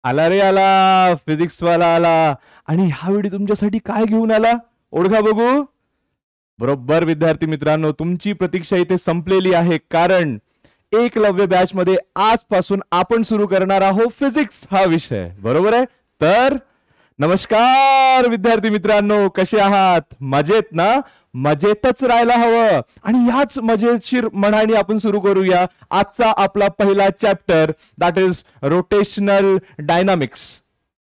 आला रे आला, फिजिक्स वाला आला. आणि ह्यावेळी तुमच्यासाठी काय घेऊन आला ओळखा बघू. बरोबर विद्यार्थी मित्रांनो, तुमची प्रतीक्षा इथे संपलेली आहे, कारण एकलव्य बॅच मध्ये आजपासून आपण सुरू करणार आहोत फिजिक्स हा विषय. बरोबर आहे. तर नमस्कार विद्यार्थी मित्रांनो, कसे आहात? मजेत ना? मजेतच राहायला हवं. आणि याच मजेशीर मनाने आपण सुरू करूया आजचा आपला पहिला chapter, that is rotational dynamics.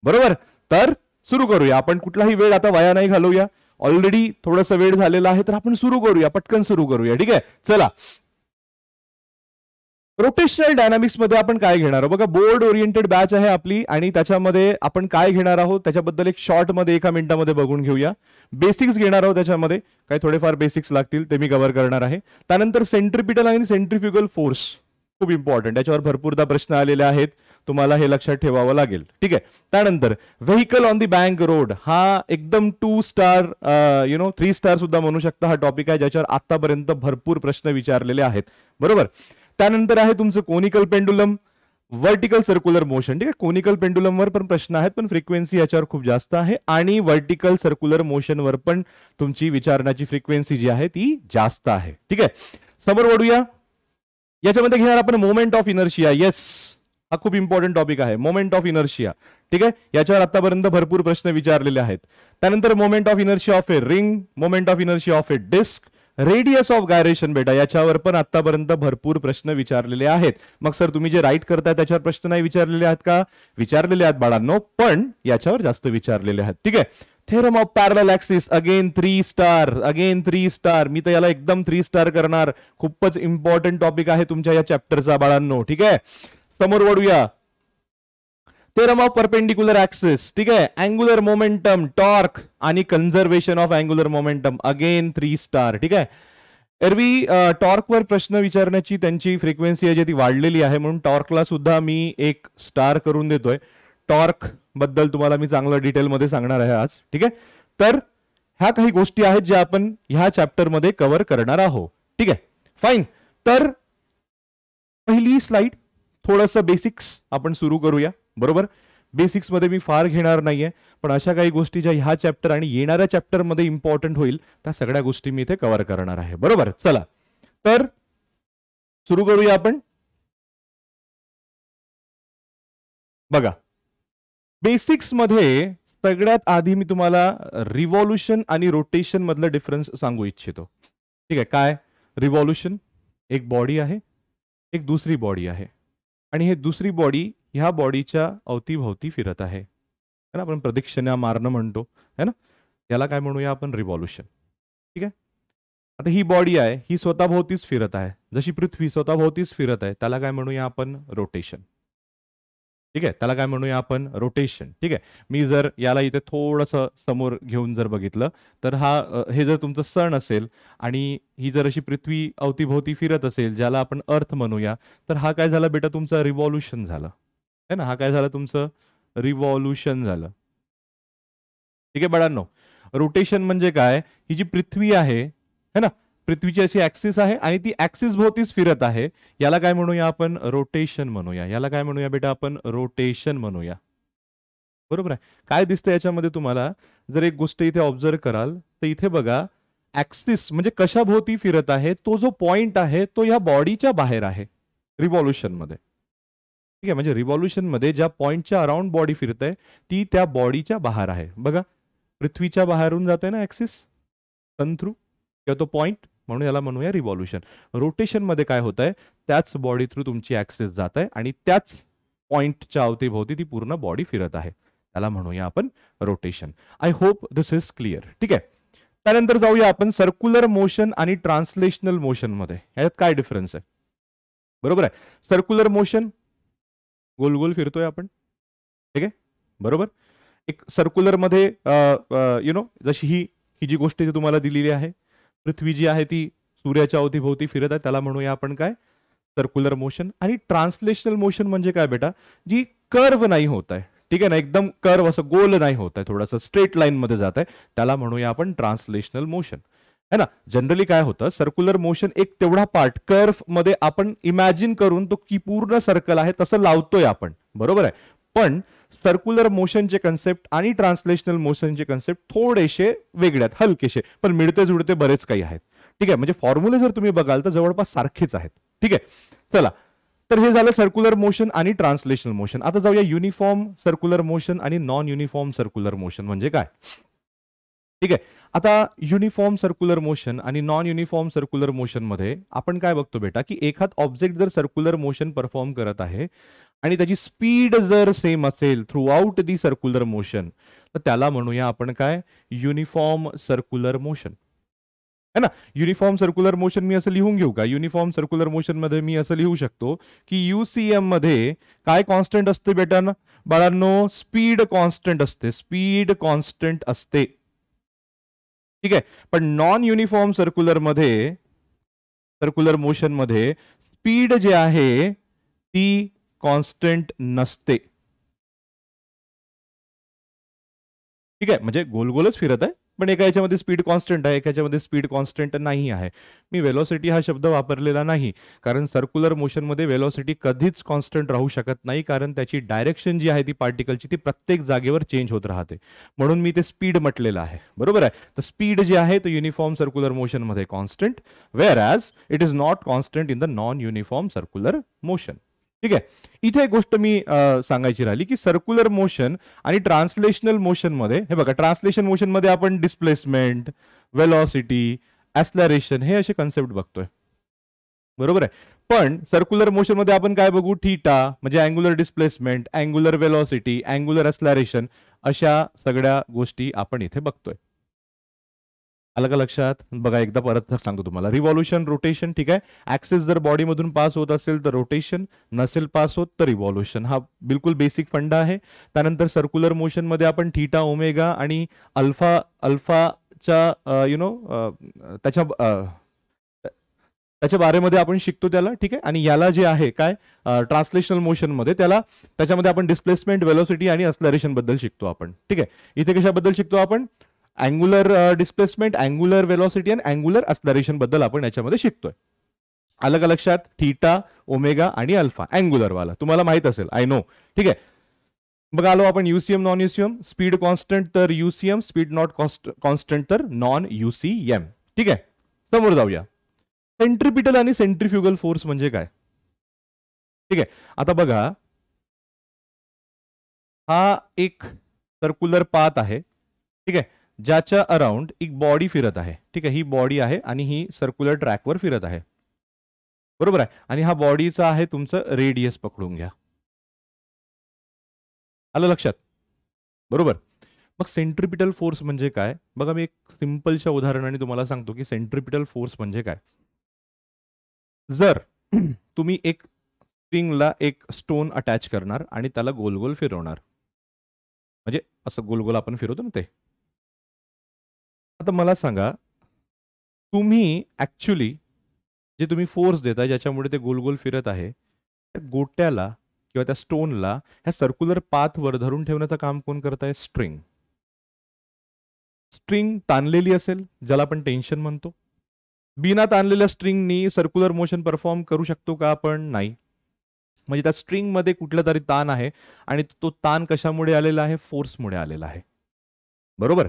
बरोबर. तर सुरू करूया आपण. कुठलाही वेळ आता वाया नाही घालवूया. ऑलरेडी थोडासा वेळ झालेला आहे, तर आपण सुरू करूया, पटकन सुरू करूया. ठीक आहे, चला. रोटेशनल डायनामिक्स मध्ये आपण काय घेणार आहोत बघा. बोर्ड ओरिएंटेड बॅच आहे आपली, आणि त्याच्यामध्ये आपण काय घेणार आहोत त्याच्याबद्दल एक शॉर्ट मध्ये 1 मिनिटामध्ये बघून घेऊया. बेसिक्स घेणार आहोत, त्याच्यामध्ये काही थोडेफार बेसिक्स लागतील ते मी कव्हर करणार आहे. त्यानंतर सेंट्रिपिटल आणि सेंट्रिफ्युगल फोर्स खूप इम्पॉर्टंट, याच्यावर भरपूरदा प्रश्न आलेले आहेत, तुम्हाला हे लक्षात ठेवावं लागेल. ठीक आहे. त्यानंतर vehicle on the bank road, हा एकदम 2 स्टार 3 स्टार सुद्धा म्हणू शकता हा टॉपिक आहे, ज्याच्यावर आतापर्यंत भरपूर प्रश्न विचारलेले आहेत. बरोबर. त्यानंतर आहे तुमचं conical pendulum, vertical circular motion. ठीक आहे, कोनिकल पेंडुलम वर पण प्रश्न आहेत, पण फ्रिक्वेन्सी याच्यावर खूप जास्त आहे, आणि वर्टिकल सर्क्युलर मोशन वर पण तुमची विचारण्याची फ्रिक्वेन्सी जी आहे ती जास्त आहे. ठीक आहे, समोर वळूया. याच्यामध्ये घेणार आपण मोमेंट ऑफ इनर्शिया. येस, हा खूप इम्पॉर्टंट टॉपिक आहे, मोमेंट ऑफ इनर्शिया. ठीक आहे, याच्यावर आतापर्यंत भरपूर प्रश्न विचारलेले आहेत. त्यानंतर moment of inertia of a ring, moment of inertia of a disc, radius of gyration बेटा, याच्यावर पण आतापर्यंत भरपूर प्रश्न विचारलेले आहेत. मग सर तुम्ही जे राईट करताय त्याच्यावर प्रश्न नाही विचारलेले आहेत का? विचारलेले आहेत बाळांनो, पण याच्यावर जास्त विचारलेले आहेत. ठीक आहे. Theorem of parallel axis, again 3 star, again 3 star. मी तर याला एकदम 3 स्टार करणार. खूपच इम्पॉर्टंट टॉपिक आहे तुमच्या या चॅप्टरचा बाळांनो. ठीक आहे, समोर वळूया. Theorem of perpendicular axis. ठीक आहे, अँग्युलर मोमेंटम, टॉर्क आणि conservation of angular momentum, again 3 star. ठीक आहे. एरवी टॉर्कवर प्रश्न विचारण्याची त्यांची फ्रिक्वेन्सी आहे ती वाढलेली आहे, म्हणून टॉर्कला सुद्धा मी 1 स्टार करून देतोय. टॉर्क बद्दल तुम्हाला मी चांगलं डिटेलमध्ये सांगणार आहे आज. ठीक आहे. तर ह्या काही गोष्टी आहेत ज्या आपण ह्या चॅप्टर मध्ये कव्हर करणार आहोत. ठीक आहे, फाईन. तर पहिली स्लाइड, थोडंसं बेसिक्स आपण सुरू करूया. बरोबर. बेसिक्स मध्ये मी फार घेणार नाहीये, पण अशा काही गोष्टी ज्या ह्या चॅप्टर आणि येणाऱ्या चॅप्टर मध्ये इम्पॉर्टंट होईल त्या सगळ्या गोष्टी मी इथे कव्हर करणार आहे. बरोबर. चला, तर सुरू करूया आपण. बघा, बेसिक्स मध्ये सगळ्यात आधी मी तुम्हाला रिव्हॉल्युशन आणि रोटेशन मधलं डिफरन्स सांगू इच्छितो. ठीक आहे. काय? रिव्हॉल्युशन, एक बॉडी आहे, एक दुसरी बॉडी आहे, आणि हे दुसरी बॉडी ह्या बॉडीच्या अवतीभोवती फिरत आहे. आपण प्रदक्षिणा मारणं म्हणतो है ना, याला काय म्हणूया आपण? रिव्हॉल्युशन. ठीक आहे. आता ही बॉडी आहे, ही स्वतःभोवतीच फिरत आहे, जशी पृथ्वी स्वतःभोवतीच फिरत आहे, त्याला काय म्हणूया आपण? रोटेशन. ठीक आहे, त्याला काय म्हणूया आपण? रोटेशन. ठीक आहे. मी जर याला इथे थोडंसं समोर घेऊन जर बघितलं तर हे जर तुमचं सन असेल आणि ही जर अशी पृथ्वी अवतीभोवती फिरत असेल, ज्याला आपण अर्थ म्हणूया, तर हा काय झाला बेटा? तुमचं रिव्हॉल्युशन झालं है ना. हा काय झालं? तुमचं रिव्हॉल्युशन झालं. ठीक आहे बाळांनो. रोटेशन म्हणजे काय? ही जी पृथ्वी आहे है ना, पृथ्वीची अशी ऍक्सिस आहे आणि ती ऍक्सिस भोवतीच फिरत आहे, याला काय म्हणूया आपण? रोटेशन म्हणूया. याला काय म्हणूया बेटा आपण? रोटेशन म्हणूया. बरोबर आहे. काय दिसतं याच्यामध्ये तुम्हाला? जर एक गोष्ट इथे ऑब्झर्व कराल तर इथे बघा, ऍक्सिस म्हणजे कशाभोवती फिरत आहे, तो जो पॉइंट आहे तो या बॉडीच्या बाहेर आहे रिव्हॉल्युशन मध्ये. ठीक आहे, म्हणजे रिव्हॉल्युशन मध्ये ज्या पॉइंटच्या अराउंड बॉडी फिरते ती त्या बॉडीच्या बाहेर आहे. बघा, पृथ्वीच्या बाहेरून जाते ना ऍक्सिस, सन थ्रू, किंवा तो पॉइंट, म्हणून याला म्हणूया रिव्हॉल्युशन. रोटेशन मध्ये काय होत आहे? त्याच बॉडी थ्रू तुमची ऍक्सिस जात आहे आणि त्याच पॉइंटच्या अवतीभोवती ती पूर्ण बॉडी फिरत आहे, त्याला म्हणूया आपण rotation. I hope this is clear. ठीक आहे. त्यानंतर जाऊया आपण सर्क्युलर मोशन आणि ट्रान्सलेशनल मोशन मध्ये. याच्यात काय डिफरन्स आहे? बरोबर आहे. सर्क्युलर मोशन, गोल गोल फिरतोय आपण. ठीक आहे, बरोबर. एक सर्क्युलर मध्ये जशी ही जी गोष्ट तुम्हाला दिलेली आहे, पृथ्वी जी आहे ती सूर्याच्या अवतीभोवती फिरत आहे, त्याला म्हणूया आपण काय? Circular motion. आणि ट्रान्सलेशनल मोशन म्हणजे काय बेटा? जी कर्व नाही होत आहे, ठीक आहे ना, एकदम कर्व असं गोल नाही होत आहे, थोडंसं स्ट्रेट लाईन मध्ये जात आहे, त्याला म्हणूया आपण ट्रान्सलेशनल मोशन है ना. जनरली काय होतं? सर्क्युलर मोशन एक तेवढा पार्ट कर्व मध्ये आपण इमॅजिन करून तो की पूर्ण सर्कल आहे तसं लावतोय आपण, बरोबर आहे. पण सर्क्युलर मोशनचे कन्सेप्ट आणि ट्रान्सलेशनल मोशनचे कन्सेप्ट थोडेसे वेगळे आहेत, हलकेसे, पण मिळते जुळते बरेच काही आहेत. ठीक आहे, म्हणजे फॉर्म्युले जर तुम्ही बघाल तर जवळपास सारखेच आहेत. ठीक आहे, चला, तर हे झालं सर्क्युलर मोशन आणि ट्रान्सलेशनल मोशन. आता जाऊया युनिफॉर्म सर्क्युलर मोशन आणि नॉन युनिफॉर्म सर्क्युलर मोशन म्हणजे काय. ठीक आहे, आता युनिफॉर्म सर्क्युलर मोशन आणि नॉन युनिफॉर्म सर्क्युलर मोशन मध्ये आपण काय बघतो बेटा, की एखाद ऑब्जेक्ट जर सर्क्युलर मोशन परफॉर्म करत आहे आणि त्याची स्पीड जर सेम असेल through out the circular motion, तर त्याला म्हणूया आपण काय, युनिफॉर्म सर्क्युलर मोशन, है ना. युनिफॉर्म सर्क्युलर मोशन मी असं लिहून घेऊ का, युनिफॉर्म सर्क्युलर मोशन मध्ये मी असं लिहू शकतो की युसीएम मध्ये काय कॉन्स्टंट असते बेटा ना बाळांनो, स्पीड कॉन्स्टंट असते, स्पीड कॉन्स्टंट असते. ठीक आहे, पण नॉन युनिफॉर्म सर्क्युलर मध्ये, सर्क्युलर मोशन मध्ये स्पीड जे आहे ती कॉन्स्टंट नसते. ठीक आहे, म्हणजे गोल गोलच फिरत आहे, पण एका याच्यामध्ये स्पीड कॉन्स्टंट आहे, एका याच्यामध्ये स्पीड कॉन्स्टंट नाही आहे. मी वेलोसिटी हा शब्द वापरलेला नाही, कारण सर्क्युलर मोशन मध्ये वेलोसिटी कधीच कॉन्स्टंट राहू शकत नाही, कारण त्याची डायरेक्शन जी आहे ती पार्टिकलची ती प्रत्येक जागेवर चेंज होत राहते, म्हणून मी ते स्पीड म्हटलेलं आहे. बरोबर आहे, तर स्पीड जे आहे तो युनिफॉर्म सर्क्युलर मोशन मध्ये constant, wear as it is not constant in the non uniform circular motion. ठीक आहे, इथे एक गोष्ट मी सांगायची राहिली की सर्क्युलर मोशन आणि ट्रान्सलेशनल मोशन मध्ये, हे बघा, ट्रान्सलेशन मोशन मध्ये आपण डिस्प्लेसमेंट, वेलॉसिटी, ऍक्सलरेशन हे असे कन्सेप्ट बघतोय. बरोबर आहे, पण सर्क्युलर मोशन मध्ये आपण काय बघू, थीटा म्हणजे angular displacement, angular velocity, angular acceleration, अशा सगळ्या गोष्टी आपण इथे बघतोय. आलं का लक्षात. बघा एकदा परत सांगतो तुम्हाला, रिव्हॉल्युशन, रोटेशन. ठीक आहे, ऍक्सिस जर बॉडीमधून पास होत असेल तर रोटेशन, नसेल पास होत तर रिव्हॉल्युशन. हा बिलकुल बेसिक फंडा आहे. त्यानंतर सर्क्युलर मोशन मध्ये आपण थीटा, ओमेगा आणि अल्फाच्या त्याच्या बारेमध्ये आपण शिकतो त्याला. ठीक आहे, आणि याला जे आहे काय, ट्रान्सलेशनल मोशन मध्ये त्याच्यामध्ये आपण डिस्प्लेसमेंट, वेलोसिटी आणि ऍक्सलरेशन बद्दल शिकतो आपण. ठीक आहे, इथे कशाबद्दल शिकतो आपण, अँग्युलर डिस्प्लेसमेंट, अँग्युलर वेलोसिटी आणि अँग्युलर ऍक्सलरेशन बद्दल आपण याच्यामध्ये शिकतोय. आलं का लक्षात. थीटा, ओमेगा आणि अल्फा, अँग्युलर वाला तुम्हाला माहित असेल, आय नो. ठीक आहे, बघा आलो आपण युसीएम, नॉन युसीएम. स्पीड कॉन्स्टंट तर युसीएम, स्पीड नॉट कॉन्स्टंट तर नॉन युसीएम. ठीक आहे, समोर जाऊया. सेंट्रिपिटल आणि सेंट्रिफ्युगल फोर्स म्हणजे काय. ठीक आहे, आता बघा, हा एक सर्क्युलर पाथ आहे. ठीक आहे, ज्याच्या अराउंड एक बॉडी फिरत आहे. ठीक आहे, ही बॉडी आहे आणि ही सर्क्युलर ट्रॅकवर फिरत आहे. बरोबर आहे, आणि हा बॉडीचा आहे तुमचं रेडियस, पकडून घ्या. आलं लक्षात. बरोबर, मग सेंट्रिपिटल फोर्स म्हणजे काय. बघा, मी एक सिंपलच्या उदाहरणाने तुम्हाला सांगतो की सेंट्रिपिटल फोर्स म्हणजे काय. जर तुम्ही एक स्ट्रिंगला एक स्टोन अटॅच करणार आणि त्याला गोल गोल फिरवणार, म्हणजे असं गोल गोल आपण फिरवतो ना ते. आता मला सांगा, तुम्ही ऍक्च्युली जे तुम्ही फोर्स देताय ज्याच्यामुळे ते गोल गोल फिरत आहे, त्या गोट्याला किंवा त्या स्टोनला ह्या सर्क्युलर पाथवर धरून ठेवण्याचं काम कोण करताय, स्ट्रिंग. स्ट्रिंग ताणलेली असेल, ज्याला आपण टेन्शन म्हणतो. बिना ताणलेल्या स्ट्रिंगनी सर्क्युलर मोशन परफॉर्म करू शकतो का आपण, नाही. म्हणजे त्या स्ट्रिंग मध्ये कुठला तरी ताण आहे आणि तो ताण कशामुळे आलेला आहे, फोर्समुळे आलेला आहे. बरोबर,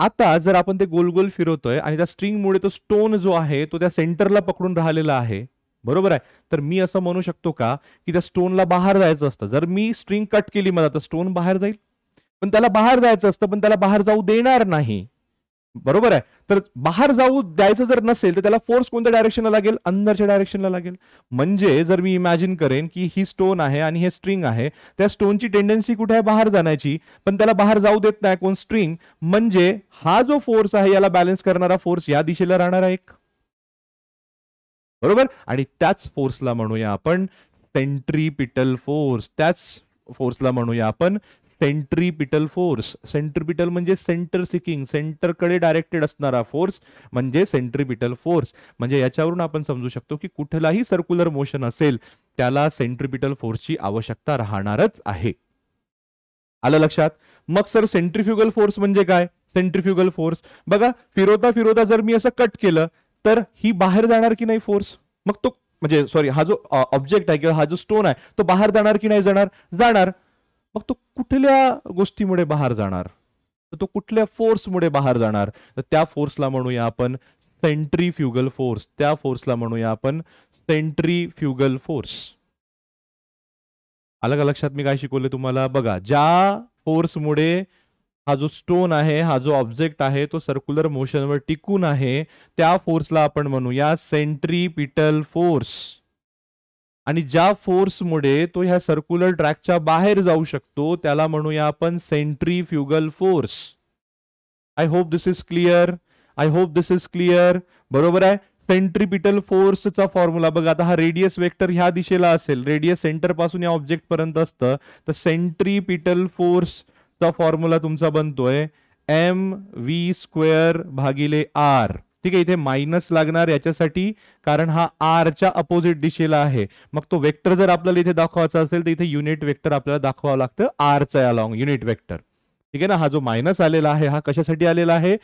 आता जर आपण ते गोल गोल फिरवतोय आणि त्या स्ट्रिंगमुळे तो स्टोन जो आहे तो त्या सेंटरला पकडून राहिलेला आहे. बरोबर आहे, तर मी असं म्हणू शकतो का की त्या स्टोनला बाहेर जायचं असतं. जर मी स्ट्रिंग कट केली मला तर स्टोन बाहेर जाईल, पण त्याला बाहेर जायचं असतं, पण त्याला बाहेर जाऊ देणार नाही. बरोबर आहे, तर बाहेर जाऊ द्यायचं जर नसेल तर त्याला फोर्स कोणत्या डायरेक्शनला लागेल, अंदरच्या डायरेक्शनला लागेल. म्हणजे जर मी इमॅजिन करेन की ही स्टोन आहे आणि हे स्ट्रिंग आहे, त्या स्टोनची टेंडन्सी कुठे आहे, बाहेर जाण्याची, पण त्याला बाहेर जाऊ देत नाही कोण, स्ट्रिंग. म्हणजे हा जो फोर्स आहे याला बॅलन्स करणारा फोर्स या दिशेला राहणार आहे एक. बरोबर, आणि त्याच फोर्सला म्हणूया आपण सेंट्रिपिटल फोर्स. त्याच फोर्सला म्हणूया आपण सेंट्रिपिटल फोर्स. सेंट्रिपिटल म्हणजे सेंटर सिकिंग, सेंटरकडे डायरेक्टेड असणारा फोर्स म्हणजे सेंट्रिपिटल फोर्स. म्हणजे याच्यावरून आपण समजू शकतो की कुठलाही सर्क्युलर मोशन असेल त्याला सेंट्रिपिटल फोर्सची आवश्यकता राहणारच आहे. आलं लक्षात. मग सर सेंट्रिफ्युगल फोर्स म्हणजे काय. सेंट्रिफ्युगल फोर्स बघा, फिरवता फिरवता जर मी असं कट केलं तर ही बाहेर जाणार की नाही फोर्स. मग तो म्हणजे सॉरी, हा जो ऑब्जेक्ट आहे किंवा हा जो स्टोन आहे तो बाहेर जाणार की नाही जाणार, जाणार. मग तो कुठल्या गोष्टीमुळे बाहेर जाणार, तर तो कुठल्या फोर्समुळे बाहेर जाणार, तर त्या फोर्सला म्हणूया आपण सेंट्रीफ्युगल फोर्स. त्या फोर्सला म्हणूया आपण सेंट्रीफ्युगल फोर्स. आलं का लक्षात मी काय शिकवले तुम्हाला? बघा, ज्या फोर्समुळे हा जो स्टोन आहे, हा जो ऑब्जेक्ट आहे, तो सर्क्युलर मोशनवर टिकून आहे, त्या फोर्सला आपण म्हणूया सेंट्रीपिटल फोर्स. आणि ज्या फोर्समुळे तो ह्या सर्क्युलर ट्रॅकच्या बाहेर जाऊ शकतो त्याला म्हणूया आपण centrifugal force. I hope this is clear. I hope this is clear. बरोबर आहे. सेंट्रीपिटल फोर्सचा फॉर्म्युला बघा. आता हा रेडियस वेक्टर ह्या दिशेला असेल, रेडियस सेंटर पासून या ऑब्जेक्ट पर्यंत असतं, तर सेंट्रीपिटल फोर्सचा फॉर्म्युला तुमचा बनतोय mv² भागिले r. ठीक आहे, इथे मायनस लागणार याच्यासाठी, कारण हा आर च्या अपोजिट दिशेला आहे. मग तो वेक्टर जर आपल्याला इथे दाखवायचा असेल तर इथे युनिट वेक्टर आपल्याला दाखवावं लागतं आरच्या अलॉंग, युनिट वेक्टर. ठीक आहे ना. हा जो मायनस आलेला आहे हा कशासाठी आलेला आहे?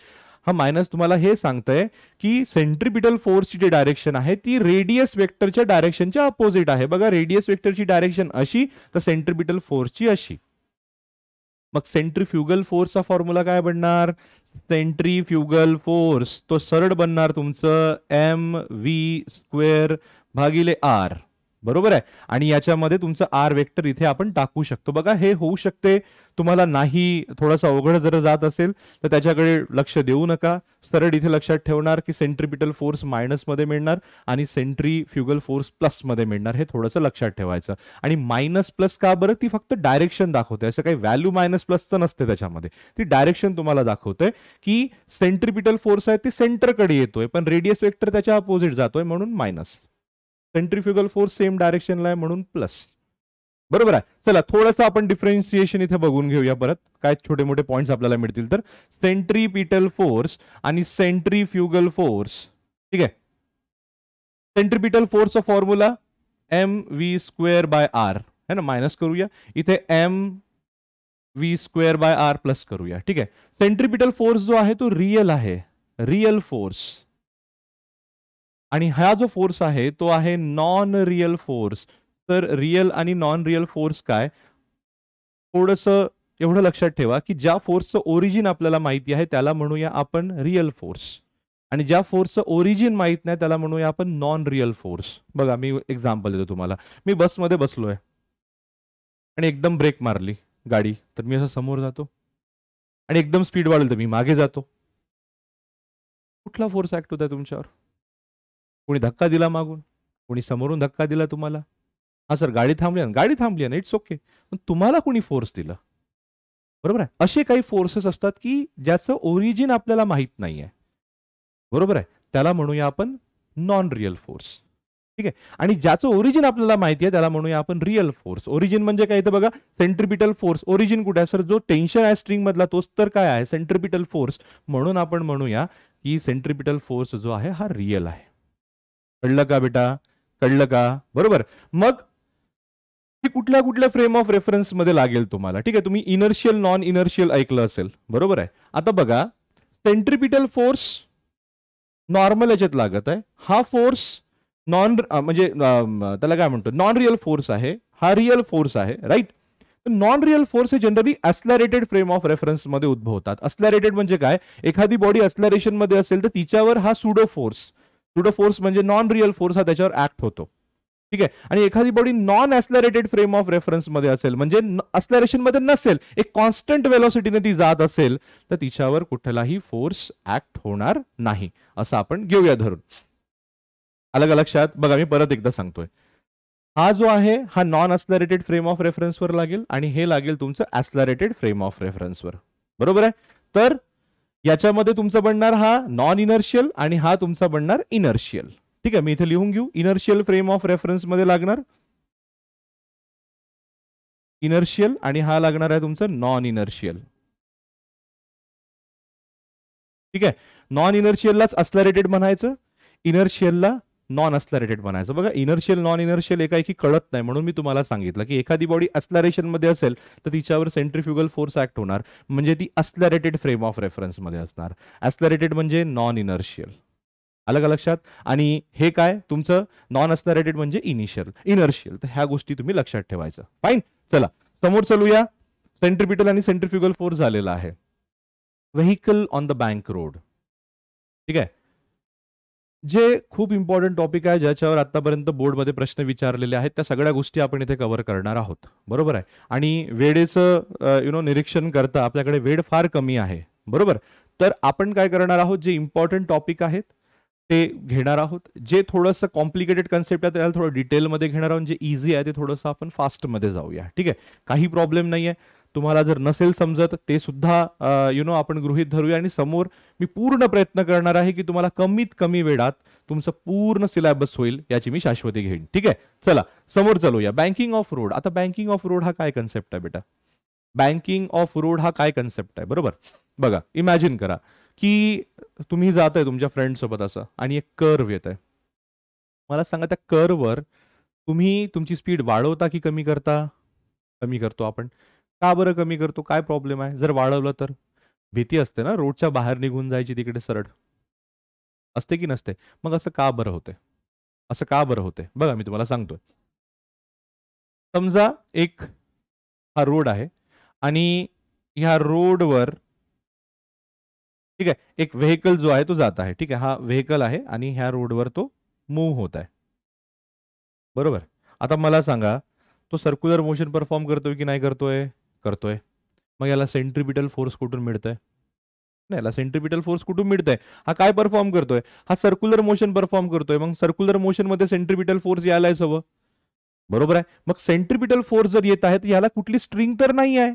हा मायनस तुम्हाला हे सांगतंय की सेंट्रीपिटल फोर्सची जी डायरेक्शन आहे ती रेडियस वेक्टरच्या डायरेक्शनच्या अपोजिट आहे. बघा, रेडियस वेक्टरची डायरेक्शन अशी, तर सेंट्रीपिटल फोर्सची अशी. मग सेंट्रीफ्युगल फोर्सचा फॉर्म्युला काय बनणार? सेंट्रीफ्युगल फोर्स तो सरळ बनणार तुमचं mv² भागिले r. बरोबर आहे. आणि याच्यामध्ये तुमचं आर वेक्टर इथे आपण टाकू शकतो. बघा, हे होऊ शकते. तुम्हाला नाही थोडासा अवघड जर जात असेल तर त्याच्याकडे लक्ष देऊ नका. सरळ इथे लक्षात ठेवणार की सेंट्रीपिटल फोर्स मायनस मध्ये मिळणार आणि सेंट्रीफ्युगल फोर्स प्लस मध्ये मिळणार. हे थोडंसं लक्षात ठेवायचं. आणि मायनस प्लस का बरं? ती फक्त डायरेक्शन दाखवते. असं काही व्हॅल्यू मायनस प्लसचं नसते त्याच्यामध्ये. ती डायरेक्शन तुम्हाला दाखवते की सेंट्रीपिटल फोर्स आहे ते सेंटरकडे येतोय, पण रेडियस वेक्टर त्याच्या अपोजिट जातोय म्हणून मायनस. सेंट्रीफ्युगल फोर्स सेम डायरेक्शनला आहे म्हणून प्लस. बरोबर आहे. चला, थोडंसं आपण डिफरन्शिएशन इथे बघून घेऊया परत. काय छोटे मोठे पॉइंट्स आपल्याला मिळतील तर. सेंट्रीपिटल फोर्स आणि सेंट्रीफ्युगल फोर्स. ठीक आहे. सेंट्रीपिटल फोर्सचा फॉर्म्युला mv² बाय r है ना. मायनस करूया इथे mv² बाय r प्लस करूया. ठीक आहे. सेंट्रीपिटल फोर्स जो आहे तो रियल आहे, रियल फोर्स. आणि हा जो फोर्स आहे तो आहे नॉन रियल फोर्स. तर रियल आणि नॉन रियल फोर्स काय? थोडंसं एवढं लक्षात ठेवा की ज्या फोर्सचं ओरिजिन आपल्याला माहिती आहे त्याला म्हणूया आपण रियल फोर्स, आणि ज्या फोर्सचं ओरिजिन माहित नाही त्याला म्हणूया आपण नॉन रियल फोर्स. बघा, मी एक्झाम्पल देतो तुम्हाला. मी बसमध्ये बसलोय आणि एकदम ब्रेक मारली गाडी, तर मी असं समोर जातो, आणि एकदम स्पीड वाढवली तर मी मागे जातो. कुठला फोर्स ऍक्ट होत आहे तुमच्यावर? कोणी धक्का दिला मागून, कोणी समोरून धक्का दिला तुम्हाला? हा सर, गाडी थांबली ना, इट्स ओके. पण तुम्हाला कोणी फोर्स दिला? बरोबर आहे. असे काही फोर्सेस असतात की ज्याचं ओरिजिन आपल्याला माहित नाहीये. बरोबर आहे. त्याला म्हणूया आपण नॉन रियल फोर्स. ठीक आहे. आणि ज्याचं ओरिजिन आपल्याला माहिती आहे त्याला म्हणूया आपण रियल फोर्स. ओरिजिन म्हणजे काय? तर बघा, सेंट्रीपिटल फोर्स ओरिजिन कुठे आहे? सर, जो टेन्शन आहे स्ट्रिंग मधला तोच तर काय आहे? Centripetal force. म्हणून आपण म्हणूया की सेंट्रीपिटल फोर्स जो आहे हा रियल आहे. कळलं का बेटा? कळलं का? बरोबर. मग कुठल्या कुठल्या फ्रेम ऑफ रेफरन्स मध्ये लागेल तुम्हाला? ठीक आहे. तुम्ही इनर्शियल नॉन इनर्शियल ऐकलं असेल. बरोबर आहे. आता बघा, सेंट्रीपिटल फोर्स नॉर्मल याच्यात लागत आहे. हा फोर्स नॉन म्हणजे त्याला काय म्हणतो, नॉन रियल फोर्स आहे. हा रियल फोर्स आहे, राईट. नॉन रियल फोर्स हे जनरली अस्लरेटेड फ्रेम ऑफ रेफरन्स मध्ये उद्भवतात. अस्लरेटेड म्हणजे काय? एखादी बॉडी अस्लरेशन मध्ये असेल तर तिच्यावर हा सुडो फोर्स म्हणजे नॉन रियल फोर्स हा त्याच्यावर ऍक्ट होतो. ठीक आहे. आणि एखादी body non accelerated frame of reference मध्ये असेल, म्हणजे ऍस्लरेशन मध्ये नसेल, एक कॉन्स्टंट वेलोसिटीने ती जात असेल, तर तिच्यावर कुठलाही फोर्स ऍक्ट होणार नाही, असं आपण घेऊया धरून. आलं का लक्षात? बघा, मी परत एकदा सांगतोय. हा जो आहे हा नॉन ऍस्लरेटेड फ्रेम ऑफ रेफरन्सवर लागेल, आणि हे लागेल तुमचं ऍस्लरेटेड फ्रेम ऑफ रेफरन्सवर. बरोबर आहे. तर याच्यामध्ये तुमचं बनणार हा नॉन इनर्शियल आणि हा तुमचा बनणार इनर्शियल. ठीक आहे. मी इथे लिहून घेऊ. इनर्शियल फ्रेम ऑफ रेफरन्स मध्ये लागणार इनर्शियल, आणि हा लागणार आहे तुमचं नॉन इनर्शियल. ठीक आहे. नॉन इनर्शियललाच अस्लरेटेड म्हणायचं, इनर्शियलला नॉन अस्लरेटेड म्हणायचं. बघा, इनर्शियल नॉन इनर्शियल एकाएकी कळत नाही, म्हणून मी तुम्हाला सांगितलं की एखादी बॉडी अस्लरेशन मध्ये असेल तर तिच्यावर सेंट्रीफ्युगल फोर्स ऍक्ट होणार, म्हणजे ती अस्लरेटेड फ्रेम ऑफ रेफरन्स मध्ये असणार. अस्लरेटेड म्हणजे नॉन इनर्शियल. आलं का लक्षात? आणि हे काय तुमचं नॉन अस्लरेटेड म्हणजे इनर्शियल. तर ह्या गोष्टी तुम्ही लक्षात ठेवायचं. फाईन. चला समोर चलूया. सेंट्रिपिटल आणि सेंट्रिफ्युगल फोर्स झालेला आहे. Vehicle on the bank road. ठीक आहे. जे खूप इम्पॉर्टंट टॉपिक आहे ज्याच्यावर आतापर्यंत बोर्डमध्ये प्रश्न विचारलेले आहेत त्या सगळ्या गोष्टी आपण इथे कव्हर करणार आहोत. बरोबर आहे. आणि वेळेचं निरीक्षण करता आपल्याकडे वेळ फार कमी आहे. बरोबर. तर आपण काय करणार आहोत, जे इम्पॉर्टंट टॉपिक आहेत ते घेणार आहोत. जे थोडंसं कॉम्प्लिकेटेड कन्सेप्ट आहे त्याला थोडं डिटेलमध्ये घेणार आहोत. जे इझी आहे ते थोडंसं आपण फास्टमध्ये जाऊया. ठीक आहे. काही प्रॉब्लेम नाही आहे. तुम्हाला जर नसेल समजत ते सुद्धा आपण गृहीत धरूया आणि समोर मी पूर्ण प्रयत्न करणार आहे की तुम्हाला कमीत कमी वेळात तुमचं पूर्ण सिलेबस होईल याची मी शाश्वती घेईन. ठीक आहे. चला समोर चालूया. Banking of road. आता बँकिंग ऑफ रोड हा काय कन्सेप्ट आहे बेटा? बँकिंग ऑफ रोड हा काय कन्सेप्ट आहे? बरोबर. बघा, इमॅजिन करा की तुम्ही जात आहे तुमच्या फ्रेंड सोबत असं आणि एक कर्व येत आहे. मला सांगा त्या कर्ववर तुम्ही तुमची स्पीड वाढवता की कमी करता? कमी करतो आपण. का बरं कमी करतो? काय प्रॉब्लेम आहे? जर वाढवलं तर भीती असते ना रोडच्या बाहेर निघून जायची तिकडे सरळ, असते की नसते? मग असं का बरं होते? असं का बरं होते? बघा मी तुम्हाला सांगतोय. समजा एक हा रोड आहे आणि ह्या रोडवर ठीक आहे एक व्हेकल जो आहे तो जात आहे. ठीक आहे. हा व्हेकल आहे आणि ह्या रोडवर तो मूव्ह होत आहे. बरोबर. आता मला सांगा तो सर्क्युलर मोशन परफॉर्म करतोय की नाही करतोय? करतोय. मग याला सेंट्रिपिटल फोर्स कुठून मिळतंय? नाही, याला सेंट्रिपिटल फोर्स कुठून मिळतंय? हा काय परफॉर्म करतोय? हा सर्क्युलर मोशन परफॉर्म करतोय. मग सर्क्युलर मोशन मध्ये सेंट्रिपिटल फोर्स यायलाच हवं. बरोबर आहे. मग सेंट्रिपिटल फोर्स जर येत आहे तर याला कुठली स्ट्रिंग तर नाही आहे.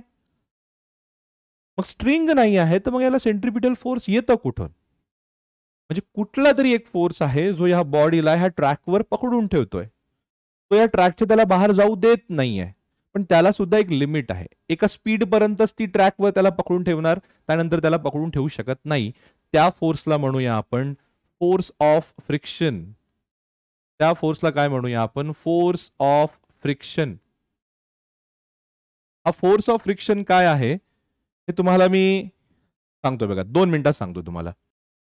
मग स्ट्रिंग नाही आहे तर मग याला सेंट्रिपिटल फोर्स येतं कुठून? म्हणजे कुठला तरी एक फोर्स आहे जो या बॉडीला ह्या ट्रॅकवर पकडून ठेवतोय. तो या ट्रॅकच्या त्याला बाहेर जाऊ देत नाहीये. पण त्याला सुद्धा एक लिमिट आहे. एका स्पीड पर्यंतच ती ट्रॅकवर त्याला पकडून ठेवणार, त्यानंतर त्याला पकडून ठेवू शकत नाही. त्या फोर्सला म्हणूया आपण फोर्स ऑफ फ्रिक्शन. त्या फोर्सला काय म्हणूया आपण? Force of friction. हा फोर्स ऑफ फ्रिक्शन काय आहे हे तुम्हाला मी सांगतोय. बघा 2 मिनिटात सांगतो तुम्हाला.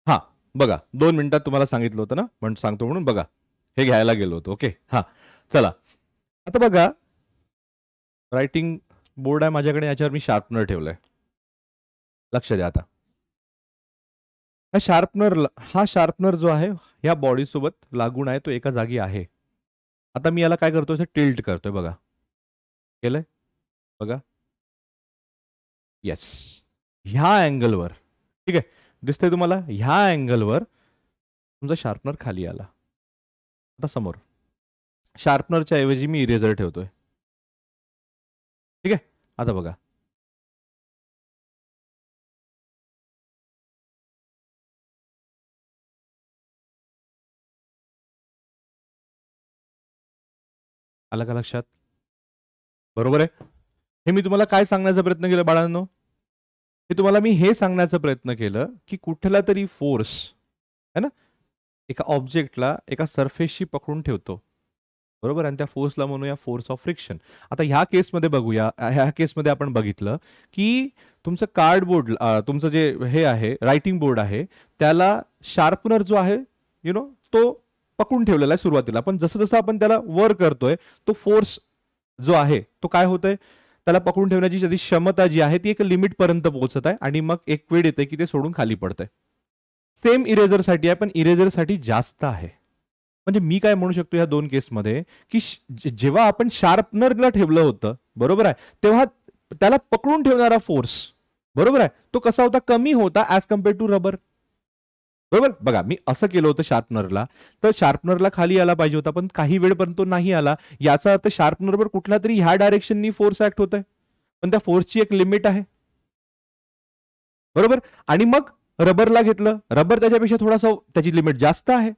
हा बघा 2 मिनिटात तुम्हाला सांगितलं होतं ना, म्हणून सांगतो म्हणून बघा हे घ्यायला गेलो होतो. ओके. हा चला आता बघा रायटिंग बोर्ड आहे माझ्याकडे, याच्यावर मी शार्पनर ठेवलंय. लक्ष द्या. आता हा शार्पनर जो आहे या बॉडी सोबत लागून आहे, तो एका जागी आहे. आता मी याला काय करतोय? टिल्ट करतोय. बघा केलंय. बघा येस, ह्या अँगलवर ठीक आहे दिसतंय तुम्हाला. ह्या अँगलवर तुमचा शार्पनर खाली आला. आता समोर शार्पनरच्या ऐवजी मी इरेजर ठेवतोय. ठीक आहे. आता बघा आलं का लक्षात? बरोबर आहे. हे मी तुम्हाला काय सांगण्याचा प्रयत्न केला बाळांनो? हे तुम्हाला मी हे सांगण्याचा प्रयत्न केलं की कुठला तरी फोर्स है ना एका ऑब्जेक्टला एका सरफेसशी पकडून ठेवतो. बरोबर. आणि त्या फोर्सला म्हणूया फोर्स ऑफ फ्रिक्शन. आता ह्या केसमध्ये बघूया. ह्या केसमध्ये आपण बघितलं की तुमचं कार्डबोर्ड तुमचं जे हे आहे रायटिंग बोर्ड आहे त्याला शार्पनर जो आहे तो पकडून ठेवलेला आहे सुरुवातीला. पण जसं जसं आपण त्याला वर करतोय तो फोर्स जो आहे तो काय होतोय? त्याला पकडून ठेवण्याची त्याची क्षमता जी आहे ती एक लिमिट पर्यंत पोहोचत आहे आणि मग एक वेळ येते की ते सोडून खाली पडतंय. सेम इरेजरसाठी आहे पण इरेजरसाठी जास्त आहे. म्हणजे मी काय म्हणू शकतो या 2 केसमध्ये की जेव्हा आपण शार्पनरला ठेवलं होतं बरोबर आहे तेव्हा त्याला पकडून ठेवणारा फोर्स बरोबर आहे तो कसा होता? कमी होता ऍज कम्पेअर टू रबर. बरोबर. बघा मी असं केलं होतं शार्पनरला, तर शार्पनरला खाली आला पाहिजे होता पण काही वेळपर्यंत तो नाही आला. याचा अर्थ शार्पनरवर कुठला तरी ह्या डायरेक्शननी फोर्स ऍक्ट होत आहे. पण त्या फोर्सची एक लिमिट आहे. बरोबर. आणि मग रबरला घेतलं. रबर त्याच्यापेक्षा थोडासा त्याची लिमिट जास्त आहे.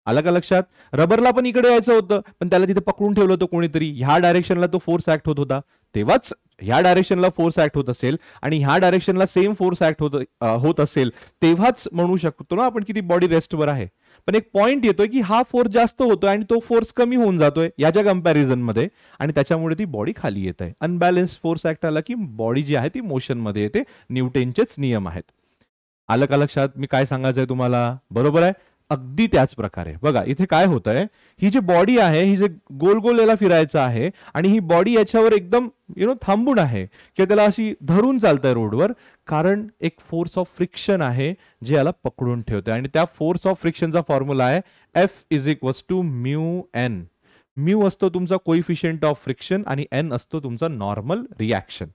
आलं का लक्षात? रबरला पण इकडे यायचं होतं पण त्याला तिथे पकडून ठेवलं होतं कोणीतरी. ह्या डायरेक्शनला तो फोर्स ऍक्ट होत होता. तेव्हाच ह्या डायरेक्शनला फोर्स ऍक्ट होत असेल आणि ह्या डायरेक्शनला सेम फोर्स ऍक्ट होत असेल तेव्हाच म्हणू शकतो ना आपण की ती बॉडी रेस्टवर आहे. पण एक पॉइंट येतोय की हा फोर्स जास्त होतोय आणि तो फोर्स कमी होऊन जातोय याच्या कंपॅरिझन मध्ये आणि त्याच्यामुळे ती बॉडी खाली येत आहे. अनबॅलन्स फोर्स ऍक्ट आला की बॉडी जी आहे ती मोशन मध्ये येते. न्यूटनचेच नियम आहेत. आलं का लक्षात? मी काय सांगायचंय तुम्हाला? बरोबर आहे. अगदी त्याच प्रकारे बघा इथे काय होतंय, ही जी बॉडी आहे, ही जे गोल गोल याला फिरायचं आहे आणि ही बॉडी याच्यावर एकदम थांबून आहे किंवा त्याला अशी धरून चालतंय रोडवर, कारण एक फोर्स ऑफ फ्रिक्शन आहे जे याला पकडून ठेवते. आणि त्या फोर्स ऑफ फ्रिक्शनचा फॉर्म्युला आहे F = म्यू एन. म्यू असतो तुमचा कोइफिशियंट ऑफ फ्रिक्शन आणि एन असतो तुमचा नॉर्मल रिॲक्शन.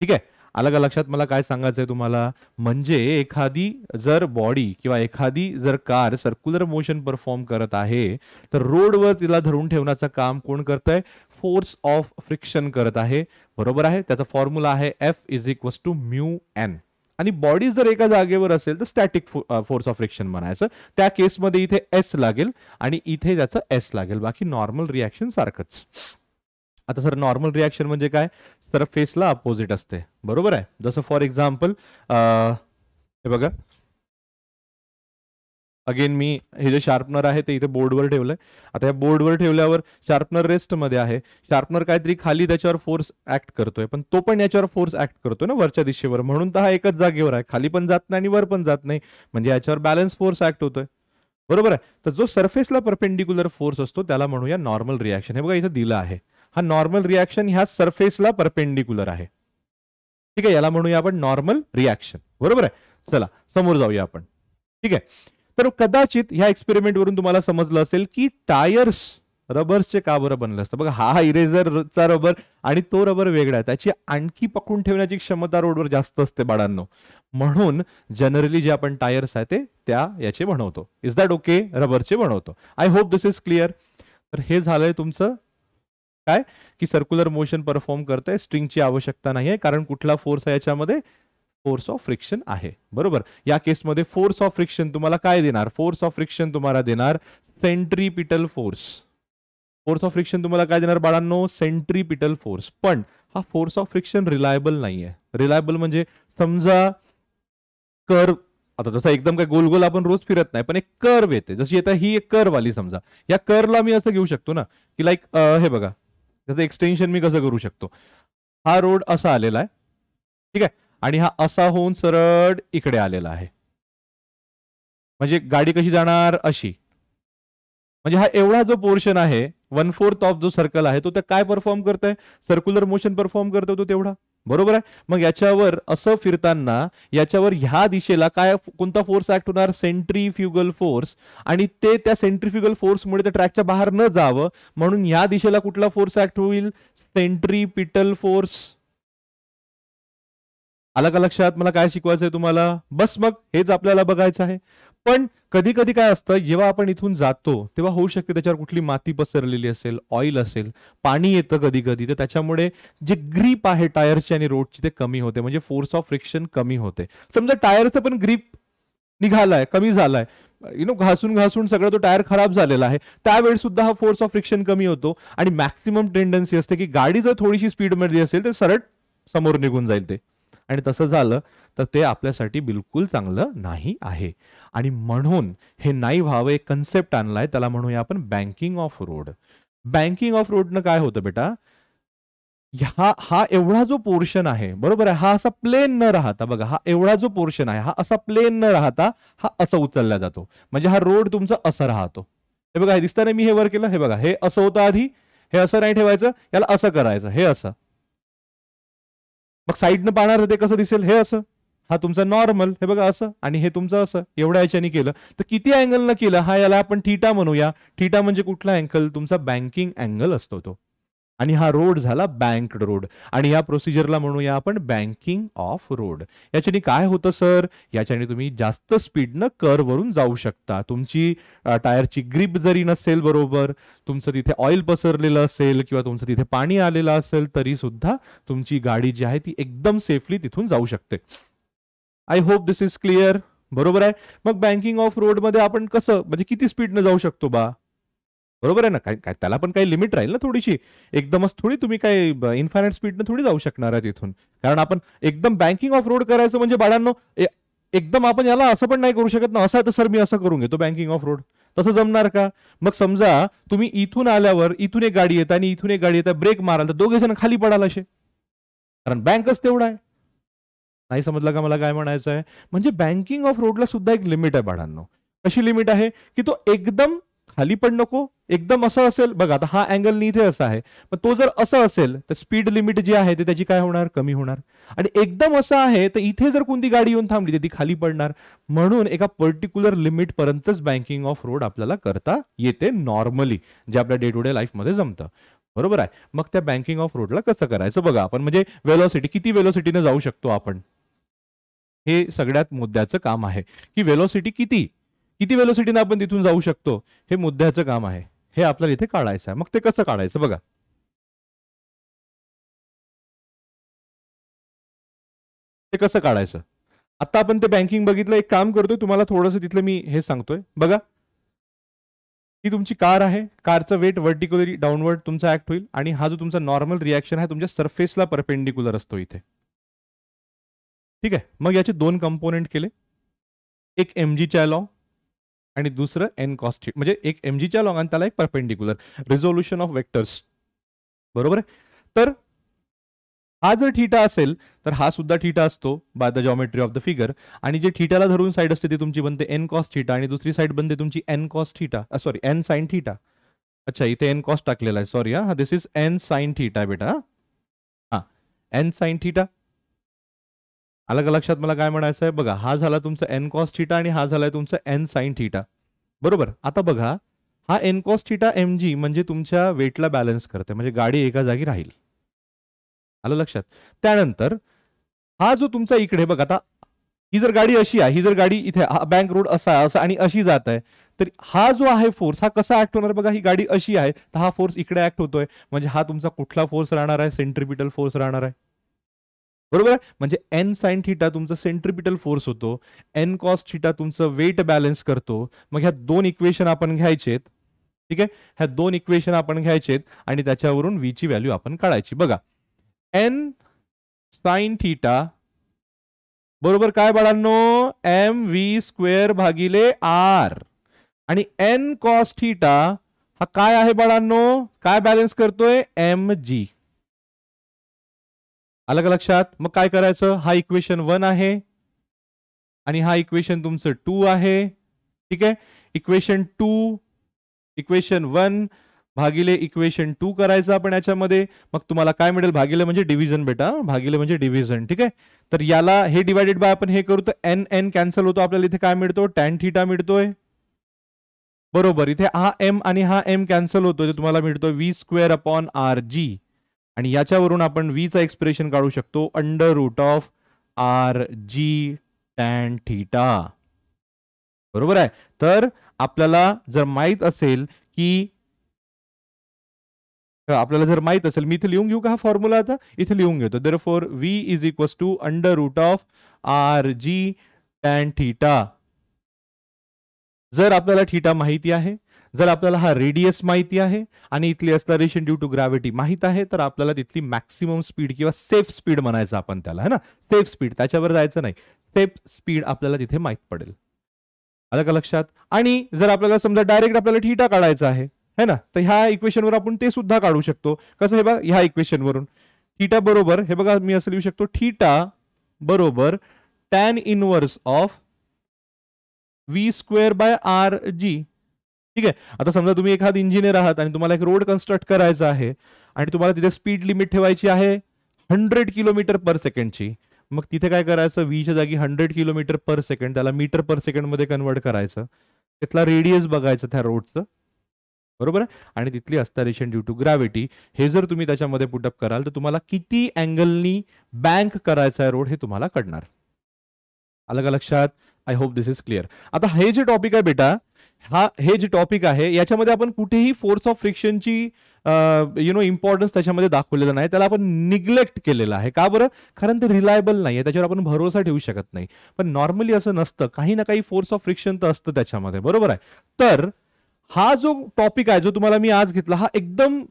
ठीक आहे, आलं का लक्षात मला काय सांगायचंय तुम्हाला? म्हणजे एखादी जर बॉडी किंवा एखादी जर कार सर्क्युलर मोशन परफॉर्म करत आहे, तर रोडवर तिला धरून ठेवण्याचं काम कोण करतंय? फोर्स ऑफ फ्रिक्शन करत आहे. बरोबर आहे, त्याचा फॉर्म्युला आहे F = म्यू एन. आणि बॉडी जर एका जागेवर असेल तर स्टॅटिक फोर्स ऑफ फ्रिक्शन म्हणायचं. त्या केसमध्ये इथे एस लागेल आणि इथे त्याचं एस लागेल, बाकी नॉर्मल रिॲक्शन सारखंच. आता सर नॉर्मल रिॲक्शन म्हणजे काय? सरफेसला अपोजिट असते. बरोबर आहे. जसं फॉर एक्झाम्पल हे बघा, अगेन मी हे जे शार्पनर आहे ते इथे बोर्डवर ठेवलंय. आता या बोर्डवर ठेवल्यावर शार्पनर रेस्ट मध्ये आहे. शार्पनर काहीतरी खाली त्याच्यावर फोर्स ऍक्ट करतोय, पण तो पण याच्यावर फोर्स ऍक्ट करतोय ना वरच्या दिशेवर, म्हणून तर हा एकच जागेवर आहे, खाली पण जात नाही आणि वर पण जात नाही, म्हणजे याच्यावर बॅलन्स फोर्स ऍक्ट होतोय. बरोबर आहे. तर जो सरफेसला परपेंडिक्युलर फोर्स असतो त्याला म्हणूया नॉर्मल रिॲक्शन. हे बघा इथे दिलं आहे, हा नॉर्मल रिॲक्शन ह्या सरफेसला परपेंडिक्युलर आहे. ठीक आहे, याला म्हणूया आपण नॉर्मल रिॲक्शन. बरोबर आहे. चला समोर जाऊया आपण. ठीक आहे, तर कदाचित ह्या एक्सपेरिमेंट वरून तुम्हाला समजलं असेल की टायर्स रबर्सचे का बरं बनलं असतं. बघा हा इरेझरचा रबर आणि तो रबर वेगळा आहे, त्याची आणखी पकडून ठेवण्याची क्षमता रोडवर जास्त असते बाळांनो. म्हणून जनरली जे आपण टायर्स आहे ते त्या याचे बनवतो. Is that okay? रबरचे बनवतो. I hope this is clear. तर हे झालंय तुमचं काय की सर्क्युलर मोशन परफॉर्म करतंय, स्ट्रिंगची आवश्यकता नाही आहे, कारण कुठला फोर्स आहे याच्यामध्ये? फोर्स ऑफ फ्रिक्शन आहे. बरोबर. या केसमध्ये फोर्स ऑफ फ्रिक्शन तुम्हाला काय देणार? फोर्स ऑफ फ्रिक्शन तुम्हाला देणार centripetal force. Force of friction तुम्हाला काय देणार बाळांनो? Centripetal force. पण हा फोर्स ऑफ फ्रिक्शन रिलायबल नाहीये. रिलायबल म्हणजे समजा कर्व, आता जसं एकदम काय गोल गोल आपण रोज फिरत नाही, पण एक कर्व येते, जशी येते ही एक कर्व आली समजा. या कर्वला मी असं घेऊ शकतो ना की लाईक हे बघा, त्याचं एक्सटेन्शन मी कसं करू शकतो? हा रोड असा आलेला आहे, ठीक आहे, आणि हा असा होऊन सरळ इकडे आलेला आहे. म्हणजे गाडी कशी जाणार? अशी. म्हणजे हा एवढा जो पोर्शन आहे, 1/4 ऑफ जो सर्कल आहे, तो त्या काय परफॉर्म करतोय? सर्क्युलर मोशन परफॉर्म करतो तो तेवढा. बरोबर आहे. मग याच्यावर असं फिरताना याच्यावर ह्या दिशेला काय कोणता फोर्स ऍक्ट होणार? Centrifugal force. आणि ते त्या सेंट्रीफ्युगल फोर्समुळे त्या ट्रॅकच्या बाहेर न जावं म्हणून या दिशेला कुठला फोर्स ऍक्ट होईल? Centripetal force. आलं का लक्षात मला काय शिकवायचंय तुम्हाला? बस मग हेच आपल्याला बघायचं आहे. पण कधी कधी काय असतं, जेव्हा आपण इथून जातो तेव्हा होऊ शकते त्याच्यावर कुठली माती पसरलेली असेल, ऑइल असेल, पाणी येतं कधी कधी, तर त्याच्यामुळे जे ग्रीप आहे टायरची आणि रोडची ते कमी होते, म्हणजे फोर्स ऑफ फ्रिक्शन कमी होते. समजा टायरचं पण ग्रीप निघालाय, कमी झालाय, घासून घासून सगळं तो टायर खराब झालेला आहे, त्यावेळी सुद्धा हा फोर्स ऑफ फ्रिक्शन कमी होतो आणि मॅक्सिमम टेंडन्सी असते की गाडी जर थोडीशी स्पीडमध्ये असेल तर सरळ समोर निघून जाईल ते. आणि तसं झालं तर ते आपल्यासाठी बिलकुल चांगलं नाही आहे. आणि म्हणून हे नाही व्हावं एक कन्सेप्ट आणलाय, त्याला म्हणूया आपण banking of road. Banking of रोडनं काय होतं बेटा, हा एवढा जो पोर्शन आहे, बरोबर आहे, हा असा प्लेन न राहता, बघा हा एवढा जो पोर्शन आहे हा असा प्लेन न राहता हा असा उचलला जातो. म्हणजे हा रोड तुमचा असा राहतो. हे बघा, हे दिसतं ना, मी हे वर केलं, हे बघा, हे असं होतं आधी, हे असं नाही ठेवायचं, याला असं करायचं, हे असं. मग साईडनं पाहणार ते कसं दिसेल? हे असं. हा तुमचा नॉर्मल, हे बघा असं, आणि हे तुमचं असं. एवढ्या याच्याने केलं तर किती अँगलनं केलं? हा याला आपण थीटा म्हणूया. थीटा म्हणजे कुठला अँगल? तुमचा बँकिंग अँगल असतो तो. आणि हा रोड झाला बँक्ड रोड. आणि या प्रोसिजरला म्हणूया आपण बँकिंग ऑफ रोड. याच्याने काय होतं सर? याच्याने तुम्ही जास्त स्पीडनं कर्व वरून जाऊ शकता. तुमची टायरची ग्रीप जरी नसेल बरोबर, तुमचं तिथे ऑइल पसरलेलं असेल किंवा तुमचं तिथे पाणी आलेलं असेल, तरी सुद्धा तुमची गाडी जी आहे ती एकदम सेफली तिथून जाऊ शकते. I hope this is clear. बरोबर आहे. मग बँकिंग ऑफ रोड मध्ये आपण कसं, म्हणजे किती स्पीडनं जाऊ शकतो बा? बरोबर आहे ना, काय त्याला पण काही लिमिट राहील ना थोडीशी. एकदमच थोडी तुम्ही काय इन्फायनाइट स्पीडनं थोडी जाऊ शकणार आहे तिथून. कारण आपण एकदम बँकिंग ऑफ रोड करायचं म्हणजे बाळांनो, एकदम आपण याला असं पण नाही करू शकत ना, असं तर सर मी असं करून घेतो बँकिंग ऑफ रोड. तसं जमणार का? मग समजा तुम्ही इथून आल्यावर इथून एक गाडी येत आणि इथून एक गाडी येत, ब्रेक माराल तर दोघे जण खाली पडाल असे, कारण बँकच तेवढा आहे. नाही समजलं का मला काय म्हणायचं आहे? म्हणजे बँकिंग ऑफ रोडला सुद्धा एक लिमिट आहे बाळांनो. कशी लिमिट आहे की तो एकदम खाली पण नको, एकदम असं असेल बघा, आता हा अँगल इथे असा आहे, पण तो जर असं असेल तर स्पीड लिमिट जी आहे ते त्याची काय होणार, कमी होणार. आणि एकदम असं आहे तर इथे जर कोणती गाडी येऊन थांबली तर ती खाली पडणार. म्हणून एका पर्टिक्युलर लिमिट पर्यंतच बँकिंग ऑफ रोड आपल्याला करता येते नॉर्मली, जे आपल्या डे टू डे लाईफ मध्ये जमतं. बरोबर आहे. मग त्या बँकिंग ऑफ रोडला कसं करायचं बघा आपण, म्हणजे वेलोसिटी, किती वेलोसिटीने जाऊ शकतो आपण, हे सगळ्यात मुद्द्याचं काम आहे. की वेलोसिटी किती किती वेलोसिटीने आपण तिथून जाऊ शकतो, हे मुद्द्याचं काम आहे. हे आपल्याला इथे काढायचं आहे. मग ते कसं काढायचं बघा. ते कसं काढायचं, आता आपण ते बँकिंग बघितलं. एक काम करतोय, तुम्हाला थोडंसं तिथलं मी हे सांगतोय बघा. ही तुमची कार आहे, कारचं वेट व्हर्टिकली डाऊनवर्ड तुमचा ऍक्ट होईल, आणि हा जो तुमचा नॉर्मल रिॲक्शन आहे तुमच्या सरफेसला परपेंडिक्युलर असतो इथे. ठीक आहे. मग याचे दोन कंपोनेंट केले, एक एमजीच्या लॉ आणि दुसरं एन कॉस थीटा, म्हणजे एक एमजीच्या लॉ आणि त्याला एक परपेंडिक्युलर, रिझोल्युशन ऑफ वेक्टर्स. बरोबर आहे. तर हा जर थीटा असेल तर हा सुद्धा थीटा असतो by the geometry of the figure, आणि जे थीटाला धरून साईड असते ती तुमची बनते एन कॉस थीटा, आणि दुसरी साईड बनते तुमची N cos theta, sorry N sine theta. अच्छा, इथे एन कॉस टाकलेला आहे, सॉरी. हा, this is N sine theta बेटा. हा, एन साइन थीटा. अलग लक्षात मला काय म्हणायचं आहे बघा, हा झाला तुमचा एन कॉस थीटा आणि हा झालाय तुमचा एन साइन थीटा. बरोबर. आता बघा, हा N cos theta m g म्हणजे तुमच्या वेटला बॅलन्स करते, म्हणजे गाडी एका जागी राहील. आलं लक्षात. त्यानंतर हा जो तुमचा इकडे बघा, आता ही जर गाडी अशी आहे, ही जर गाडी इथे बँक रोड असा असा आणि अशी जात आहे, तर हा जो आहे फोर्स, हा कसा ऍक्ट होणार बघा. ही गाडी अशी आहे तर हा फोर्स इकडे ऍक्ट होतोय, म्हणजे हा तुमचा कुठला फोर्स राहणार आहे, सेंट्रिपिटल फोर्स राहणार आहे. बरोबर आहे. म्हणजे एन साइन थीटा तुमचा सेंट्रिपिटल फोर्स होतो, एन कॉस थीटा तुमचं वेट बॅलन्स करतो. मग ह्या दोन इक्वेशन आपण घ्यायचेत. ठीक आहे. ह्या दोन इक्वेशन आपण घ्यायचेत आणि त्याच्यावरून व्ही ची व्हॅल्यू आपण काढायची. बघा, एन साइन थीटा बरोबर काय बाळांनो, एम व्ही स्क्वेअर भागिले आर, आणि एन कॉस थीटा हा काय आहे बाळांनो, काय बॅलन्स करतोय, एम जी. अलग लक्षात. मग काय करायचं, हा इक्वेशन 1 आहे आणि हा इक्वेशन तुमचं 2 आहे. ठीक आहे. इक्वेशन 2 इक्वेशन 1 भागिले इक्वेशन 2 करायचं आपण याच्यामध्ये. मग तुम्हाला काय मिळेल, भागिले म्हणजे डिव्हिजन बेटा, भागिले म्हणजे डिव्हिजन. ठीक आहे. तर याला हे डिवाइडेड बाय आपण हे करू तर एन एन कॅन्सल होतो, आपल्याला इथे काय मिळतो, टॅन थीटा मिळतोय. बरोबर. इथे हा एम आणि हा एम कॅन्सल होतो, तर तुम्हाला मिळतो v square upon r g, आणि याच्यावरून आपण व्ही चा एक्सप्रेशन काढू शकतो, under root of R g tan theta. बरोबर आहे. तर आपल्याला जर माहित असेल की, आपल्याला जर माहित असेल, मी इथे लिहून घेऊ का हा फॉर्म्युला, आता इथे लिहून घेतो. Therefore v is equals to under root of R g tan theta. जर आपल्याला थीटा माहिती आहे, जर आपल्याला हा रेडियस माहिती आहे आणि इथली एक्सलरेशन ड्यू टू ग्रॅव्हिटी माहित आहे, तर आपल्याला तिथली मॅक्सिमम स्पीड किंवा सेफ स्पीड म्हणायचं आपण त्याला, है ना, सेफ स्पीड, त्याच्यावर जायचं नाही, सेफ स्पीड आपल्याला तिथे माहित पडेल. आलं का लक्षात. आणि जर आपल्याला समजा डायरेक्ट आपल्याला थीटा काढायचा आहे, है ना, तर ह्या इक्वेशनवर आपण ते सुद्धा काढू शकतो. कसं, हे बघा, ह्या इक्वेशनवरून थीटा बरोबर, हे बघा मी असं लिहू शकतो, थीटा बरोबर tan inverse of v square by r g. ठीक आहे. आता समजा तुम्ही एखाद इंजिनियर आहात आणि तुम्हाला एक रोड कन्स्ट्रक्ट करायचा आहे आणि तुम्हाला तिथे स्पीड लिमिट ठेवायची आहे 100 किलोमीटर पर सेकंडची. मग तिथे काय करायचं, व्हीच्या जागी 100 किलोमीटर पर सेकंड, त्याला मीटर पर सेकंड मध्ये कन्वर्ट करायचं. तिथला रेडियस बघायचं त्या रोडचं. बरोबर आहे. आणि तिथली अस्टरेशन ड्यू टू ग्रॅव्हिटी, हे जर तुम्ही त्याच्यामध्ये पुटअप कराल तर तुम्हाला किती अँगलनी बँक करायचा आहे रोड हे तुम्हाला कळणार. आलं का लक्षात. I hope this is clear. आता हे जे टॉपिक आहे बेटा, हे जे टॉपिक आहे याच्यामध्ये आपण कुठेही फोर्स ऑफ फ्रिक्शनची इम्पॉर्टन्स त्याच्यामध्ये दाखवलेलं नाही, त्याला आपण निग्लेक्ट केलेलं आहे. का बरं, कारण ते रिलायबल नाही आहे, त्याच्यावर आपण भरोसा ठेवू शकत नाही. पण नॉर्मली असं नसतं, काही ना काही फोर्स ऑफ फ्रिक्शन तर असतं त्याच्यामध्ये. बरोबर आहे. तर हा जो टॉपिक आहे जो तुम्हाला मी आज घेतला, हा एकदम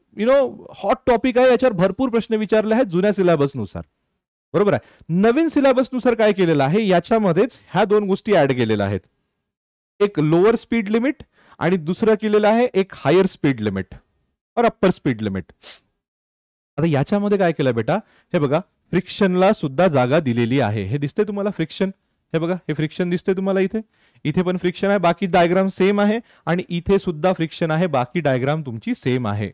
हॉट टॉपिक आहे. याच्यावर भरपूर प्रश्न विचारले आहेत जुन्या सिलेबसनुसार. बरोबर आहे. नवीन सिलेबसनुसार काय केलेलं आहे, याच्यामध्येच ह्या दोन गोष्टी ऍड केलेल्या आहेत, एक लोअर स्पीड लिमिट आणि दुसरं केलेलं आहे एक हायर स्पीड लिमिट और अप्पर स्पीड लिमिट. आता याच्यामध्ये काय केलं बेटा, हे बघा, फ्रिक्शनला सुद्धा जागा दिलेली आहे. हे दिसतंय तुम्हाला फ्रिक्शन, हे बघा, हे फ्रिक्शन दिसते तुम्हाला इथे, इथे पण फ्रिक्शन आहे, बाकी डायग्राम सेम आहे, आणि इथे सुद्धा फ्रिक्शन आहे, बाकी डायग्राम तुमची सेम आहे.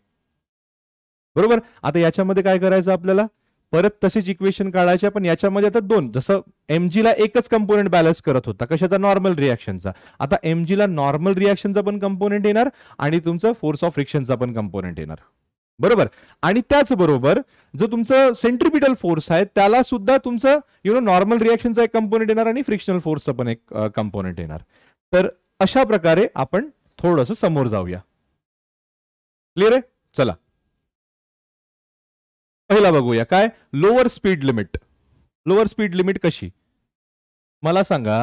बरोबर. आता याच्यामध्ये काय करायचं आपल्याला, परत तसेच इक्वेशन काढायचे, पण याच्यामध्ये आता दोन, जसं mg ला एकच कंपोनेंट बॅलन्स करत होता, कशाचा, नॉर्मल रिॲक्शनचा, आता mg ला नॉर्मल रिॲक्शनचा पण कंपोनेंट येणार आणि तुमचं फोर्स ऑफ फ्रिक्शनचा पण कंपोनेंट येणार. बरोबर. आणि त्याचबरोबर जो तुमचं सेंट्रिपिटल फोर्स आहे त्याला सुद्धा तुमचं नॉर्मल रिॲक्शनचा एक कंपोनेंट येणार आणि फ्रिक्शनल फोर्सचा पण एक कंपोनेंट येणार. तर अशा प्रकारे आपण थोडंसं समोर जाऊया. क्लिअर आहे. चला पहिला बघूया, काय lower speed limit. Lower speed limit कशी, मला सांगा.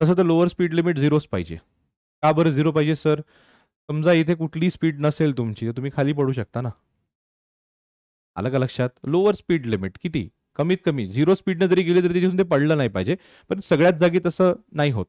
तसं तर लोअर स्पीड लिमिट 0च पाहिजे. का बरं 0 पाहिजे सर? समजा इथे कुठली स्पीड नसेल तुमची, तर तुम्ही खाली पडू शकता ना. आलं का लक्षात? लोअर स्पीड लिमिट किती, कमीत कमी 0 स्पीडने जरी गेले तरी तिथून ते पडलं नाही पाहिजे, पण सगळ्याच जागी तसं नाही होत.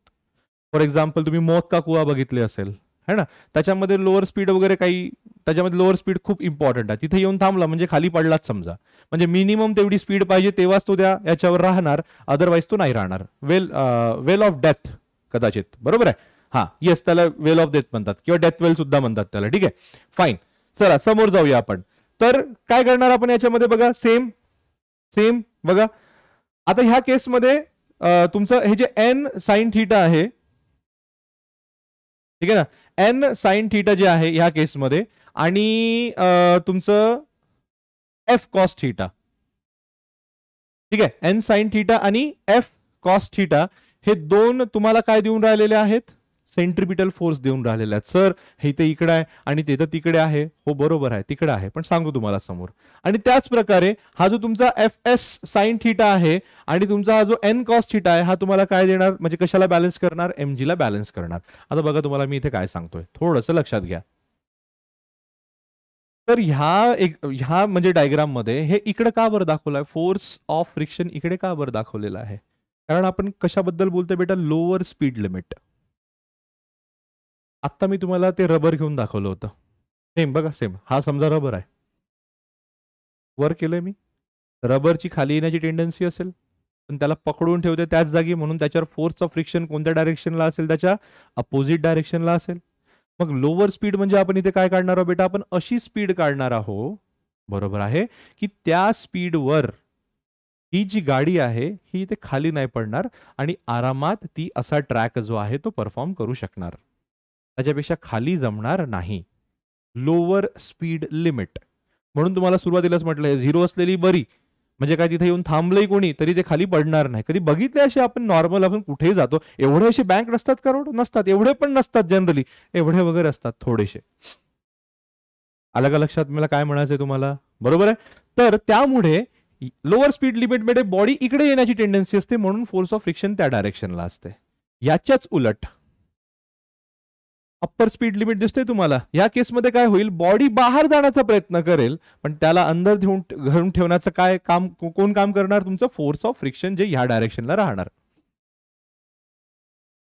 फॉर एक्झाम्पल तुम्ही मौत का कुआ बघितले असेल, है ना, त्याच्यामध्ये लोअर स्पीड वगैरे काही, त्याच्यामध्ये लोअर स्पीड खूप इम्पॉर्टंट आहे. तिथे येऊन थांबला म्हणजे खाली पडलाच समजा, म्हणजे मिनिमम तेवढी स्पीड पाहिजे तेव्हाच तो त्या याच्यावर राहणार, अदरवाईज तो नाही राहणार. वेल ऑफ डेथ कदाचित, बरोबर आहे. हा येस, त्याला वेल ऑफ डेथ म्हणतात किंवा डेथ वेल सुद्धा म्हणतात त्याला. ठीक आहे, फाईन. चला समोर जाऊया आपण. तर काय करणार आपण याच्यामध्ये बघा, सेम सेम बघा. आता ह्या केसमध्ये तुमचं हे जे एन साइन थीटा आहे, ठीक आहे ना, एन साइन थीटा जे आहे ह्या केसमध्ये, आणि तुमचं एफ कॉस थीटा, ठीक आहे, एन साइन थीटा आणि एफ कॉस थीटा, हे दोन तुम्हाला काय देऊन राहिलेले आहेत, सेंट्रिपिटल फोर्स देऊन राहिलेले आहेत. सर हे इथे इकडे आहे आणि ते तर तिकडे आहे. हो बरोबर आहे, तिकडे आहे, पण सांगू तुम्हाला समोर. आणि त्याच प्रकारे हा जो तुमचा एफ एस साइन थीटा आहे आणि तुमचा हा जो एन कॉस थीटा आहे, हा तुम्हाला काय देणार, म्हणजे कशाला बॅलन्स करणार, mg ला बॅलन्स करणार. आता बघा तुम्हाला मी इथे काय सांगतोय, थोडंसं लक्षात घ्या. तर ह्या म्हणजे डायग्राम मध्ये हे इकडे का बरं दाखवलं आहे, फोर्स ऑफ फ्रिक्शन इकडे का बरं दाखवलेलं आहे, कारण आपण कशाबद्दल बोलतोय बेटा, लोअर स्पीड लिमिट. आता मी तुम्हाला ते रबर घेऊन दाखवलं होतं, सेम बघा, सेम. हा समजा रबर आहे, वर केलंय मी, रबरची खाली येण्याची टेंडन्सी असेल, पण त्याला पकडून ठेवते त्याच जागी, म्हणून त्याच्यावर फोर्स ऑफ फ्रिक्शन कोणत्या डायरेक्शनला असेल, त्याच्या अपोजिट डायरेक्शनला असेल. मग लोअर स्पीड म्हणजे आपण इथे काय काढणार आहोत बेटा, आपण अशी स्पीड काढणार आहोत, बरोबर आहे, की त्या स्पीडवर ही जी गाडी आहे ही इथे खाली नाही पडणार आणि आरामात ती असा ट्रॅक जो आहे तो परफॉर्म करू शकणार, त्याच्यापेक्षा खाली जमणार नाही. Lower speed limit. म्हणून तुम्हाला सुरुवातीलाच म्हटलंय 0 असलेली बरी, म्हणजे काय तिथे येऊन थांबलंय कोणी तरी ते खाली पडणार नाही. कधी बघितले असे आपण, नॉर्मल आपण कुठेही जातो, एवढे असे बँक नसतात का, रोड नसतात, एवढे पण नसतात जनरली, एवढे वगैरे असतात थोडेसे. आलं का लक्षात मला काय म्हणायचंय तुम्हाला, बरोबर आहे. तर त्यामुळे लोअर स्पीड लिमिटमध्ये बॉडी इकडे येण्याची टेंडन्सी असते, म्हणून फोर्स ऑफ फ्रिक्शन त्या डायरेक्शनला असते. याच्याच उलट अप्पर स्पीड लिमिट दिसते तुम्हाला, या केसमध्ये काय होईल, बॉडी बाहेर जाण्याचा प्रयत्न करेल, पण त्याला अंदर घरून ठेवण्याचं काय काम, कोण काम करणार, तुमचं फोर्स ऑफ फ्रिक्शन, जे ह्या डायरेक्शनला राहणार.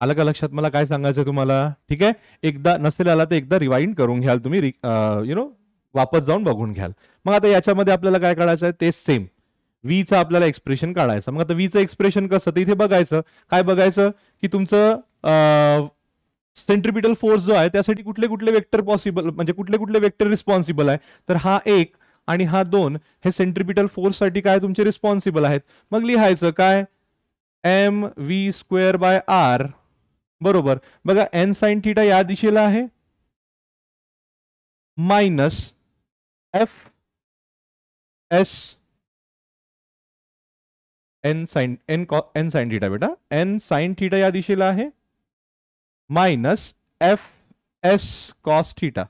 आलं का लक्षात मला काय सांगायचं तुम्हाला. ठीक आहे, एकदा नसेल आला तर एकदा रिवाइंड करून घ्याल तुम्ही, वापस जाऊन बघून घ्याल. मग आता याच्यामध्ये आपल्याला काय काढायचं आहे, ते सेम व्हीचं आपल्याला एक्सप्रेशन काढायचं. मग आता व्हीचं एक्सप्रेशन कसं, तर इथे बघायचं, काय बघायचं, की तुमचं सेंट्रिपिटल फोर्स जो आहे त्यासाठी कुठले कुठले वेक्टर पॉसिबल, म्हणजे कुठले कुठले वेक्टर रिस्पॉन्सिबल आहे, तर हा 1 आणि हा 2 हे सेंट्रिपिटल फोर्स साठी काय तुमचे रिस्पॉन्सिबल आहेत. मग लिहायचं काय, m v square by R, बरोबर. बघा एन साइन थीटा या दिशेला आहे, minus f s N sine theta बेटा, एन साइन थीटा या दिशेला आहे, minus f s cos theta,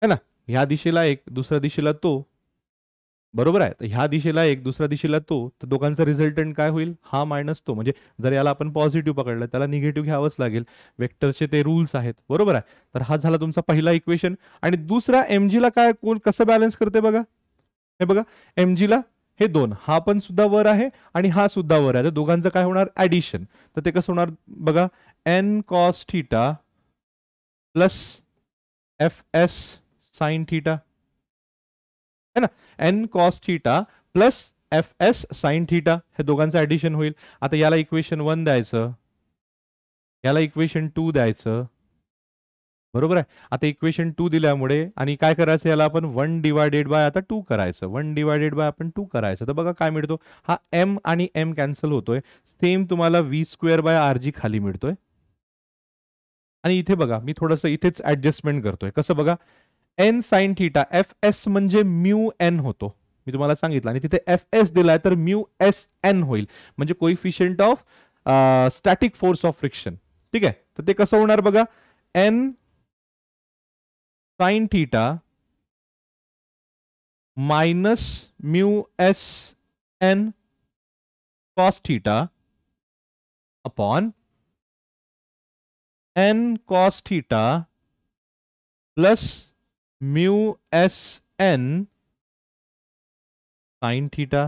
है ना. ह्या दिशेला एक, दुसऱ्या दिशेला तो, बरोबर आहे. तर ह्या दिशेला एक, दुसऱ्या दिशेला तो, तर दोघांचा रिझल्टंट काय होईल, हा मायनस तो. म्हणजे जर याला आपण पॉझिटिव्ह पकडलं त्याला निगेटिव्ह घ्यावंच लागेल, वेक्टरचे ते रूल्स आहेत, बरोबर आहे. तर हा झाला तुमचा पहिला इक्वेशन. आणि दुसरा mg ला काय, कोण कसं बॅलन्स करते बघा, हे बघा, mg ला हे 2, हा पण सुद्धा वर आहे आणि हा सुद्धा वर आहे, तर दोघांचं काय होणार, ऍडिशन. तर ते कसं होणार बघा, N cos theta plus f s sine theta, है ना, N cos theta plus f s sine theta, हे दोघांचं ऍडिशन होईल. आता याला इक्वेशन 1 द्यायचं, याला इक्वेशन 2 द्यायचं, बरोबर आहे. आता इक्वेशन 2 दिल्यामुळे आणि काय करायचं, याला आपण 1 डिवायडेड बाय आता 2 करायचं, 1 डिवायडेड बाय आपण 2 करायचं. तर बघा काय मिळतो, हा एम आणि एम कॅन्सल होतोय. सेम तुम्हाला v square by r g खाली मिळतोय. आणि इथे बघा मी थोडंसं इथेच ऍडजस्टमेंट करतोय. कसं बघा, N sine theta, f s म्हणजे म्यू एन होतो, मी तुम्हाला सांगितलं, आणि तिथे एफ एस दिलाय तर म्यू एस एन होईल, म्हणजे coefficient of static force of friction. ठीक आहे, तर ते कसं होणार बघा, N sine theta minus mu s N cos theta upon N cos theta plus mu s N sine theta.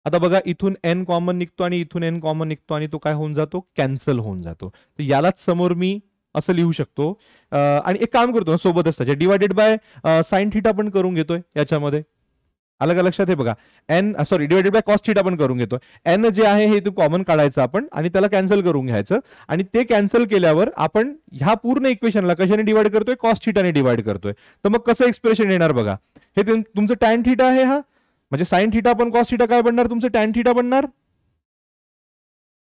आता बघा इथून एन कॉमन निघतो आणि इथून एन कॉमन निघतो आणि तो काय होऊन जातो, कॅन्सल होऊन जातो. तर यालाच समोर मी असं लिहू शकतो. आणि एक काम करतो सोबतच त्याच्या डिवायडेड बाय साइन थिटा पण करून घेतोय याच्यामध्ये. अलग लक्षात आहे बघा, N sorry divided by cos theta पण करून घेतोय. एन जे आहे हे कॉमन काढायचं आपण आणि त्याला कॅन्सल करून घ्यायचं. आणि ते कॅन्सल केल्यावर आपण ह्या पूर्ण इक्वेशनला कशाने डिवाइड करतोय, कॉस थिटाने डिवाइड करतोय. तर मग कसं एक्सप्रेशन येणार बघा, हे तुमचं टॅन थिटा आहे, हा म्हणजे साइन थिटा पण कॉस थिटा काय बनणार, तुमचं टॅन थिटा बनणार,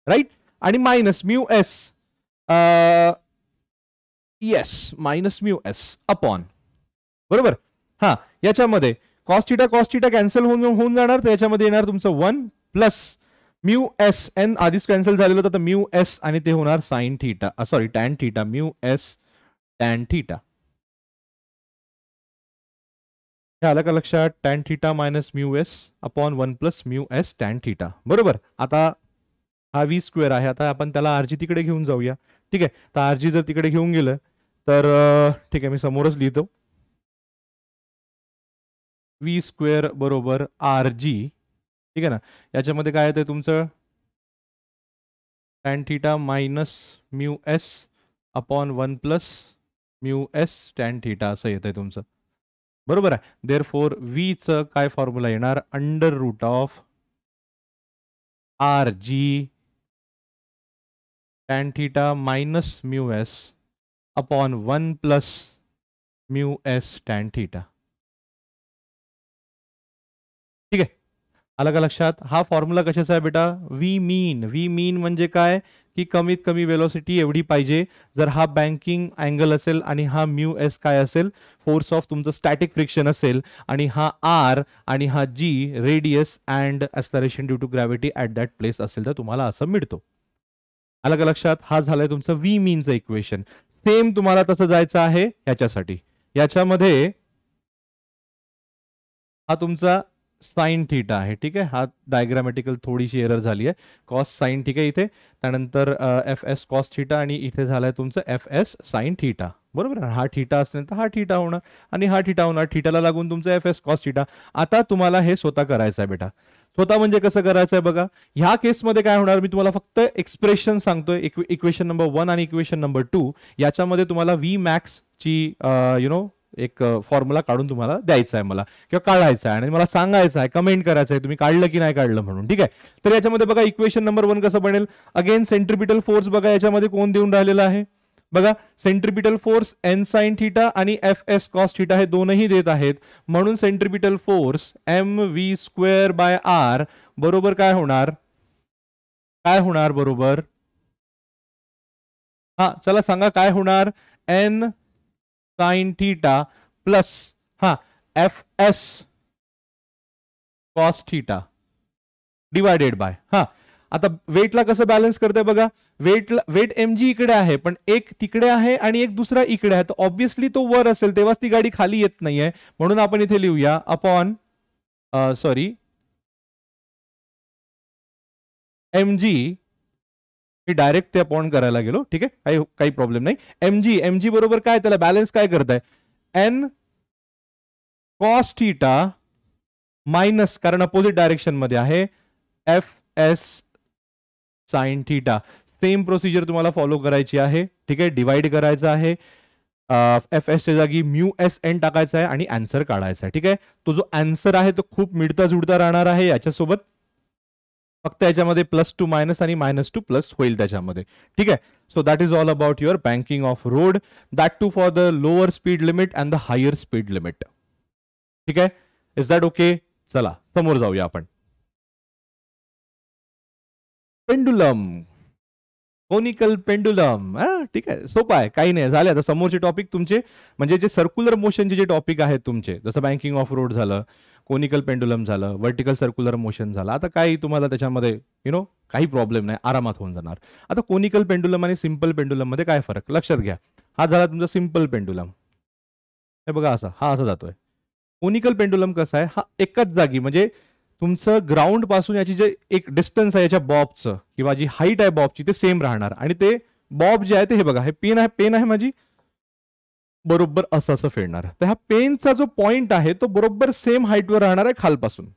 राईट. आणि minus mu S, yes minus mu s upon, बरोबर. हा याच्यामध्ये कॉस थिटा कॅन्सल होऊन जाणार, तर याच्यामध्ये येणार तुमचं 1 प्लस म्यू एस एन आधीच कॅन्सल झालेलं होतं, तर म्यू एस आणि ते होणार sine theta, sorry tan theta, mu s tan theta. आलं का लक्षात, tan theta minus mu s upon 1 plus mu s tan theta, बरोबर. आता हा व्ही स्क्वेअर आहे, आता आपण त्याला आरजी तिकडे घेऊन जाऊया. ठीक आहे, तर आरजी जर तिकडे घेऊन गेलं तर ठीक आहे, मी समोरच लिहितो, व्ही स्क्वेअर बरोबर आर जी. ठीक आहे ना, याच्यामध्ये काय येतं तुमचं, tan theta minus mu s upon 1 plus mu s tan theta असं येतंय तुमचं, बरोबर आहे. देअर फोर व्हीचं काय फॉर्म्युला येणार, under root of R g tan theta minus mu s upon 1 plus mu s tan theta. ठीक आहे, आलं का लक्षात. हा फॉर्म्युला कशाचा आहे बेटा, व्ही मीन म्हणजे काय की कमीत कमी वेलोसिटी एवढी पाहिजे. जर हा बँकिंग अँगल असेल आणि हा म्यू एस काय असेल, फोर्स ऑफ तुमचं स्टॅटिक फ्रिक्शन असेल, आणि हा आर आणि हा G radius and acceleration due to gravity at that place असेल, तर तुम्हाला असं मिळतो. आलं का लक्षात. हा झालाय तुमचं व्ही मीनचं इक्वेशन. सेम तुम्हाला तसं जायचं आहे याच्यासाठी. याच्यामध्ये हा तुमचा साइन थीटा आहे. ठीक आहे, हा डायग्रामॅटिकल थोडीशी एरर झाली आहे. कॉस साइन, ठीक आहे, इथे त्यानंतर एफ एस कॉस थीटा आणि इथे झालाय तुमचं एफ एस साइन थीटा, बरोबर. हा थीटा असेल तर हा थीटा होणार आणि हा थीटा होणार, थीटाला लागून तुमचं एफ एस कॉस थीटा. आता तुम्हाला हे स्वतः करायचं आहे बेटा. स्वतः म्हणजे कसं करायचं आहे बघा, ह्या केसमध्ये काय होणार, मी तुम्हाला फक्त एक्सप्रेशन सांगतोय, इक्वेशन नंबर 1 आणि इक्वेशन नंबर 2 याच्यामध्ये तुम्हाला व्ही मॅक्स ची एक फॉर्म्युला काढून तुम्हाला द्यायचा आहे मला, किंवा काढायचा आहे आणि मला सांगायचं आहे, कमेंट करायचं आहे तुम्ही काढलं की नाही काढलं म्हणून. ठीक आहे, तर याच्यामध्ये बघा इक्वेशन नंबर 1 कसं बनेल, अगेन सेंट्रिपिटल फोर्स बघा याच्यामध्ये कोण देऊन राहिलेला आहे बघा, centripetal force N sine theta आणि एफ एस कॉस थीटा हे दोनही देत आहेत. म्हणून centripetal force m v square by R बरोबर काय होणार, बरोबर. हा चला सांगा काय होणार, एन साइन थीटा प्लस हा f s cos theta divided by हा. आता वेटला कसं बॅलन्स करते बघा, वेट एम जी इकडे आहे पण एक तिकडे आहे आणि एक दुसरा इकडे आहे, तर ऑब्विसली तो वर असेल तेव्हाच ती गाडी खाली येत नाहीये. म्हणून आपण इथे लिहूया अपॉन सॉरी एम जी, मी डायरेक्ट ते अपॉन करायला गेलो. ठीक आहे, काही प्रॉब्लेम नाही. एम जी बरोबर काय, त्याला बॅलन्स काय करताय, एन कॉस थीटा मायनस, कारण अपोजिट डायरेक्शन मध्ये आहे, F s sine theta. Same procedure तुम्हाला फॉलो करायची आहे. ठीक आहे, डिवाइड करायचं आहे. एफ एसच्या जागी म्यू एस एन टाकायचा आहे आणि आन्सर काढायचा आहे. ठीक आहे, तो जो आन्सर आहे तो खूप मिळता जुळता राहणार आहे याच्यासोबत, फक्त याच्यामध्ये प्लस टू मायनस आणि मायनस टू प्लस होईल त्याच्यामध्ये. ठीक आहे, so that is all about your banking of road, that too for the lower speed limit and the higher speed limit. ठीक आहे, इज दॅट ओके? चला समोर जाऊया आपण. Pendulum, conical pendulum. ठीक आहे, सोपं आहे, काही नाही. झाले आता समोरचे टॉपिक तुमचे, म्हणजे जे सर्क्युलर मोशनचे जे टॉपिक आहेत तुमचे, जसं बँकिंग ऑफ रोड झालं, कोनिकल पेंडुलम झालं, वर्टिकल सर्क्युलर मोशन झालं. आता काही तुम्हाला त्याच्यामध्ये काही प्रॉब्लेम नाही, आरामात होऊन जाणार. आता कोनिकल पेंडुलम आणि सिंपल पेंडुलम मध्ये काय फरक लक्षात घ्या. हा झाला तुमचा सिंपल पेंडुलम, हे बघा असा, हा असा जातोय. कोनिकल पेंडुलम कसा आहे, हा एकच जागी, म्हणजे तुमचं ग्राउंड पासून याची जे एक डिस्टन्स आहे याच्या बॉबचं, किंवा जी हाईट आहे बॉबची, ते सेम राहणार. आणि ते बॉब जे आहे ते हे बघा, हे पेन आहे माझी, बरोबर असं असं फिरणार. तर ह्या पेनचा जो पॉइंट आहे तो बरोबर सेम हाईटवर राहणार आहे खालपासून.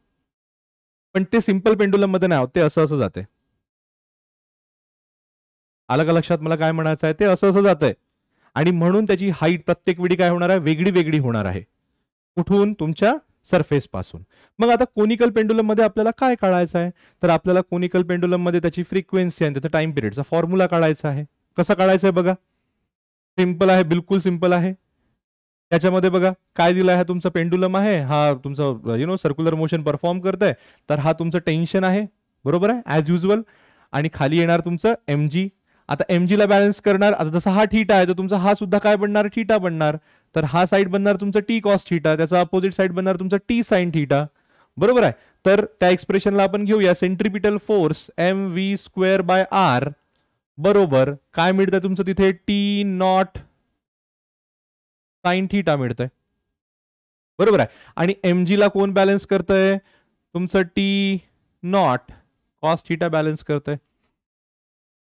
पण ते सिंपल पेंडुलम मध्ये नाही होत, ते असं असं जाते. आलं का लक्षात मला काय म्हणायचं आहे? ते असं असं जातंय, आणि म्हणून त्याची हाईट प्रत्येक वेळी काय होणार आहे, वेगळी वेगळी होणार आहे. कुठून? तुमच्या सरफेस पासून. मग आता कोनिकल पेंडुलम मध्ये आपल्याला काय काढायचं आहे, तर आपल्याला कोनिकल पेंडुलम मध्ये त्याची फ्रिक्वेन्सी आणि त्याचा टाइम पिरियडचा फॉर्म्युला काढायचा आहे. कसा काढायचा आहे बघा, सिंपल आहे, बिलकुल सिंपल आहे. त्याच्यामध्ये बघा काय दिलं आहे, तुमचा पेंडुलम आहे, हा तुमचा सर्क्युलर मोशन परफॉर्म करत आहे, तर हा तुमचं टेन्शन आहे, बरोबर आहे, ऍज युजल. आणि खाली येणार तुमचं mg. आता mg ला बॅलन्स करणार, आता जसा हा थीटा आहे तर तुमचा हा सुद्धा काय बनणार, थीटा बनणार. तर हा साईड बनणार तुमचं टी कॉस थीटा, त्याचा अपोजिट साईड बनणार तुमचं टी साइन थीटा, बरोबर आहे. तर त्या एक्सप्रेशनला आपण घेऊया सेंट्रिपिटल फोर्स mv²/r बरोबर काय मिळतंय तुमचं तिथे, टी नॉट साइन थीटा मिळतंय, बरोबर आहे. आणि mg ला कोण बॅलन्स करतंय, तुमचं T not cos theta balance करतंय,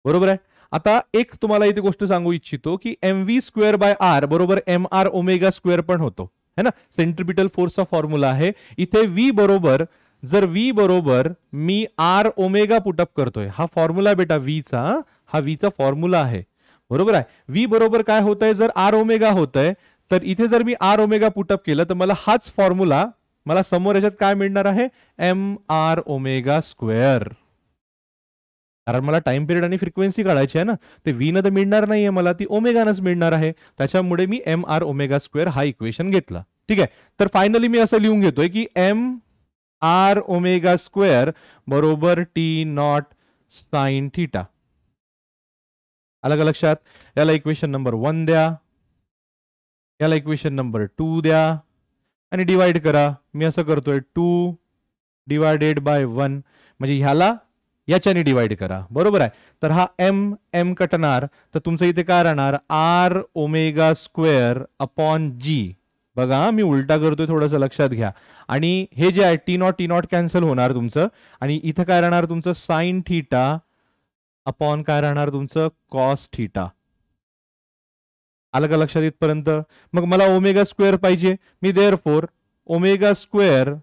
बरोबर आहे. आता एक तुम्हाला इथे गोष्ट सांगू इच्छितो की mv²/r बरोबर mr ओमेगा स्क्वेअर पण होतो, है ना. सेंट्रिपिटल फोर्सचा फॉर्म्युला आहे इथे. v बरोबर, जर v बरोबर मी r ओमेगा पुटअप करतोय, हा फॉर्म्युला बेटा v चा, हा v चा फॉर्म्युला आहे, बरोबर आहे. v बरोबर काय होतंय, जर r ओमेगा होतंय, तर इथे जर मी r ओमेगा पुटअप केलं तर मला हाच फॉर्म्युला मला समोर याच्यात काय मिळणार आहे, mr ओमेगा स्क्वेअर. कारण मला टाइम पिरियड आणि फ्रिक्वेन्सी काढायची आहे ना, ते व्ही न तर मिळणार नाहीये मला, ती ओमेगानच मिळणार आहे. त्याच्यामुळे मी mr ओमेगा स्क्वेअर हा इक्वेशन घेतला. ठीक आहे, तर फायनली मी असं लिहून घेतोय की mr ओमेगा स्क्वेअर बरोबर टी नॉट साइन थीटा. आलं का लक्षात? याला इक्वेशन नंबर 1 द्या, याला इक्वेशन नंबर 2 द्या, आणि डिवाइड करा. मी असं करतोय 2 डिवायडेड बाय 1, म्हणजे ह्याला याच्याने डिवाइड करा, बरोबर आहे. तर हा m कटणार, तर तुमचं इथे काय राहणार, r omega square upon g. बघा मी उलटा करतोय, थोडंसं लक्षात घ्या. आणि हे जे आहे टी नॉट कॅन्सल होणार तुमचं, आणि इथं काय राहणार तुमचं साइन थीटा अपॉन काय राहणार तुमचं कॉस थीटा. आलं का लक्षात इथपर्यंत? मग मला ओमेगा स्क्वेअर पाहिजे, मी देअरफॉर ओमेगा स्क्वेअर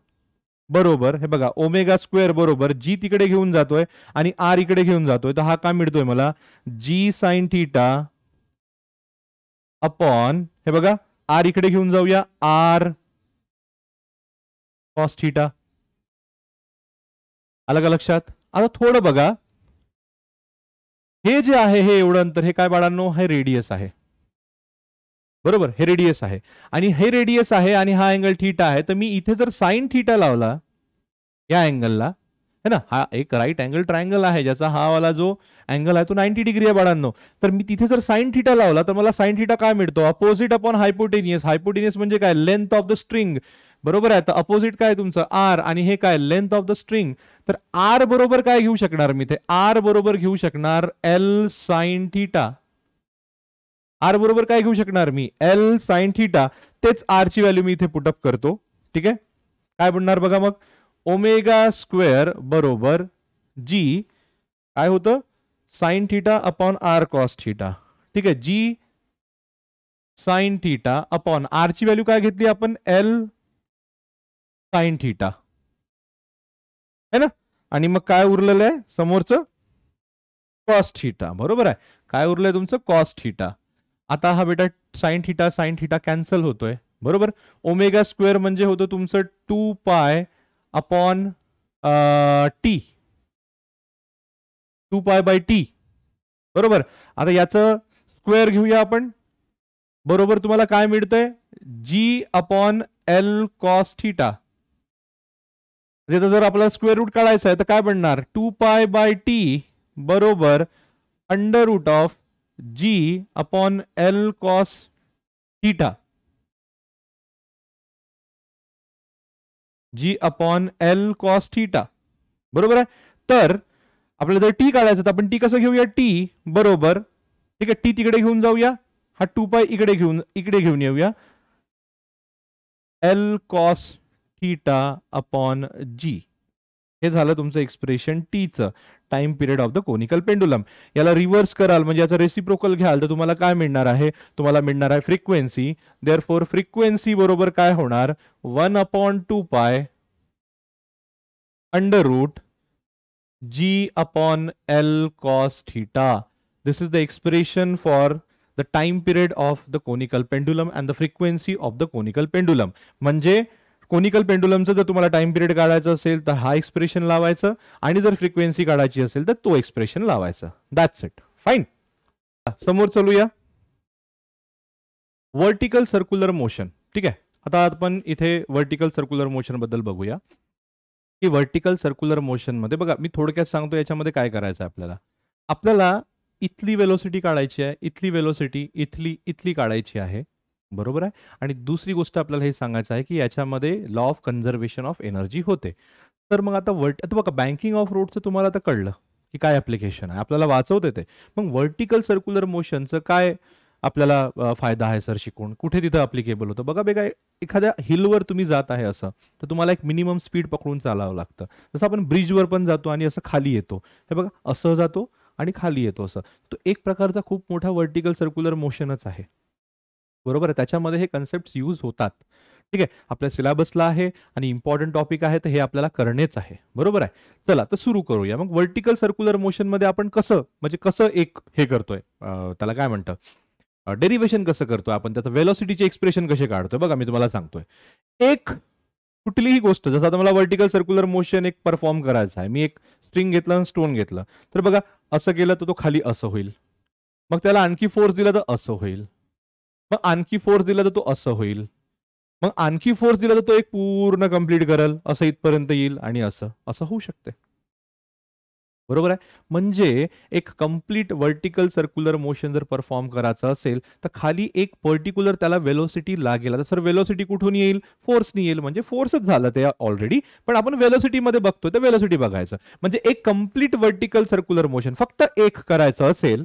बरोबर, हे बघा ओमेगा स्क्वेअर बरोबर जी तिकडे घेऊन जातोय आणि आर इकडे घेऊन जातोय, तर हा काय मिळतोय मला, जी साइन थीटा अपॉन, हे बघा आर इकडे घेऊन जाऊया, आर कॉस थीटा. आलं का लक्षात? आता थोडं बघा, हे जे आहे हे एवढं अंतर, हे काय बाळांनो, हे रेडियस आहे, बरोबर, हे रेडियस आहे. आणि हे रेडियस आहे आणि हा अँगल थीटा आहे, तर मी इथे जर साइन थीटा लावला या अँगलला, है ना, हा एक राईट अँगल ट्रायंगल आहे ज्याचा हा वाला जो अँगल आहे तो 90 डिग्री आहे बाळांनो. तर मी तिथे जर साइन थीटा लावला तर मला साइन थीटा काय मिळतो, अपोजिट अपॉन हायपोटेनियस. हायपोटेनियस म्हणजे काय, लेंथ ऑफ द स्ट्रिंग, बरोबर आहे. तर अपोजिट काय तुमचं आर, आणि हे काय, लेंथ ऑफ द स्ट्रिंग. तर आर बरोबर काय घेऊ शकणार मी, ते आर बरोबर घेऊ शकणार एल साइन थीटा. आर बरोबर काय घेऊ शकणार मी, एल साइन थीटा. तेच आर ची व्हॅल्यू मी इथे पुटअप करतो. ठीक आहे, काय बनणार बघा मग, ओमेगा स्क्वेअर बरोबर जी काय होतं, sine theta upon r cos theta. ठीक आहे, जी साइन थीटा अपॉन आर ची व्हॅल्यू काय घेतली आपण, एल साइन थीटा, है ना. आणि मग काय उरलेलं आहे समोरचं, कॉस थीटा, बरोबर आहे. काय उरलंय तुमचं, कॉस थीटा. आता हा बेटा साइन थिटा कॅन्सल होतोय, बरोबर. ओमेगा स्क्वेअर म्हणजे होतं तुमचं 2 pi upon T, 2 pi by T, बरोबर. आता याचं स्क्वेअर घेऊया आपण, बरोबर. तुम्हाला काय मिळतंय, जी अपॉन एल कॉस थिटा. जर आपल्याला स्क्वेअर रूट काढायचं आहे तर काय बनणार, 2 पाय बाय टी बरोबर under root of g upon l cos theta, g upon l cos theta, बरोबर आहे. तर आपल्याला जर टी काढायचं तर आपण टी कसं घेऊया, टी बरोबर, ठीक आहे, टी तिकडे घेऊन जाऊया, हा 2 पाय इकडे घेऊन येऊया, एल कॉस थीटा अपॉन जी. हे झालं तुमचं एक्सप्रेशन टीचं, time period of the conical pendulum. याला रिव्हर्स कराल म्हणजे याचा रेसिप्रोकल घ्याल तर तुम्हाला काय मिळणार आहे, तुम्हाला मिळणार आहे फ्रिक्वेन्सी. देअरफॉर फ्रिक्वेन्सी बरोबर काय होणार, 1 upon 2 pi under root g upon l cos theta. This is the expression for the time period of the conical pendulum and the frequency of the conical pendulum. म्हणजे conical पेंडुलमचं जर तुम्हाला time period काढायचं असेल तर हा expression लावायचं, आणि जर फ्रिक्वेन्सी काढायची असेल तर तो एक्सप्रेशन लावायचं. That's it, fine. समोर चलूया, व्हर्टिकल सर्क्युलर मोशन. ठीक आहे, आता आपण इथे व्हर्टिकल सर्क्युलर मोशन बद्दल बघूया की व्हर्टिकल सर्क्युलर मोशन मध्ये बघा, मी थोडक्यात सांगतो याच्यामध्ये काय करायचं आहे. आपल्याला इथली वेलोसिटी काढायची आहे, इथली वेलोसिटी इथली काढायची आहे, बरोबर आहे. आणि दुसरी गोष्ट आपल्याला हे सांगायचं आहे की याच्यामध्ये law of conservation of energy होते. तर मग आता बघा, बँकिंग ऑफ रोडचं तुम्हाला आता कळलं की काय ऍप्लिकेशन आहे, आपल्याला वाचवते ते. मग व्हर्टिकल सर्क्युलर मोशनचं काय आपल्याला फायदा आहे सर शिकून, कुठे तिथं अप्लिकेबल होतं. बघा, एखाद्या हिलवर तुम्ही जात आहे असं, तर तुम्हाला एक मिनिमम स्पीड पकडून चालावं लागतं. जसं आपण ब्रिजवर पण जातो आणि असं खाली येतो, हे बघा असं जातो आणि खाली येतो असं, तो एक प्रकारचा खूप मोठा व्हर्टिकल सर्क्युलर मोशनच आहे, बरोबर आहे. त्याच्यामध्ये हे कन्सेप्ट यूज होतात. ठीक आहे, आपल्या सिलेबसला आहे आणि इम्पॉर्टंट टॉपिक आहे, तर हे आपल्याला करणेच आहे, बरोबर आहे. चला तर सुरू करूया. मग व्हर्टिकल सर्क्युलर मोशन मध्ये आपण कसं एक हे करतोय, त्याला काय म्हणतं, डेरिव्हेशन कसं करतोय आपण, त्याचं वेलोसिटीचे एक्सप्रेशन कसे काढतोय. बघा मी तुम्हाला सांगतोय, एक कुठलीही गोष्ट, जसं आता मला व्हर्टिकल सर्क्युलर मोशन एक परफॉर्म करायचं आहे, मी एक स्ट्रिंग घेतलं आणि स्टोन घेतलं, तर बघा असं केलं तर तो खाली असं होईल, मग त्याला आणखी फोर्स दिला तर असं होईल, मग आणखी फोर्स दिला तर तो असं होईल, मग आणखी फोर्स दिला तर तो एक पूर्ण कंप्लीट करेल, असं इथपर्यंत येईल आणि असं होऊ शकते, बरोबर आहे. म्हणजे एक कंप्लीट व्हर्टिकल सर्क्युलर मोशन जर परफॉर्म करायचं असेल तर खाली एक पर्टिक्युलर त्याला वेलोसिटी लागेल. आता सर वेलोसिटी कुठून येईल, फोर्सनी येईल, म्हणजे फोर्सच झालं ते ऑलरेडी, पण आपण वेलोसिटी मध्ये बघतोय तर वेलोसिटी बघायचं. म्हणजे एक कंप्लीट व्हर्टिकल सर्क्युलर मोशन फक्त एक करायचं असेल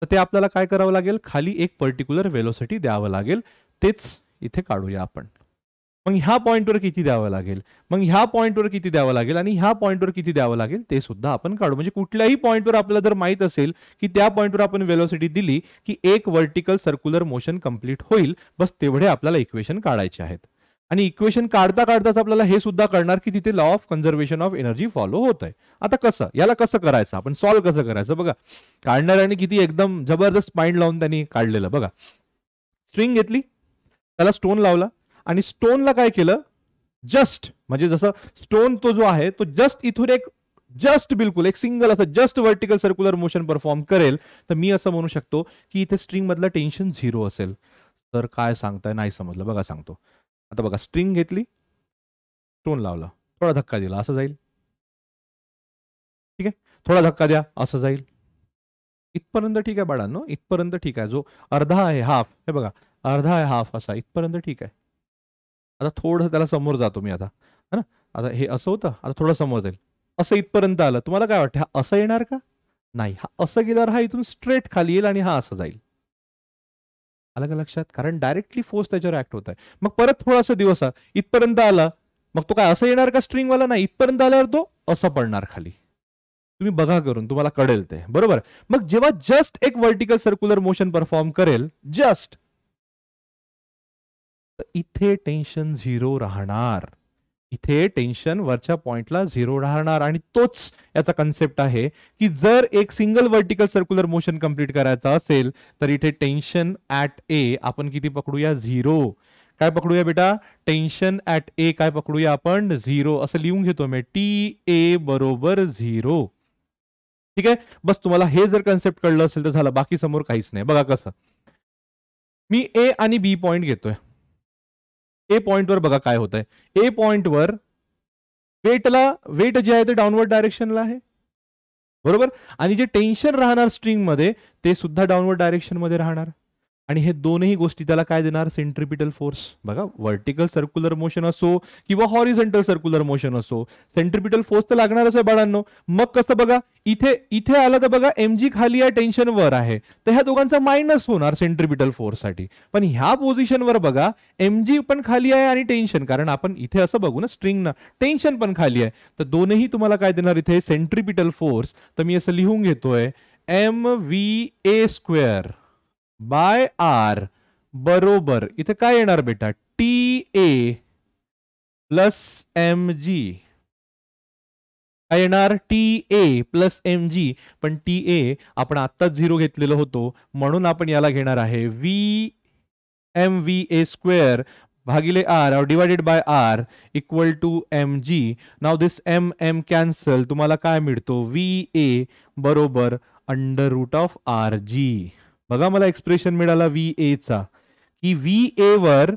तर ते आपल्याला काय करावं लागेल, खाली एक पर्टिक्युलर वेलोसिटी द्यावं लागेल. तेच इथे काढूया आपण. मग ह्या पॉइंटवर किती द्यावं लागेल, मग ह्या पॉइंटवर किती द्यावं लागेल, आणि ह्या पॉइंटवर किती द्यावं लागेल ते सुद्धा आपण काढू. म्हणजे कुठल्याही पॉइंटवर आपल्याला जर माहित असेल की त्या पॉइंटवर आपण वेलोसिटी दिली की एक व्हर्टिकल सर्क्युलर मोशन कंप्लीट होईल, बस तेवढे आपल्याला इक्वेशन काढायचे आहेत. आणि इक्वेशन काढता काढताच आपल्याला हे सुद्धा कळणार की तिथे law of conservation of energy follow होत आहे. आता कसं, याला कसं करायचं, आपण सॉल्व्ह कसं करायचं. बघा, काढणाऱ्याने किती एकदम जबरदस्त माइंड लावून त्यांनी काढलेलं. बघा, स्ट्रिंग घेतली, त्याला स्टोन लावला, आणि स्टोनला काय केलं, जस्ट म्हणजे जसं स्टोन तो जो आहे तो जस्ट इथून एक बिलकुल एक सिंगल असं just vertical circular motion perform करेल, तर मी असं म्हणू शकतो की इथे स्ट्रिंग मधलं टेन्शन 0 असेल. तर काय सांगताय, नाही समजलं. बघा सांगतो. आता बघा, स्ट्रिंग घेतली, स्टोन लावला, थोडा धक्का दिला, असं जाईल. ठीक आहे, थोडा धक्का द्या, असं जाईल. इथपर्यंत ठीक आहे बाळांनो, इथपर्यंत ठीक आहे. जो अर्धा आहे, हाफ, हे बघा अर्धा आहे, हाफ असा, इथपर्यंत ठीक आहे. आता थोडं त्याला समोर जातो मी आता, है ना. आता हे असं होतं, आता थोडं समोर जाईल, असं इथपर्यंत आलं. तुम्हाला काय वाटतं, हा असं येणार का, नाही, हा असं गेल्यावर हा इथून स्ट्रेट खाली येईल आणि हा असं जाईल. आलं का लक्षात, कारण डायरेक्टली फोर्स त्याच्यावर ऍक्ट होत आहे. मग परत थोडासा दिवस इथपर्यंत आला, मग तो काय असं येणार का स्ट्रिंगवाला, नाही, इथपर्यंत आल्यावर तो असं पडणार खाली. तुम्ही बघा करून, तुम्हाला कळेल ते, बरोबर. मग जेव्हा जस्ट एक व्हर्टिकल सर्क्युलर मोशन परफॉर्म करेल, जस्ट, इथे टेन्शन 0 राहणार. इथे टेन्शन वरच्या पॉइंटला 0 राहणार आणि तोच याचा कन्सेप्ट आहे की जर एक single vertical circular motion complete करायचा असेल तर इथे टेन्शन ऍट ए आपण किती पकडूया 0. काय पकडूया बेटा टेन्शन ऍट ए काय पकडूया आपण 0 असं लिहून घेतो मी टी ए बरोबर 0. ठीक आहे बस तुम्हाला हे जर कन्सेप्ट कळलं असेल तर झालं बाकी समोर काहीच नाही. बघा कसं मी ए आणि बी पॉइंट घेतोय. ए पॉइंटवर बघा काय होत आहे. ए पॉइंटवर वेट जे आहे ते डाऊनवर्ड डायरेक्शनला आहे बरोबर आणि जे टेन्शन राहणार स्ट्रिंग मध्ये ते सुद्धा डाऊनवर्ड डायरेक्शन मध्ये राहणार आणि हे दोनही गोष्टी त्याला काय देणार सेंट्रिपिटल फोर्स. बघा व्हर्टिकल सर्क्युलर मोशन असो किंवा हॉरिझॉन्टल सर्क्युलर मोशन असो सेंट्रिपिटल फोर्स तर लागणारच आहे बाळांनो. मग कसं बघा इथे आलं तर बघा mg खाली आहे टेन्शन वर आहे तर ह्या दोघांचा मायनस होणार सेंट्रिपिटल फोर्स साठी. पण ह्या पोझिशनवर बघा mg पण खाली आहे आणि टेन्शन कारण आपण इथे असं बघू ना स्ट्रिंग ना टेन्शन पण खाली आहे तर दोनही तुम्हाला काय देणार इथे सेंट्रिपिटल फोर्स. तर मी असं लिहून घेतोय mva² बाय आर बरोबर इथे काय येणार बेटा T A plus M g काय येणार T A plus M g. पण टी ए आपण आत्ताच 0 घेतलेलं होतो म्हणून आपण याला घेणार आहे v m V A square भागिले आर और divided by r equal to m g. Now this m m cancel तुम्हाला काय मिळतो व्ही ए बरोबर under root of R g. बघा मला एक्सप्रेशन मिळाला व्ही ए चा की व्ही ए वर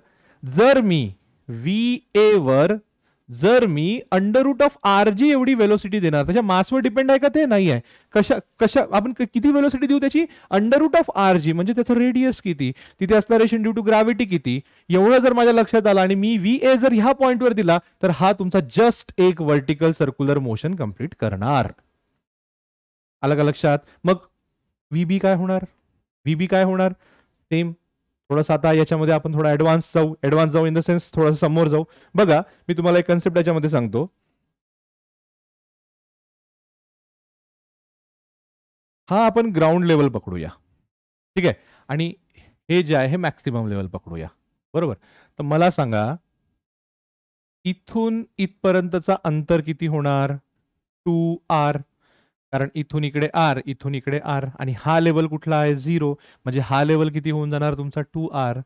जर मी under root of R G एवढी वेलोसिटी देणार त्याच्या मासवर डिपेंड आहे का ते नाही आहे. कशा आपण किती वेलोसिटी देऊ त्याची under root of R g म्हणजे त्याचं रेडियस किती तिथे एक्सलरेशन ड्यू टू ग्रॅव्हिटी किती एवढं जर माझ्या लक्षात आलं आणि मी व्ही ए जर ह्या पॉइंटवर दिला तर हा तुमचा जस्ट एक व्हर्टिकल सर्क्युलर मोशन कंप्लीट करणार. आलं का लक्षात. मग व्हीबी काय होणार सेम थोडासा आता याच्यामध्ये आपण थोडा ऍडव्हान्स जाऊ इन द सेन्स थोडासा समोर जाऊ. बघा मी तुम्हाला एक कन्सेप्ट याच्यामध्ये सांगतो. हा आपण ग्राउंड लेवल पकडूया ठीक आहे आणि हे जे आहे हे मॅक्सिमम लेवल पकडूया बरोबर. तर मला सांगा इथून इथपर्यंतचा अंतर किती होणार 2r कारण इथून इकडे आर आणि हा लेवल कुठला आहे 0 म्हणजे हा लेवल किती होऊन जाणार तुमचा 2r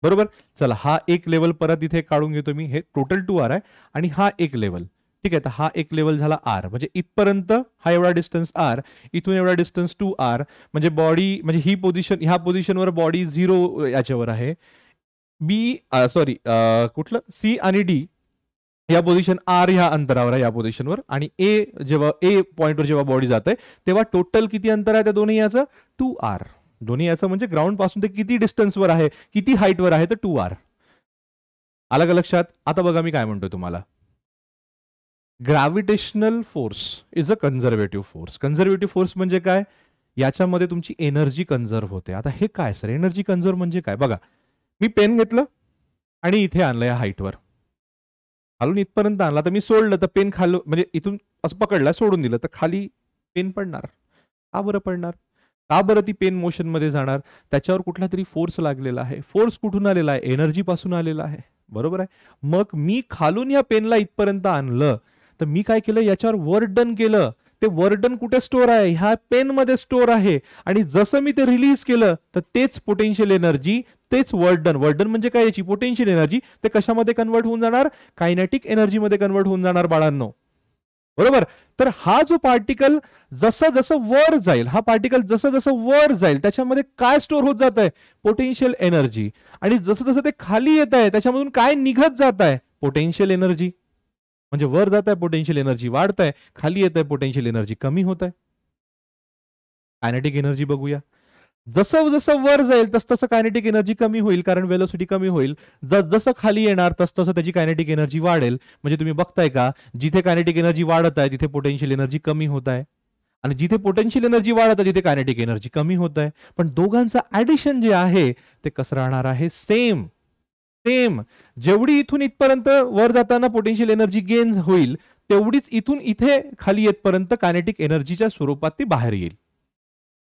बरोबर. चला हा एक लेवल परत इथे काढून घेतो मी हे टोटल 2r आहे आणि हा एक लेवल ठीक आहे. तर हा एक लेवल झाला r म्हणजे इथपर्यंत हा एवढा डिस्टन्स r इथून एवढा डिस्टन्स 2r म्हणजे बॉडी म्हणजे ही पोझिशन ह्या पोझिशनवर बॉडी 0 याच्यावर आहे. बी सॉरी कुठलं सी आणि डी या पोझिशन आर ह्या अंतरावर आहे या पोझिशनवर आणि ए पॉइंटवर जेव्हा बॉडी जाते तेव्हा टोटल किती अंतर आहे त्या दोन्ही याचं 2r. दोन्ही याचं म्हणजे ग्राउंड पासून ते किती डिस्टन्सवर आहे किती हाईटवर आहे तर 2r. आलं का लक्षात. आता बघा मी काय म्हणतोय तुम्हाला gravitational force is a conservative force. Conservative force म्हणजे काय याच्यामध्ये तुमची एनर्जी कन्झर्व्ह होते. आता हे काय सर एनर्जी कन्झर्व्ह म्हणजे काय बघा मी पेन घेतलं आणि इथे आणलं या हाईटवर खालून इथपर्यंत आणला तर मी सोडलं तर पेन खालून म्हणजे इथून असं पकडला सोडून दिलं तर खाली पेन पडणार. का बरं पडणार का बरं ती पेन मोशन मध्ये जाणार त्याच्यावर कुठला तरी फोर्स लागलेला आहे. फोर्स कुठून आलेला आहे एनर्जी पासून आलेला आहे बरोबर आहे. मग मी खालून या पेनला इथपर्यंत आणलं तर मी काय केलं याच्यावर वर्क डन केलं. ते वर्क डन कुठे स्टोअर आहे ह्या पेन मध्ये स्टोअर आहे आणि जसं मी ते रिलीज केलं तर तेच पोटेन्शियल एनर्जी तेच वर्क डन म्हणजे काय याची पोटेन्शियल एनर्जी ते कशामध्ये कन्वर्ट होऊन जाणार कायनेटिक एनर्जी मध्ये कन्वर्ट होऊन जाणार बाळांनो बरोबर. तर हा जो पार्टिकल जसं जसं वर जाईल त्याच्यामध्ये काय स्टोअर होत जात आहे पोटेन्शियल एनर्जी आणि जसं जसं ते खाली येत आहे त्याच्यामधून काय निघत जात आहे पोटेन्शियल एनर्जी. म्हणजे वर जात आहे पोटेन्शियल एनर्जी वाढत आहे खाली येत आहे पोटेन्शियल एनर्जी कमी होत आहे. कायनेटिक एनर्जी बघूया जसं जसं वर जाईल तस तसं कायनेटिक एनर्जी कमी होईल कारण वेलोसिटी कमी होईल. जसं खाली येणार तस तसं त्याची कायनेटिक एनर्जी वाढेल. म्हणजे तुम्ही बघताय का जिथे कायनेटिक एनर्जी वाढत आहे तिथे पोटेन्शियल एनर्जी कमी होत आहे आणि जिथे पोटेन्शियल एनर्जी वाढत आहे तिथे कायनेटिक एनर्जी कमी होत आहे. पण दोघांचं ऍडिशन जे आहे ते कसं राहणार आहे सेम. जेवढी इथून इथपर्यंत वर जाताना पोटेन्शियल एनर्जी गेन होईल तेवढीच इथून इथे खाली येतपर्यंत कायनेटिक एनर्जीच्या स्वरूपात ती बाहेर येईल.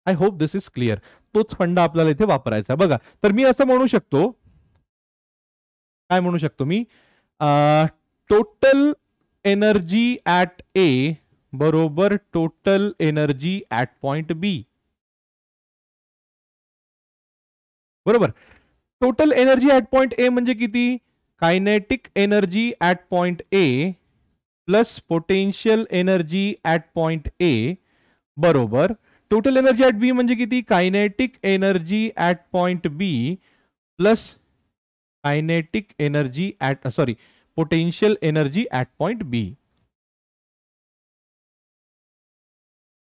I hope this is clear. तोच फंडा आपल्याला इथे वापरायचा बघा. तर मी असं म्हणू शकतो काय म्हणू शकतो मी टोटल एनर्जी ऍट ए बरोबर total energy at point B. बरोबर. Total energy at point A म्हणजे किती? Kinetic energy at point A plus potential energy at point A बरोबर टोटल एनर्जी ऍट बी म्हणजे किती? Kinetic energy at point B plus kinetic energy at potential energy at point B.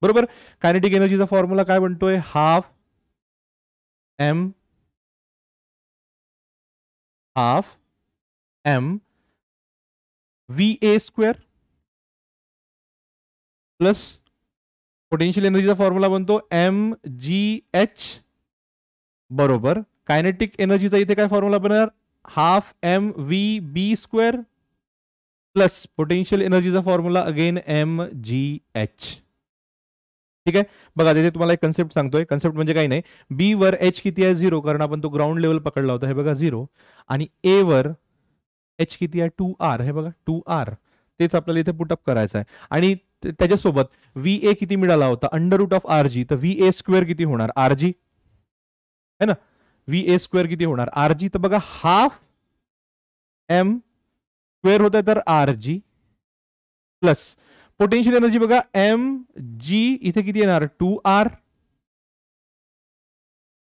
बरोबर. Kinetic एनर्जीचा formula काय बनतोय? Half M V A square plus potential एनर्जीचा formula बनतो M G H बरोबर kinetic एनर्जीचा इथे काय फॉर्म्युला बनणार? Half M V B square plus potential एनर्जीचा formula again M G H. ठीक आहे. बघा तिथे तुम्हाला एक कन्सेप्ट सांगतोय. कन्सेप्ट म्हणजे काही नाही, बी वर एच किती आहे? 0, कारण आपण तो ग्राउंड लेवल पकडला होता. हे बघा 0. आणि ए वर एच किती आहे? 2r. हे बघा 2r. तेच आपल्याला इथे पुटअप करायचं आहे. आणि त्याच्यासोबत व्ही ए किती मिळाला होता? Under root of R g. तर व्ही ए स्क्वेअर किती होणार? आर जी है ना. व्ही ए स्क्वेअर किती होणार? R g. तर बघा हाफ एम स्क्वेअर होत आहे तर आर जी प्लस पोटेन्शियल एनर्जी बघा एम जी इथे किती येणार? 2r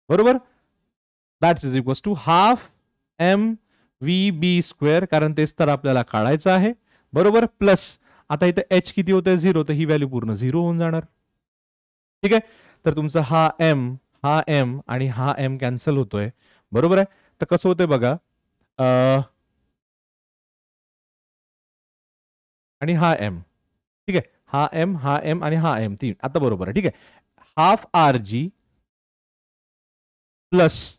बरोबर. That's is equals to half M V B square, कारण तेच तर आपल्याला काढायचं आहे. बरोबर. प्लस आता इथे एच किती होत आहे? 0. तर ही व्हॅल्यू पूर्ण 0 होऊन जाणार. ठीक आहे. तर तुमचा हा एम आणि हा एम कॅन्सल होतोय. बरोबर आहे. तर कसं होतंय बघा, आणि हा एम. ठीक आहे. हा एम आणि हा एम 3 आता बरोबर आहे. ठीक आहे. Half R G plus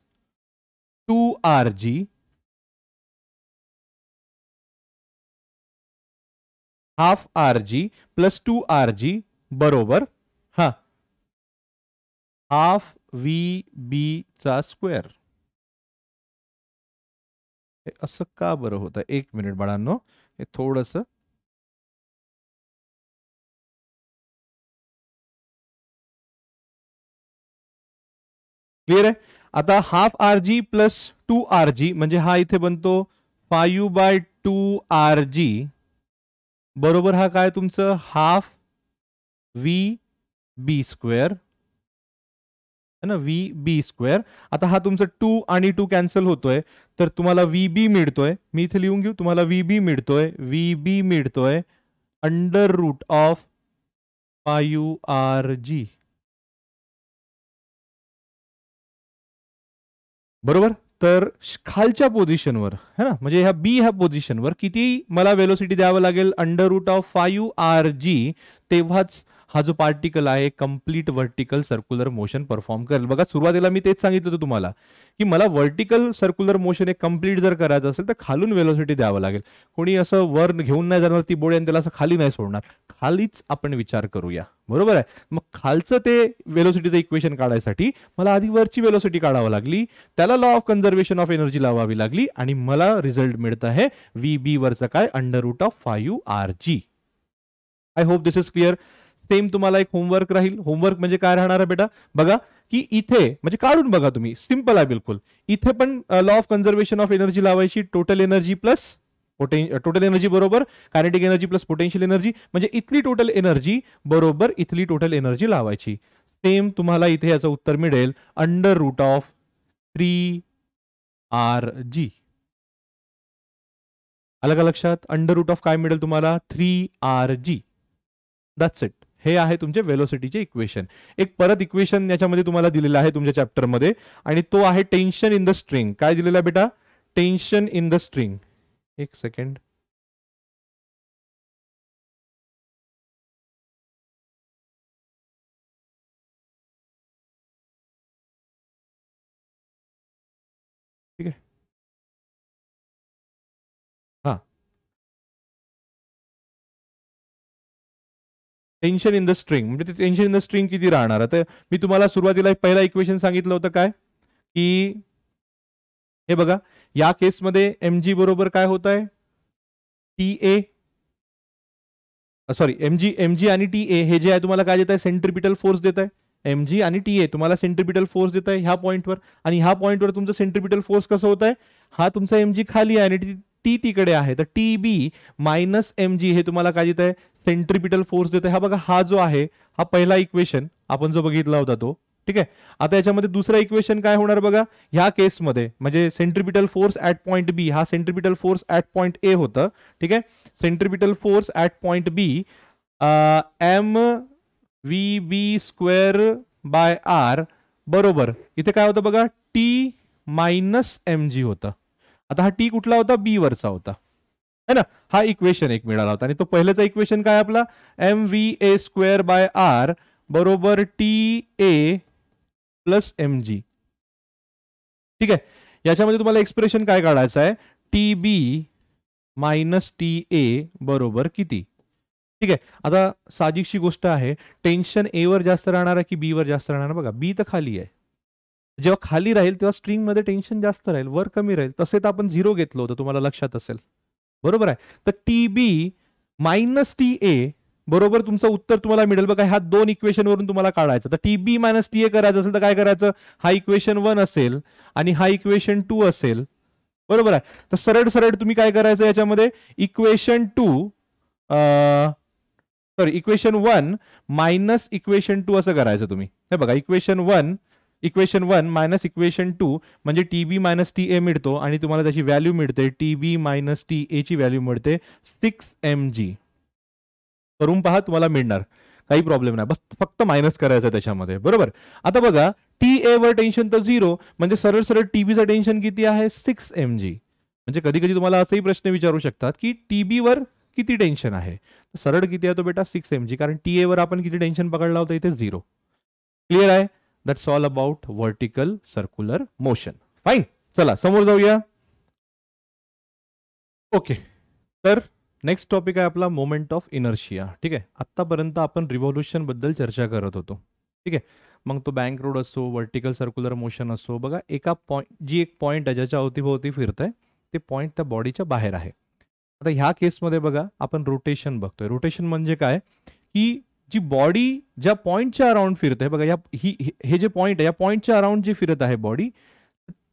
2r G half R G plus 2r G बरोबर हा हाफ व्ही बी चा स्क्वेअर. असं का बरं होतं? एक मिनिट बाळांनो, हे थोडस क्लिअर आहे. आता half R G plus 2r g म्हणजे हा इथे बनतो 5/2r जी बरोबर हा काय तुमचं? हाफ व्ही बी स्क्वेअर है ना, व्ही बी स्क्वेअर. आता हा तुमचं 2 आणि 2 कॅन्सल होतोय, तर तुम्हाला व्ही बी मिळतोय. मी इथे लिहून घेऊ. तुम्हाला व्ही बी मिळतोय अंडर रूट ऑफ 5r जी बरोबर. तर खालच्या पोझिशनवर है ना, म्हणजे ह्या पोझिशनवर किती मला वेलोसिटी द्यावं लागेल? अंडर रूट ऑफ 5r जी. तेव्हाच हा जो पार्टिकल आहे complete vertical circular motion perform करेल. बघा सुरुवातीला मी तेच सांगितलं होतं तुम्हाला की मला व्हर्टिकल सर्क्युलर मोशन हे कंप्लीट जर करायचं असेल तर खालून वेलोसिटी द्यावं लागेल. कोणी असं वर घेऊन नाही जाणार ती बोडी आणि त्याला असं खाली नाही सोडणार. खालीच आपण विचार करूया. बरोबर आहे. मग खालचं ते वेलोसिटीचं इक्वेशन काढायसाठी मला आधी वरची वेलोसिटी काढावं लागली, त्याला law of conservation of energy लावावी लागली आणि मला रिझल्ट मिळत आहे व्ही बी वरचं काय? Under root of 5r g. I hope this is clear. Same तुम्हाला एक होमवर्क राहील. होमवर्क म्हणजे काय राहणार आहे बेटा? बघा की इथे म्हणजे काढून बघा तुम्ही, सिंपल आहे बिलकुल. इथे पण law of conservation of energy लावायची. Total energy plus total energy बरोबर kinetic energy plus potential energy, म्हणजे इथली टोटल एनर्जी बरोबर इथली टोटल एनर्जी लावायची. सेम तुम्हाला इथे याचं उत्तर मिळेल अंडर रूट ऑफ 3r जी. आलं का लक्षात? अंडर रूट ऑफ काय मिळेल तुम्हाला? 3r G. That's it. हे आहे तुमचे वेलोसिटीचे इक्वेशन. एक परत इक्वेशन याच्यामध्ये तुम्हाला दिलेलं आहे तुमच्या चॅप्टरमध्ये, आणि तो आहे टेन्शन इन द स्ट्रिंग. काय दिलेलं आहे बेटा? Tension in the string. एक सेकंड. ठीक आहे. हा, टेन्शन इन द स्ट्रिंग म्हणजे टेन्शन इन द स्ट्रिंग किती राहणार? तर मी तुम्हाला सुरुवातीला पहिला इक्वेशन सांगितलं होतं काय की हे बघा या केसमध्ये mg बरोबर काय होत आहे? टी ए सॉरी mg आणि टी ए हे जे आहे तुम्हाला काय देत आहे, सेंट्रिपिटल फोर्स देत आहे. mg आणि टी ए तुम्हाला सेंट्रिपिटल फोर्स देत आहे ह्या पॉईंटवर, आणि ह्या पॉईंटवर तुमचं सेंट्रिपिटल फोर्स कसं होत आहे, हा तुमचा mg खाली आहे आणि टी तिकडे आहे, तर टी बी मायनस mg हे तुम्हाला काय देत आहे, सेंट्रिपिटल फोर्स देत आहे. हा बघा, हा जो आहे हा पहिला इक्वेशन आपण जो बघितला होता तो. ठीक आहे, आता याच्यामध्ये दुसरा इक्वेशन काय होणार बघा, ह्या केसमध्ये म्हणजे centripetal force at point B, हा centripetal force at point A होतं. ठीक आहे, centripetal force at point B m V B square by R बरोबर इथे काय होतं बघा, टी मायनस एम जी होतं. आता हा टी कुठला होता, बी वरचा होता है ना. हा इक्वेशन एक मिळाला होता, आणि तो पहिल्याचा इक्वेशन काय आपला, M V A square by R बरोबर T A plus M G. ठीक आहे, याच्यामध्ये तुम्हाला एक्सप्रेशन काय काढायचं आहे, T B minus T A बरोबर किती. ठीक आहे, आता साहजिकशी गोष्ट आहे, टेन्शन ए वर जास्त राहणार आहे की बी वर जास्त राहणार. बघा, बी तर खाली आहे, जेव्हा खाली राहील तेव्हा स्ट्रिंग मध्ये टेन्शन जास्त राहील, वर कमी राहील. तसे तर आपण 0 घेतलं होतं, तुम्हाला लक्षात असेल, बरोबर आहे. तर T B minus T A बरोबर तुमचं उत्तर तुम्हाला मिळेल बघा, ह्या दोन इक्वेशन वरून तुम्हाला काढायचं. तर T B minus T A करायचं असेल तर काय करायचं, हा इक्वेशन 1 असेल आणि हा इक्वेशन 2 असेल, बरोबर आहे. तर सरळ सरळ तुम्ही काय करायचं, याच्यामध्ये equation 2 sorry equation 1 minus equation 2 असं करायचं तुम्ही. हे बघा, इक्वेशन 1 मायनस इक्वेशन 2 म्हणजे T B minus T A मिळतो, आणि तुम्हाला त्याची व्हॅल्यू मिळते, T B minus T A ची व्हॅल्यू मिळते 6 mg. करून पहा, तुम्हाला मिळणार, काही प्रॉब्लेम नाही, बस फक्त मायनस करायचं त्याच्यामध्ये, बरोबर. आता बघा, टी ए वर टेन्शन तर 0, म्हणजे सरळ सरळ टीबीचं टेन्शन किती आहे, 6 mg. म्हणजे कधी कधी तुम्हाला असाही प्रश्न विचारू शकतात की टीबी वर किती टेन्शन आहे, सरळ किती आहे तो बेटा 6 mg, कारण टी ए वर आपण किती टेन्शन पकडला होता, इथे 0. क्लिअर आहे. That's all about vertical circular motion. Fine, चला समोर जाऊया. ओके, तर नेक्स्ट टॉपिक आहे आपला मोमेंट ऑफ इनर्शिया. ठीक आहे, आतापर्यंत आपण रिव्हॉल्युशन बद्दल चर्चा करत होतो. ठीक आहे, मग तो बँक रोड असो, व्हर्टिकल सर्क्युलर मोशन असो, बघा एका जी एक पॉईंट आहे ज्याच्या अवतीभोवती फिरत आहे, ते पॉईंट त्या बॉडीच्या बाहेर आहे. आता ह्या केसमध्ये बघा, आपण रोटेशन बघतोय. रोटेशन म्हणजे काय, की जी बॉडी ज्या पॉईंटच्या अराउंड फिरते, बघा हे जे पॉईंट आहे, या पॉईंटच्या अराउंड जी फिरत आहे बॉडी,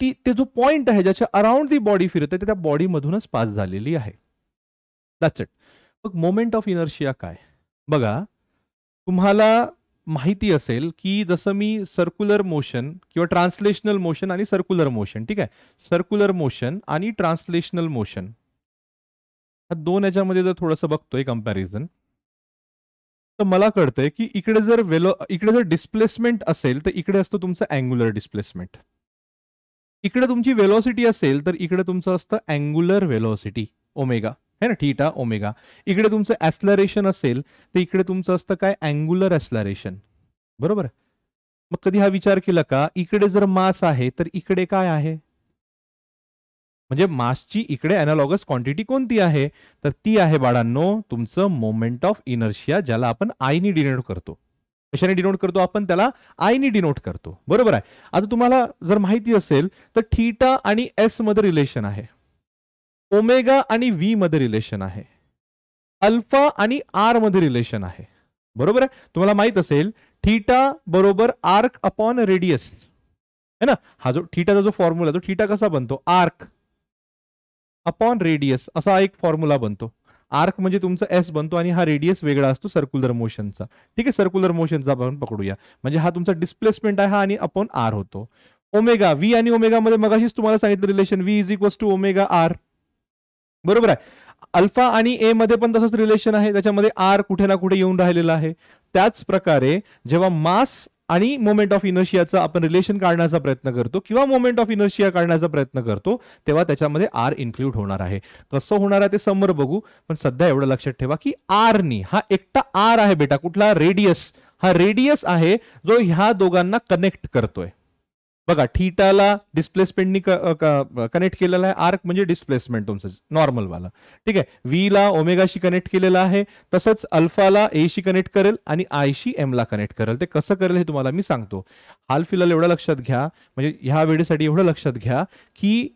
ते जो पॉईंट आहे ज्याच्या अराउंड ती बॉडी फिरते, ते त्या बॉडीमधूनच पास झालेली आहे. That's it. मग मोमेंट ऑफ इनर्शिया काय, बघा तुम्हाला माहिती असेल की जसं मी सर्क्युलर मोशन किंवा ट्रान्सलेशनल मोशन आणि सर्क्युलर मोशन, ठीक आहे, सर्क्युलर मोशन आणि ट्रान्सलेशनल मोशन, ह्या दोन याच्यामध्ये जर थोडंसं बघतोय कंपॅरिझन, तर मला कळतंय की इकडे जर डिस्प्लेसमेंट असेल तर इकडे असतं तुमचं अँग्युलर डिस्प्लेसमेंट, इकडे तुमची वेलोसिटी असेल तर इकडे तुमचं असतं अँग्युलर वेलोसिटी ओमेगा, है ना, थीटा ओमेगा. इकडे तुमचं ऍक्सलरेशन असेल तर इकडे तुमचं असतं काय, अँग्युलर ऍक्सलरेशन, बरोबर. मग कधी हा विचार केला का, इकडे जर मास आहे तर इकडे काय आहे, म्हणजे मासची इकडे अॅनालॉगस क्वांटिटी कोणती आहे, तर ती आहे बाळांनो तुमचं मोमेंट ऑफ इनर्शिया, ज्याला आपण आयनी डिनोट करतो. कशाने डिनोट करतो आपण, त्याला आयनी डिनोट करतो, बरोबर आहे. आता तुम्हाला जर माहिती असेल तर थीटा आणि एस मध्ये रिलेशन आहे, ओमेगा आणि व्ही मध्ये रिलेशन आहे, अल्फा आणि आर मध्ये रिलेशन आहे, बरोबर आहे. तुम्हाला माहित असेल थीटा बरोबर आर्क अपॉन रेडियस, है ना. हा जो थीटाचा जो फॉर्म्युला, तो थीटा कसा बनतो, आर्क अपॉन रेडियस असा एक फॉर्म्युला बनतो. आर्क म्हणजे तुमचा एस बनतो आणि हा रेडियस वेगळा असतो सर्क्युलर मोशनचा. ठीक आहे, सर्क्युलर मोशनचा आपण पकडूया, म्हणजे हा तुमचा डिस्प्लेसमेंट आहे, हा आणि अपॉन आर होतो. ओमेगा, व्ही आणि ओमेगा मध्ये मगाशीच तुम्हाला सांगितलं relation, v is equals to omega r, बरोबर आहे. अल्फा आणि ए मध्ये पण तसंच रिलेशन आहे, त्याच्यामध्ये आर कुठे ना कुठे येऊन राहिलेला आहे. त्याच प्रकारे जेव्हा मास आणि मोमेंट ऑफ इनर्शियाचा आपण रिलेशन काढण्याचा प्रयत्न करतो किंवा मोमेंट ऑफ इनर्शिया काढण्याचा प्रयत्न करतो, तेव्हा त्याच्यामध्ये आर इन्क्लूड होणार आहे. कसं होणार आहे ते समोर बघू, पण सध्या एवढं लक्षात ठेवा की आर नी, हा एकटा आर आहे बेटा, कुठला, रेडियस, हा रेडियस आहे जो ह्या दोघांना कनेक्ट करतोय. बघा, थीटाला डिस्प्लेसमेंटनी कनेक्ट केलेला आहे, आर्क म्हणजे डिस्प्लेसमेंट तुमचं नॉर्मल वाला, ठीक आहे. व्ही ला ओमेगाशी कनेक्ट केलेला आहे, तसंच अल्फाला ए शी कनेक्ट करेल आणि आय शी एम ला कनेक्ट करेल. ते कसं करेल हे तुम्हाला मी सांगतो. हाल फिलहाल एवढं लक्षात घ्या, म्हणजे ह्या वेळेसाठी एवढं लक्षात घ्या की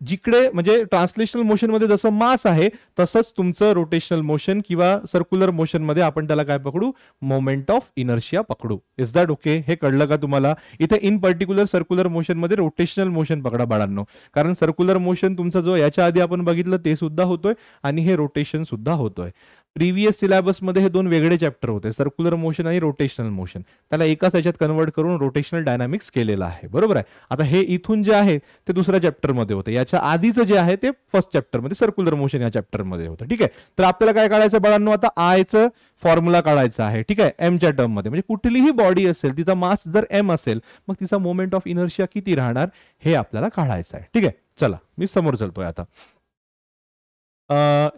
जिकडे म्हणजे ट्रान्सलेशनल मोशन मध्ये जसं मास आहे तसंच तुमचं रोटेशनल मोशन किंवा सर्क्युलर मोशन मध्ये आपण त्याला काय पकडू, मोमेंट ऑफ इनर्शिया पकडू. Is that okay? हे कळलं का तुम्हाला? इथे इन पर्टिक्युलर सर्क्युलर मोशन मध्ये रोटेशनल मोशन पकडा बाळांनो, कारण सर्क्युलर मोशन तुमचा जो याच्या आधी आपण बघितलं ते सुद्धा होतोय आणि हे रोटेशन सुद्धा होतोय. प्रिव्हियस सिलेबस मध्ये हे दोन वेगळे चॅप्टर होते, सर्क्युलर मोशन आणि रोटेशनल मोशन. त्याला एकाच याच्यात कन्वर्ट करून रोटेशनल डायनामिक्स केलेलं आहे. बरोबर आहे. आता हे इथून जे आहे ते दुसऱ्या चॅप्टर मध्ये होते, याच्या आधीचं जे आहे ते फर्स्ट चॅप्टर मध्ये सर्क्युलर मोशन या चॅप्टर मध्ये होतं. ठीक आहे. तर आपल्याला काय काढायचं बाळांनो, आता आयचं फॉर्म्युला काढायचा आहे. ठीक आहे. एमच्या टर्म मध्ये, म्हणजे कुठलीही बॉडी असेल तिचा मास जर एम असेल मग तिचा मोमेंट ऑफ इनर्शिया किती राहणार हे आपल्याला काढायचं आहे. ठीक आहे. चला मी समोर चलतोय आता.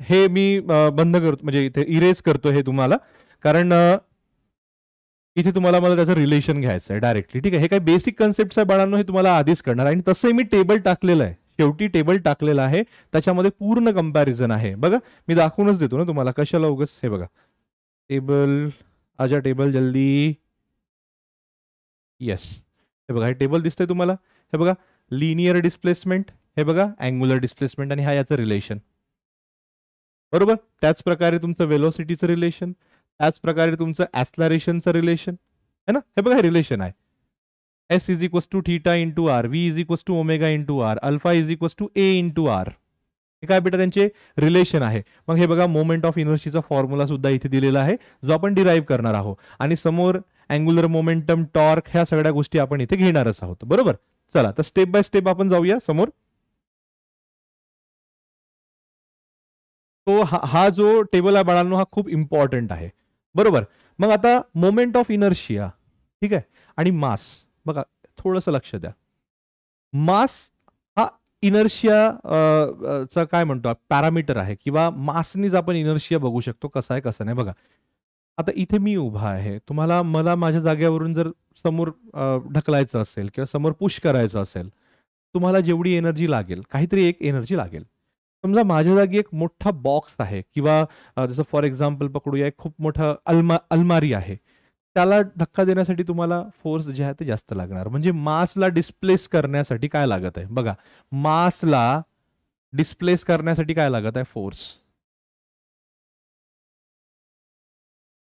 हे मी बंद करतो, म्हणजे इथे इरेज करतो हे तुम्हाला, कारण इथे तुम्हाला मला त्याचं रिलेशन घ्यायचं आहे डायरेक्टली. ठीक आहे. हे काही बेसिक कन्सेप्ट आहे बाळांनो, हे तुम्हाला आधीच करणार. आणि तसंही मी टेबल टाकलेलं आहे, शेवटी टेबल टाकलेलं आहे, त्याच्यामध्ये पूर्ण कंपॅरिझन आहे. बघा मी दाखवूनच देतो ना तुम्हाला, कशाला उगाच. हे बघा टेबल, आजा टेबल जल्दी. येस, हे बघा हे टेबल दिसतंय तुम्हाला. हे बघा लिनियर डिस्प्लेसमेंट, हे बघा अँग्युलर डिस्प्लेसमेंट, आणि हा याचं रिलेशन. बरोबर. त्याच प्रकारे तुमचं वेलोसिटीचं रिलेशन, त्याच प्रकारे तुमचं ऍक्सलरेशनचं रिलेशन है ना. हे बघा हे रिलेशन आहे. S is equals to theta into r, v is equals to omega into r, alpha is equals to a into r. हे काय बेटा त्यांचे रिलेशन आहे. मग हे बघा मोमेंट ऑफ इनर्शीचा फॉर्म्युला सुद्धा इथे दिलेला आहे जो आपण डिराईव्ह करणार आहोत. आणि समोर अँग्युलर मोमेंटम, टॉर्क, ह्या सगळ्या गोष्टी आपण इथे घेणारच आहोत. बरोबर. चला तर स्टेप बाय स्टेप आपण जाऊया समोर. तो हा जो टेबल आहे बाळांनो हा खूप इम्पॉर्टंट आहे. बरोबर. मग आता मोमेंट ऑफ इनर्शिया, ठीक आहे, आणि मास. बघा थोडंसं लक्ष द्या. मास हा इनर्शिया चा काय म्हणतो पॅरामीटर आहे, किंवा मासनीच आपण इनर्शिया बघू शकतो कसं आहे कसं नाही. बघा आता इथे मी उभा आहे, तुम्हाला मला माझ्या जागेवरून जर समोर ढकलायचं असेल किंवा समोर पुश करायचं असेल, तुम्हाला जेवढी एनर्जी लागेल काहीतरी एक एनर्जी लागेल. समजा माझ्या जागी एक मोठा बॉक्स आहे, किंवा जसं फॉर एक्झाम्पल पकडूया एक खूप मोठा अलमारी आहे, त्याला धक्का देण्यासाठी तुम्हाला फोर्स जे आहे ते जास्त लागणार. म्हणजे मासला डिस्प्लेस करण्यासाठी काय लागत आहे बघा, मासला डिस्प्लेस करण्यासाठी काय लागत आहे, फोर्स.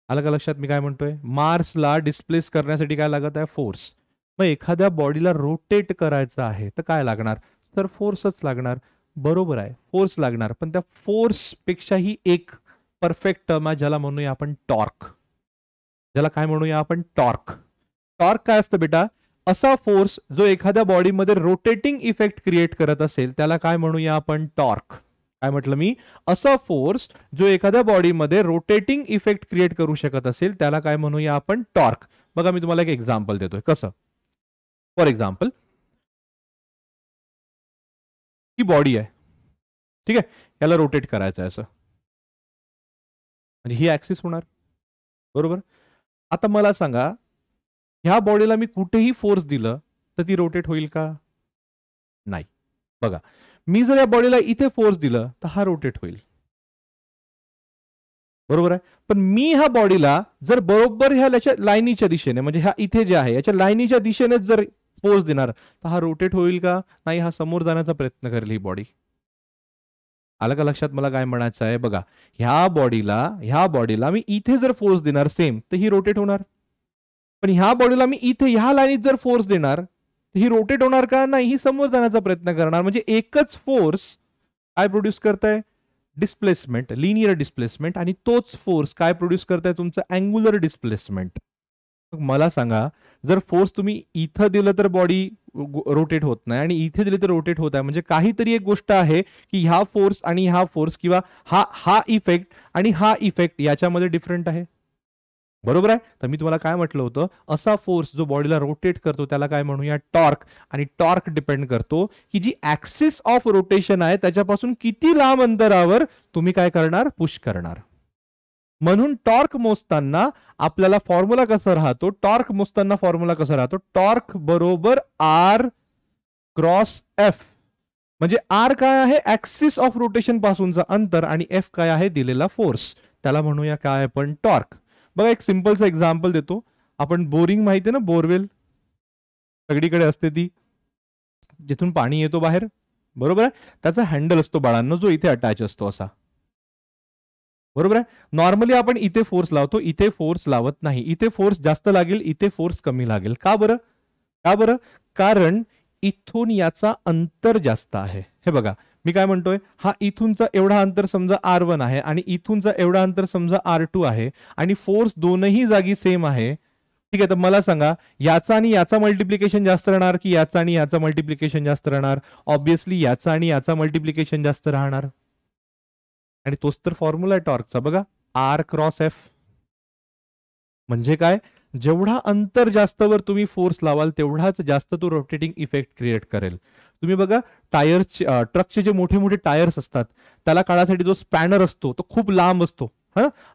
आलं का लक्षात मी काय म्हणतोय? मार्सला डिस्प्लेस करण्यासाठी काय लागत आहे, फोर्स. मग एखाद्या बॉडीला रोटेट करायचं आहे तर काय लागणार, तर फोर्सच लागणार. बरोबर आहे, फोर्स लागणार. पण त्या फोर्स पेक्षाही एक परफेक्ट टर्म आहे ज्याला म्हणूया आपण टॉर्क. ज्याला काय म्हणूया आपण, टॉर्क. टॉर्क काय असतं बेटा, असा फोर्स जो एखाद्या बॉडीमध्ये रोटेटिंग इफेक्ट क्रिएट करत असेल त्याला काय म्हणूया आपण, टॉर्क. काय म्हटलं मी, असा फोर्स जो एखाद्या बॉडीमध्ये रोटेटिंग इफेक्ट क्रिएट करू शकत असेल त्याला काय म्हणूया आपण, टॉर्क. बघा मी तुम्हाला एक एक्झाम्पल देतोय. कसं, फॉर एक्झाम्पल ही बॉडी आहे, ठीक आहे, याला रोटेट करायचं आहे असं, म्हणजे ही ऍक्सिस होणार. बरोबर. आता मला सांगा ह्या बॉडीला मी कुठेही फोर्स दिलं तर ती रोटेट होईल का, नाही. बघा मी जर या बॉडीला इथे फोर्स दिलं तर हा रोटेट होईल. बरोबर आहे. पण मी ह्या बॉडीला जर बरोबर ह्या लाईनीच्या दिशेने, म्हणजे ह्या इथे जे आहे याच्या लाईनीच्या दिशेनेच जर फोर्स देणार तर हा रोटेट होईल का, नाही. हा समोर जाण्याचा प्रयत्न करेल ही बॉडी. आलं का लक्षात मला काय म्हणायचं आहे? बघा ह्या बॉडीला मी इथे जर फोर्स देणार सेम तर ही रोटेट होणार. पण ह्या बॉडीला मी इथे ह्या लाईनीत जर फोर्स देणार तर ही रोटेट होणार का, नाही. ही समोर जाण्याचा प्रयत्न करणार. म्हणजे एकच फोर्स काय प्रोड्यूस करताय, डिस्प्लेसमेंट, लिनियर डिस्प्लेसमेंट. आणि तोच फोर्स काय प्रोड्यूस करताय, तुमचं अँग्युलर डिस्प्लेसमेंट. मला सांगा जर फोर्स तुम्ही इथं दिलं तर बॉडी रोटेट होत नाही, आणि इथे दिले तर रोटेट होत आहे. म्हणजे काहीतरी एक गोष्ट आहे की ह्या फोर्स आणि हा फोर्स, किंवा हा इफेक्ट आणि हा इफेक्ट याच्यामध्ये डिफरंट आहे. बरोबर आहे. तर मी तुम्हाला काय म्हटलं होतं, असा फोर्स जो बॉडीला रोटेट करतो त्याला काय म्हणूया, टॉर्क. आणि टॉर्क डिपेंड करतो की जी ऍक्सिस ऑफ रोटेशन आहे त्याच्यापासून किती लांब अंतरावर तुम्ही काय करणार, पुश करणार. म्हणून टॉर्क मोजताना आपल्याला फॉर्म्युला कसा राहतो, टॉर्क बरोबर आर क्रॉस एफ. म्हणजे आर काय आहे, ऍक्सिस ऑफ रोटेशन पासूनचा अंतर, आणि एफ काय आहे, दिलेला फोर्स. त्याला म्हणूया काय आपण, टॉर्क. बघा एक सिंपलचं एक्झाम्पल देतो. आपण बोरिंग माहिती आहे ना, बोरवेल सगळीकडे असते ती, जिथून पाणी येतो बाहेर. बरोबर आहे. त्याचा हँडल असतो बाळांनो, जो इथे अटॅच असतो असा. बरोबर आहे. नॉर्मली आपण इथे फोर्स लावतो, इथे फोर्स लावत नाही. इथे फोर्स जास्त लागेल, इथे फोर्स कमी लागेल. का बरं? का बरं? कारण इथून याचा अंतर जास्त आहे. हे बघा, मी काय म्हणतोय, हा इथूनचा एवढा अंतर समजा R1 आहे आणि इथूनचा एवढा अंतर समजा R2 आहे आणि फोर्स दोनही जागी सेम आहे. ठीक आहे, तर मला सांगा, याचा आणि याचा मल्टिप्लिकेशन जास्त राहणार की याचा आणि याचा मल्टिप्लिकेशन जास्त राहणार? ऑब्विसली याचा आणि याचा मल्टिप्लिकेशन जास्त राहणार. आणि तोच तर फॉर्म्युला आहे टॉर्कचा. बघा, R क्रॉस F म्हणजे काय? जेवढा अंतर जास्तवर तुम्ही फोर्स लावाल तेवढाच जास्त तो रोटेटिंग इफेक्ट क्रिएट करेल. तुम्ही बघा, टायर्सचे ट्रकचे जे मोठे मोठे टायर्स असतात त्याला काढायसाठी जो स्पॅनर असतो तो खूप लांब असतो.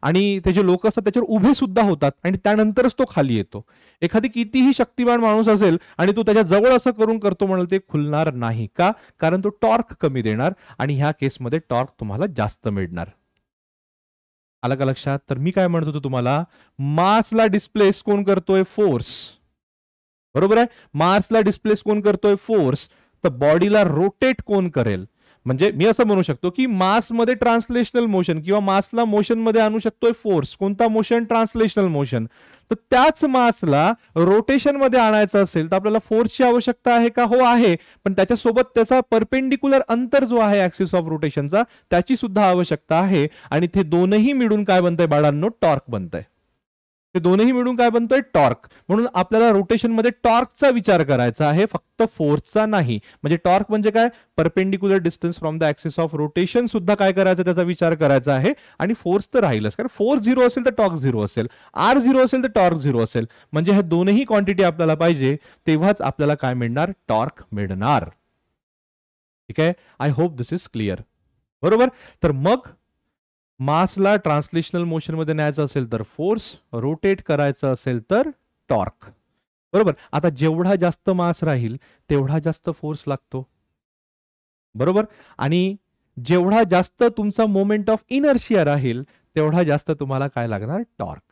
आणि ते जे लोक असतात त्याच्यावर उभे सुद्धा होतात आणि त्यानंतरच तो खाली येतो. एखादी कितीही शक्तिमान माणूस असेल आणि तो त्याच्या जवळ असं करून करतो म्हणाल ते खुलणार नाही. का? कारण तो टॉर्क कमी देणार आणि ह्या केसमध्ये टॉर्क तुम्हाला जास्त मिळणार. आलं का लक्षात? तर मी काय म्हणत होतो तुम्हाला, मासला डिस्प्लेस कोण करतोय? फोर्स. बरोबर आहे. मार्सला डिस्प्लेस कोण करतोय? फोर्स. तर बॉडीला रोटेट कोण करेल? म्हणजे मी असं म्हणू शकतो की मासमध्ये ट्रान्सलेशनल मोशन किंवा मासला मोशन मध्ये आणू शकतोय फोर्स. कोणता मोशन? Translational motion. तर त्याच मासला रोटेशन मध्ये आणायचं असेल तर आपल्याला फोर्सची आवश्यकता आहे का? हो आहे. पण त्याच्यासोबत त्याचा परपेंडिक्युलर अंतर जो आहे ऍक्सिस ऑफ रोटेशनचा त्याची सुद्धा आवश्यकता आहे. आणि ते दोनही मिळून काय बनतंय बाळांनो? टॉर्क बनतंय. ते दोनही मिळून काय बनतोय? टॉर्क. म्हणून आपल्याला रोटेशन मध्ये टॉर्कचा विचार करायचा आहे, फक्त फोर्सचा नाही. म्हणजे टॉर्क म्हणजे काय? Perpendicular distance from the axis of rotation सुद्धा काय करायचं? त्याचा विचार करायचा आहे. आणि फोर्स तर राहीलच, कारण फोर्स 0 असेल तर टॉर्क 0 असेल, R 0 असेल तर टॉर्क 0 असेल. म्हणजे हे दोनही क्वांटिटी आपल्याला पाहिजे, तेव्हाच आपल्याला काय मिळणार? टॉर्क मिळणार. ठीक आहे. I hope this is clear. बरोबर. तर मग मासला ट्रान्सलेशनल मोशन मध्ये न्यायचं असेल तर फोर्स, रोटेट करायचं असेल तर टॉर्क. बरोबर. आता जेवढा जास्त मास राहील तेवढा जास्त फोर्स लागतो. बरोबर. आणि जेवढा जास्त तुमचा मोमेंट ऑफ इनर्शिया राहील तेवढा जास्त तुम्हाला काय लागणार? टॉर्क.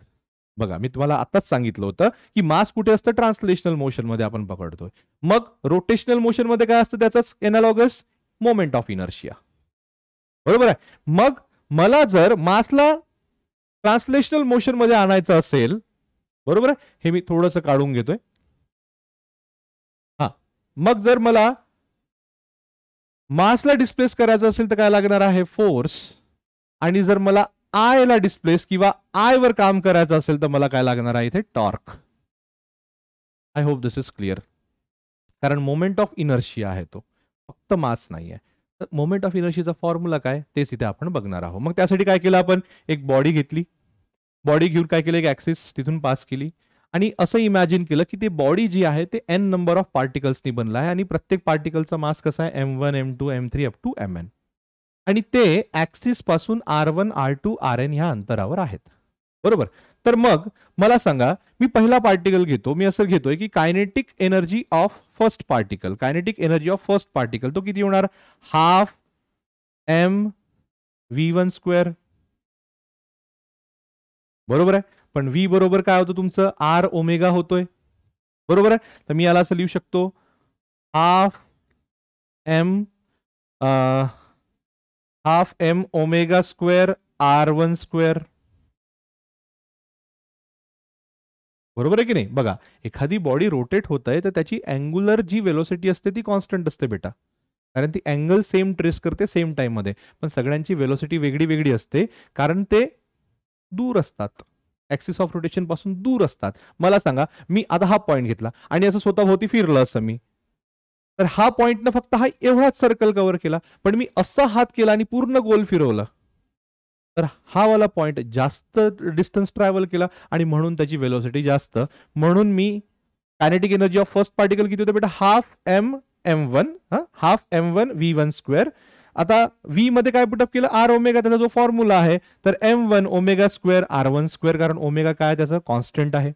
बघा, मी तुम्हाला आताच सांगितलं होतं की मास कुठे असतं? ट्रान्सलेशनल मोशन मध्ये आपण पकडतोय. मग रोटेशनल मोशन मध्ये काय असतं? त्याचाच एनालॉगस मोमेंट ऑफ इनर्शिया. बरोबर आहे. मग मला जर मासला ट्रान्सलेशनल मोशन मध्ये आणायचं असेल, बरोबर आहे, हे मी थोडंसं काढून घेतोय. हा, मग जर मला मासला डिस्प्लेस करायचं असेल तर काय लागणार आहे? फोर्स. आणि जर मला आय ला डिस्प्लेस किंवा आय वर काम करायचं असेल तर मला काय लागणार आहे? इथे torque. I hope this is clear. कारण मोमेंट ऑफ इनर्शिया आहे तो, फक्त मास नाही आहे. तर मोमेंट ऑफ इनर्शियाचा फॉर्म्युला काय तेच इथे आपण बघणार आहोत. मग त्यासाठी काय केलं आपण? एक बॉडी घेतली. बॉडी घेऊन काय केलं? एक ऍक्सिस तिथून पास केली आणि असं इमॅजिन केलं की ती बॉडी जी आहे ते n नंबर ऑफ पार्टिकल्सनी बनला आहे आणि प्रत्येक पार्टिकलचा मास कसा आहे? M1 M2 M3 up to Mn. आणि ते ऍक्सिस पासून R1 R2 Rn ह्या अंतरावर आहेत. बरोबर. तर मग मला सांगा, मी पहिला पार्टिकल घेतो. मी असं घेतोय की kinetic energy of first particle. Kinetic energy of first particle तो किती होणार? Half m v1 square. बरोबर आहे. पण v बरोबर काय होतं तुमचं? R ओमेगा होतोय. बरोबर आहे. तर मी याला असं लिहू शकतो, half m omega square R1 square. बरोबर आहे की नाही? बघा, एखादी बॉडी रोटेट होत आहे तर त्याची अँग्युलर जी वेलोसिटी असते ती कॉन्स्टंट असते बेटा, कारण ती अँगल सेम ट्रेस करते सेम टाइम मध्ये. पण सगळ्यांची वेलोसिटी वेगळी वेगळी असते कारण ते दूर असतात, ऍक्सिस ऑफ रोटेशन पासून दूर असतात. मला सांगा, मी आता हा पॉइंट घेतला आणि असं स्वतःभोवती फिरलं असं मी, तर हा पॉइंटनं फक्त हा एवढाच सर्कल कव्हर केला. पण मी असा हात केला आणि पूर्ण गोल फिरवलं तर हा वाला पॉइंट जास्त डिस्टन्स ट्रॅव्हल केला आणि म्हणून त्याची वेलोसिटी जास्त. म्हणून मी kinetic energy of first particle किती होतं बेटा? Half m m1, half m1 v1 square. आता v मध्ये काय पुटअप केलं? R ओमेगा, त्याचा जो फॉर्म्युला आहे. तर m1 omega square R1 square, कारण ओमेगा काय त्याचं? कॉन्स्टंट आहे.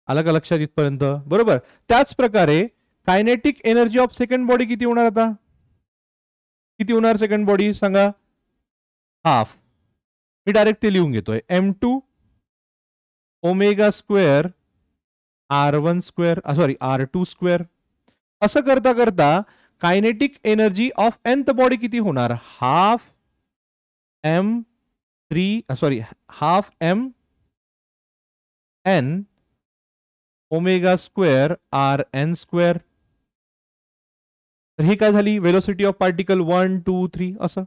आलं का लक्षात इथपर्यंत? बरोबर. त्याच प्रकारे kinetic energy of second body किती होणार? आता किती होणार सेकंड बॉडी? सांगा. हाफ. मी डायरेक्ट ते लिहून घेतोय, m2 omega square R1 square, sorry R2 square. असं करता करता kinetic energy of nth body किती होणार, half m omega square r N square. तर ही काय झाली वेलोसिटी ऑफ पार्टिकल 1 2 3 असं.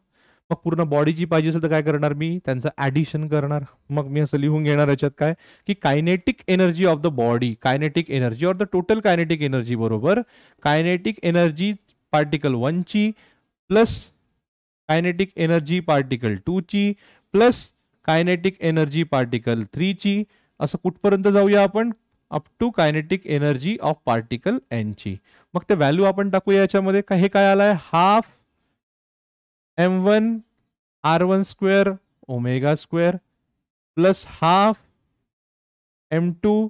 मग पूर्ण बॉडीची पाहिजे असेल तर काय करणार मी, त्यांचं ऍडिशन करणार. मग मी असं लिहून घेणार याच्यात काय की kinetic energy of the body, kinetic energy or the total kinetic energy बरोबर कायनेटिक एनर्जी पार्टिकल 1 ची प्लस कायनेटिक एनर्जी पार्टिकल 2 ची प्लस कायनेटिक एनर्जी पार्टिकल 3 ची. असं कुठपर्यंत जाऊया आपण, up to kinetic energy of particle n ची. मग ते व्हॅल्यू आपण टाकूया याच्यामध्ये. हे काय आलाय, half m1 r1 square omega square plus half m2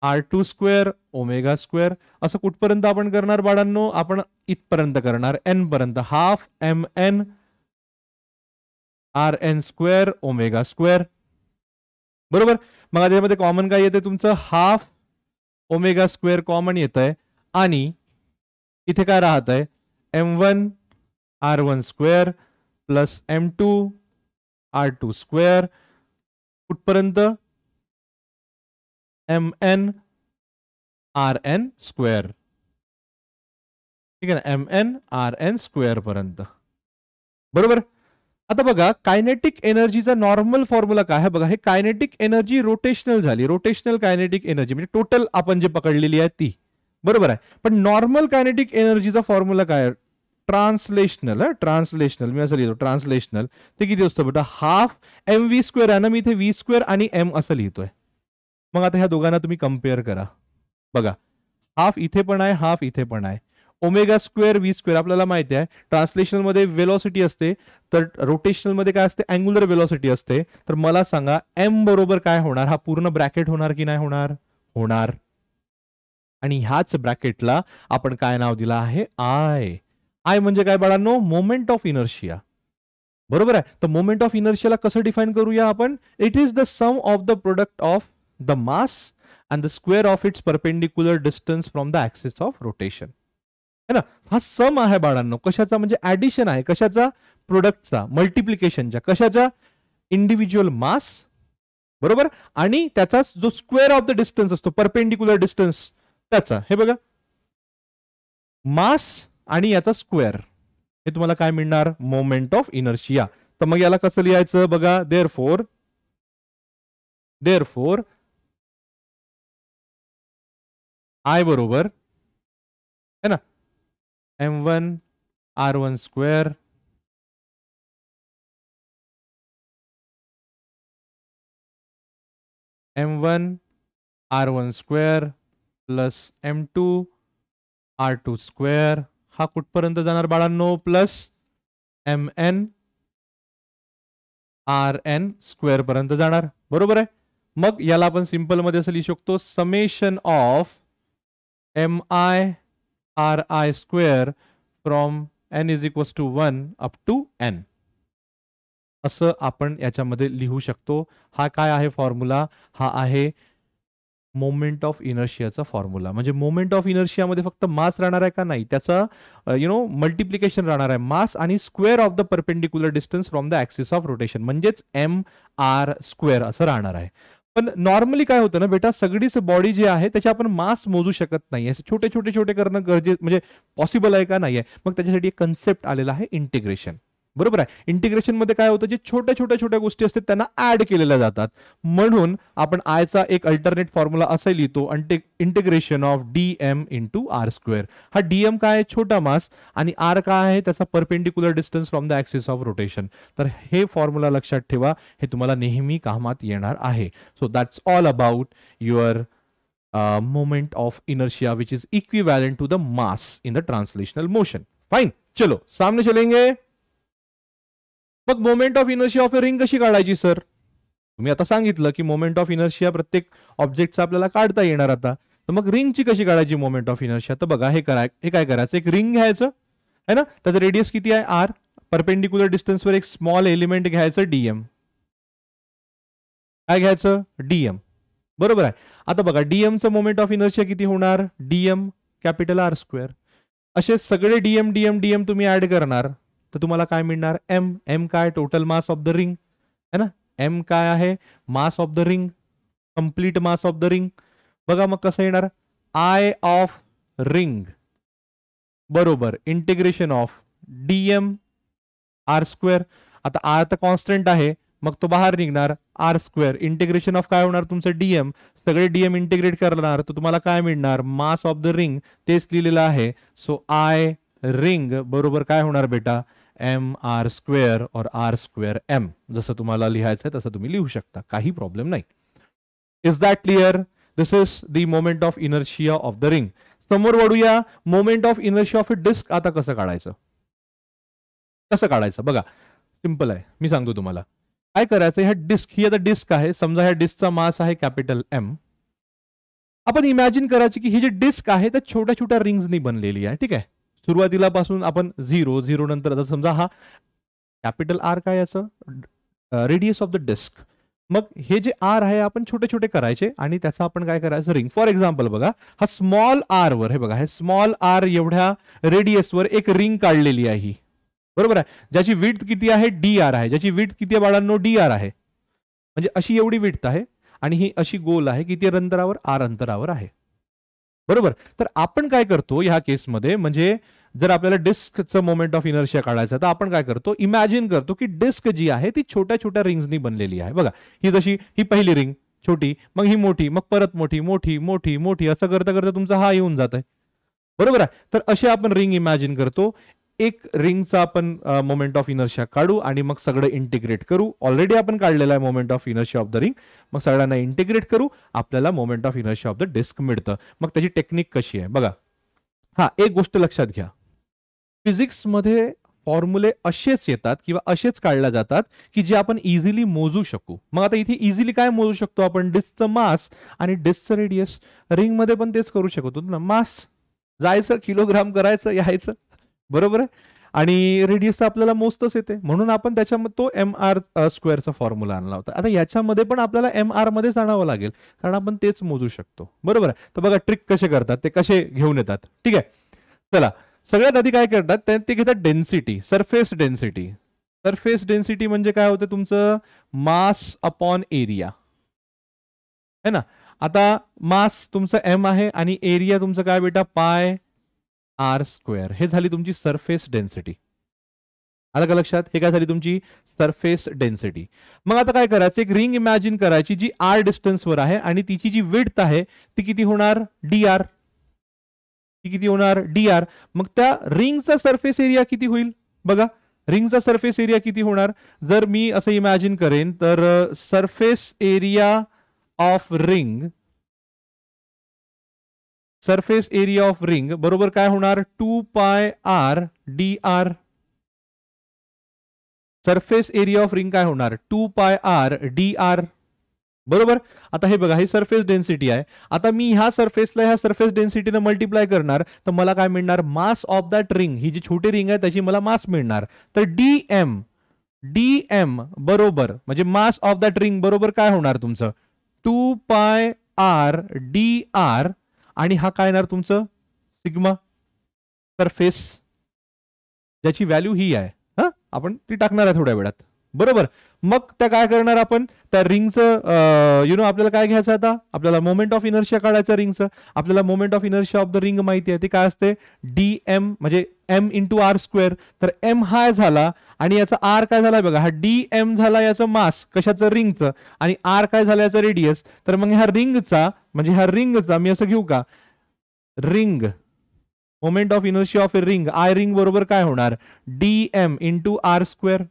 r2 square omega square. असं कुठपर्यंत आपण करणार बाळांनो, आपण इथपर्यंत करणार n पर्यंत, half mn rn square omega square. बरोबर. मग त्यामध्ये कॉमन काय येते तुमचं, हाफ ओमेगा स्क्वेअर कॉमन येत आहे आणि इथे काय राहत आहे, m1 r1 square plus m2 r2 square कुठपर्यंत, mn rn स्क्वेअर. ठीक आहे ना, mn rn स्क्वेअर पर्यंत. बरोबर. आता बघा कायनेटिक एनर्जीचा नॉर्मल फॉर्म्युला काय आहे बघा. हे कायनेटिक एनर्जी रोटेशनल झाली, रोटेशनल कायनेटिक एनर्जी म्हणजे टोटल आपण जे पकडलेली आहे ती. बरोबर आहे. पण नॉर्मल कायनेटिक एनर्जीचा फॉर्म्युला काय, ट्रान्सलेशनल. ट्रान्सलेशनल मी असं लिहितो, ट्रान्सलेशनल ते किती असतं बेटा, हाफ एम व्ही स्क्वेअर आहे ना, मी इथे व्ही स्क्वेअर आणि एम असं लिहितोय. मग आता ह्या दोघांना तुम्ही कम्पेअर करा. बघा हाफ इथे पण आहे, हाफ इथे पण आहे. ओमेगा स्क्वेअर व्ही स्क्वेअर आपल्याला माहिती आहे ट्रान्सलेशनल मध्ये वेलॉसिटी असते, तर रोटेशनल मध्ये काय असते, अँग्युलर वेलॉसिटी असते. तर मला सांगा एम बरोबर काय होणार, हा पूर्ण ब्रॅकेट होणार की नाही होणार, होणार. आणि ह्याच ब्रॅकेटला आपण काय नाव दिलं आहे, आय. आय म्हणजे काय बाळांनो, मोमेंट ऑफ इनर्शिया. बरोबर आहे. तर मोमेंट ऑफ इनर्शियाला कसं डिफाईन करूया आपण, it is the sum of the product of the mass and the square of its perpendicular distance from the axis of rotation. है ना, हा सम आहे बाळांनो. कशाचा म्हणजे ऍडिशन आहे, कशाचा, प्रोडक्टचा, मल्टिप्लिकेशनच्या, कशाचा, इंडिव्हिज्युअल मास. बरोबर. आणि त्याचा जो स्क्वेअर ऑफ द डिस्टन्स असतो, परपेंडिक्युलर डिस्टन्स त्याचा. हे बघा मास आणि याचा स्क्वेअर, हे तुम्हाला काय मिळणार, मोमेंट ऑफ इनर्शिया. तर मग याला कसं लिहायचं बघा, देअरफोर आय बरोबर है ना m1 r1 square m1 r1 square plus m2 r2 square. हा कुठपर्यंत जाणार बाळांनो, प्लस mn rn स्क्वेअर पर्यंत जाणार. बरोबर आहे. मग याला आपण सिंपल मध्ये असं लिहू शकतो, summation of mi ri square from n is equals to 1 up to n. असं आपण याच्यामध्ये लिहू शकतो. हा काय आहे फॉर्म्युला, हा आहे मोमेंट ऑफ इनर्शियाचा फॉर्म्युला. म्हणजे मोमेंट ऑफ इनर्शियामध्ये फक्त मास राहणार आहे का, नाही, त्याचा मल्टिप्लिकेशन राहणार आहे, मास आणि square of the perpendicular distance from the axis of rotation, म्हणजेच एम आर स्क्वेअर असं राहणार आहे. पण नॉर्मली काय होतं ना बेटा, सगळीच बॉडी जी आहे त्याचे आपण मास मोजू शकत नाही, असे छोटे छोटे छोटे करणं गरजेचं म्हणजे पॉसिबल आहे का, नाही आहे. मग त्याच्यासाठी एक कन्सेप्ट आलेला आहे, इंटिग्रेशन. बरोबर आहे. इंटिग्रेशन मध्ये काय होतं, जे छोट्या छोट्या गोष्टी असतात त्यांना ऍड केलेल्या जातात. म्हणून आपण आयचा एक अल्टरनेट फॉर्म्युला असा लिहितो, integration of DM into R square. हा डीएम काय आहे, छोटा मास, आणि आर काय आहे, त्याचा perpendicular distance from the axis of rotation. तर हे फॉर्म्युला लक्षात ठेवा, हे तुम्हाला नेहमी कामात येणार आहे. So that's all about your moment of inertia which is equivalent to the mass in the translational motion. Fine, चलो सामने चलेंगे. मग moment of inertia of a ring कशी काढायची सर, तुम्ही आता सांगितलं की मोमेंट ऑफ इनर्शिया प्रत्येक ऑब्जेक्टचा आपल्याला काढता येणार. आता तर मग रिंगची कशी काढायची मोमेंट ऑफ इनर्शिया. तर बघा हे काय करायचं, एक रिंग घ्यायचं है ना, त्याचं रेडियस किती आहे आर, परपेंडिक्युलर डिस्टन्सवर एक स्मॉल एलिमेंट घ्यायचं डीएम. काय घ्यायचं, डीएम. बरोबर आहे. आता बघा डीएमचं मोमेंट ऑफ इनर्शिया किती होणार, डीएम कॅपिटल आर स्क्वेअर. असे सगळे डीएम डीएम डीएम तुम्ही ऍड करणार तर तुम्हाला काय मिळणार? एम. एम काय? Total mass of the ring है ना. एम काय आहे? Mass of the ring, complete mass of the ring. बघा मग कसं येणार? आय ऑफ रिंग बरोबर integration of DM R square. आता आर तर कॉन्स्टंट आहे मग तो बाहेर निघणार आर स्क्वेअर. इंटिग्रेशन ऑफ काय होणार तुमचं? डीएम. सगळे डीएम इंटिग्रेट करणार तर तुम्हाला काय मिळणार? Mass of the ring. तेच लिहिलेलं आहे. सो आय रिंग बरोबर काय होणार बेटा? एम आर स्क्वेअर और आर स्क्वेअर एम. जसं तुम्हाला लिहायचं तसं तुम्ही लिहू शकता, काही प्रॉब्लेम नाही. Is that clear? This is the moment of inertia of the ring. समोर वळूया. Moment of inertia of a disc आता कसं काढायचं? कसं काढायचं बघा, सिंपल आहे. मी सांगतो तुम्हाला काय करायचं. ह्या डिस्क, ही आता डिस्क आहे समजा, ह्या डिस्कचा मास आहे कॅपिटल एम. आपण इमॅजिन करायची की ही जी डिस्क आहे त्या छोट्या छोट्या रिंग्सनी बनलेली आहे. ठीक आहे. सुरुवातीला पासून आपण 0 0 नंतर आता समजा हा कॅपिटल आर काय याचं रेडियस ऑफ द डिस्क. मग हे जे आर आहे आपण छोटे छोटे करायचे आणि त्याचं आपण काय करायचं? रिंग. फॉर एक्झाम्पल बघा, हा स्मॉल आर वर, हे बघा, हे स्मॉल आर एवढ्या रेडियसवर एक रिंग काढलेली आहे ही, बरोबर आहे. ज्याची विड्थ किती आहे? डी आर आहे. ज्याची विड्थ किती आहे बाळांनो? डी आर आहे. म्हणजे अशी एवढी विड्थ आहे आणि ही अशी गोल आहे. किती अंतरावर? आर अंतरावर आहे, बरोबर. तर आपण काय करतो ह्या केसमध्ये, म्हणजे जर आपल्याला डिस्कचं मोमेंट ऑफ इनर्शिया काढायचं तर आपण काय करतो? इमॅजिन करतो की डिस्क जी आहे ती छोट्या छोट्या रिंग्सनी बनलेली आहे. बघा, ही जशी ही पहिली रिंग छोटी, मग ही मोठी, मग परत मोठी मोठी मोठी मोठी, असं करता करता तुमचा हा येऊन जात आहे, बरोबर आहे. तर असे आपण रिंग इमॅजिन करतो. एक रिंगचा आपण मोमेंट ऑफ इनर्शिया काढू आणि मग सगळं इंटिग्रेट करू. ऑलरेडी आपण काढलेला आहे moment of inertia of the ring. मग सगळ्यांना इंटिग्रेट करू, आपल्याला moment of inertia of the disc मिळतं. मग त्याची टेक्निक कशी आहे बघा. हा एक गोष्ट लक्षात घ्या, फिजिक्समध्ये फॉर्म्युले असेच येतात किंवा असेच काढल्या जातात की जे आपण इझिली मोजू शकू. मग आता इथे इझिली काय मोजू शकतो आपण? डिस्कचं मास आणि डिस्कचं रेडियस. रिंगमध्ये पण तेच करू शकतो ना. मास जायचं, किलोग्राम करायचं, यायचं, बरोबर आहे. आणि रेडियस आपल्याला मोजतच येते म्हणून आपण त्याच्यामध्ये तो एम आर स्क्वेअरचा फॉर्म्युला आणला होता. आता याच्यामध्ये पण आपल्याला एम आर मध्येच आणावं लागेल कारण आपण तेच मोजू शकतो, बरोबर आहे. तर बघा ट्रिक कसे करतात ते, कसे घेऊन येतात. ठीक आहे, चला सगळ्यात आधी काय करतात ते घेतात density, surface density. Surface density म्हणजे काय होतं तुमचं? मास अपॉन एरिया है ना. आता मास तुमचं एम आहे आणि एरिया तुमचं काय बेटा? पाय आर स्क्वेअर. हे झाली तुमची सरफेस डेन्सिटी. आलं का लक्षात? हे काय झाली तुमची सरफेस डेन्सिटी. मग आता काय करायचं? एक रिंग इमॅजिन करायची जी आर डिस्टन्सवर आहे आणि तिची जी विड्थ आहे ती किती होणार? D R. ती किती होणार? D R. मग त्या रिंगचा सरफेस एरिया किती होईल बघा. रिंगचा सरफेस एरिया किती होणार? जर मी असं इमॅजिन करेन तर surface area of ring, surface area of ring बरोबर काय होणार? 2 pi R D R. Surface area of ring काय होणार? 2 पाय आर डी आर, बरोबर. आता हे बघा, ही सरफेस डेन्सिटी आहे. आता मी ह्या सरफेसला ह्या सरफेस डेन्सिटीने मल्टिप्लाय करणार तर मला काय मिळणार? Mass of that ring. ही जी छोटी रिंग आहे त्याची मला मास मिळणार. तर डी एम बरोबर म्हणजे मास ऑफ दॅट रिंग बरोबर काय होणार तुमचं? 2 पाय आर डी आर. आणि हा काय येणार तुमचं? सिग्मा सरफेस, ज्याची व्हॅल्यू ही आहे. हा आपण ती टाकणार आहे थोड्या वेळात, बरोबर. मग त्या काय करणार आपण? त्या रिंगचं आपल्याला काय घ्यायचं आता? आपल्याला मोमेंट ऑफ इनर्शिया काढायचं रिंगचं. आपल्याला moment of inertia of the ring माहिती आहे, ते काय असते? डी एम म्हणजे एम इंटू आर स्क्वेअर. तर एम हा झाला आणि याचा आर काय झाला बघा. हा डी एम झाला याचं मास कशाचं? रिंगचं. आणि आर काय झालं? याचं रेडियस. तर मग ह्या रिंगचा म्हणजे ह्या रिंगचा मी असं घेऊ का? Ring moment of inertia of a ring, I ring बरोबर काय होणार? D M into R square.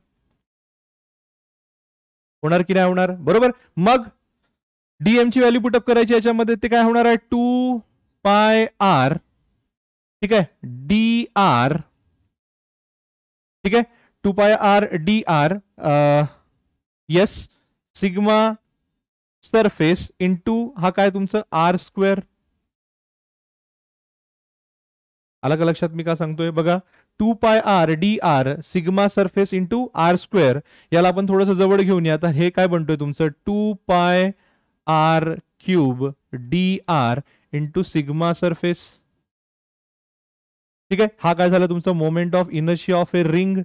होणार की नाही होणार? बरोबर. मग डीएम ची व्हॅल्यू पुटअप करायची याच्यामध्ये, ते काय होणार आहे? 2 पाय आर, ठीक आहे, डी आर. ठीक आहे, 2 pi R D R. Yes, sigma surface into हा काय तुमचं? R square. आला का लक्षात मी का सांगतोय? बघा, 2 pi R D R sigma surface into R square. याला आपण थोडंसं जवळ घेऊन या. आता हे काय बनतोय तुमचं? 2 pi R cube D R into sigma surface. ठीक आहे, हा काय झाला तुमचा moment of inertia of a ring.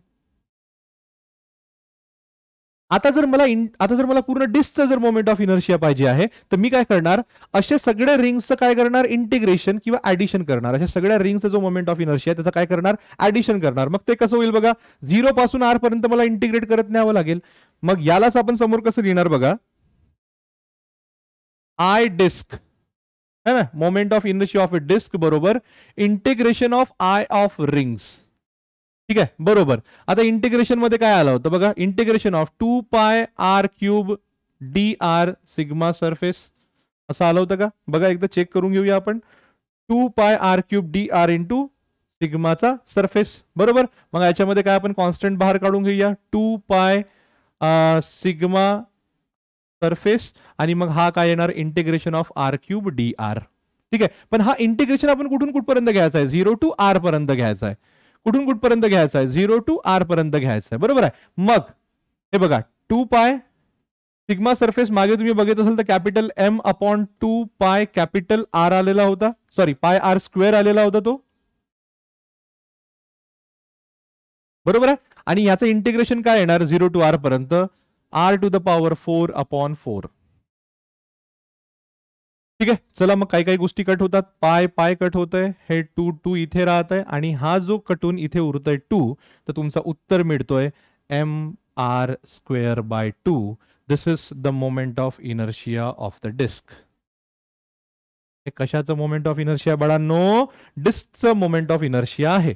आता जर मला पूर्ण डिस्कचं जर मोमेंट ऑफ इनर्शिया पाहिजे आहे तर मी काय करणार, असे सगळ्या रिंग्सचं काय करणार, इंटिग्रेशन किंवा ऍडिशन करणार. अशा सगळ्या रिंगचा जो मोमेंट ऑफ इनर्शिया त्याचं काय करणार, ऍडिशन करणार. मग ते कसं होईल बघा, 0 पासून R पर्यंत मला इंटिग्रेट करत न्यावं लागेल. मग यालाच आपण समोर कसं लिहिणार बघा, आय डिस्क है ना, moment of inertia of a disc बरोबर integration of I of rings. ठीक आहे, बरोबर. आता इंटिग्रेशन मध्ये काय आलं होतं बघा, integration of 2 pi R cube D R sigma surface असं आलं होतं का बघा, एकदा चेक करून घेऊया आपण. 2 pi R cube D R into सिग्माचा सरफेस, बरोबर. मग याच्यामध्ये काय आपण कॉन्स्टंट बाहेर काढून घेऊया, 2 पाय सिग्मा सरफेस, आणि मग हा काय येणार, integration of R cube D R. ठीक आहे, पण हा इंटिग्रेशन आपण कुठून कुठपर्यंत घ्यायचा आहे, 0 टू आर पर्यंत घ्यायचा आहे. कुठून कुठपर्यंत घ्यायचा आहे, 0 टू आर पर्यंत घ्यायचा आहे, बरोबर आहे. मग हे बघा, 2 पाय सिग्मा सरफेस मागे तुम्ही बघित असेल तर capital M upon 2 pi capital R आलेला होता, सॉरी पाय आर स्क्वेअर आलेला होता तो, बरोबर आहे. आणि याचं इंटिग्रेशन काय येणार, 0 टू आर पर्यंत, R to the power 4 upon 4. ठीक आहे, चला मग काही काही गोष्टी कट होतात, पाय पाय कट होत आहे, हे 2 2 इथे राहत आहे, आणि हा जो कटून इथे उरतोय 2, तर तुमचा उत्तर मिळतोय M R square by 2. This is the moment of inertia of the disc. हे कशाचं मोमेंट ऑफ इनर्शिया बाळांनो, डिस्कचं मोमेंट ऑफ इनर्शिया आहे.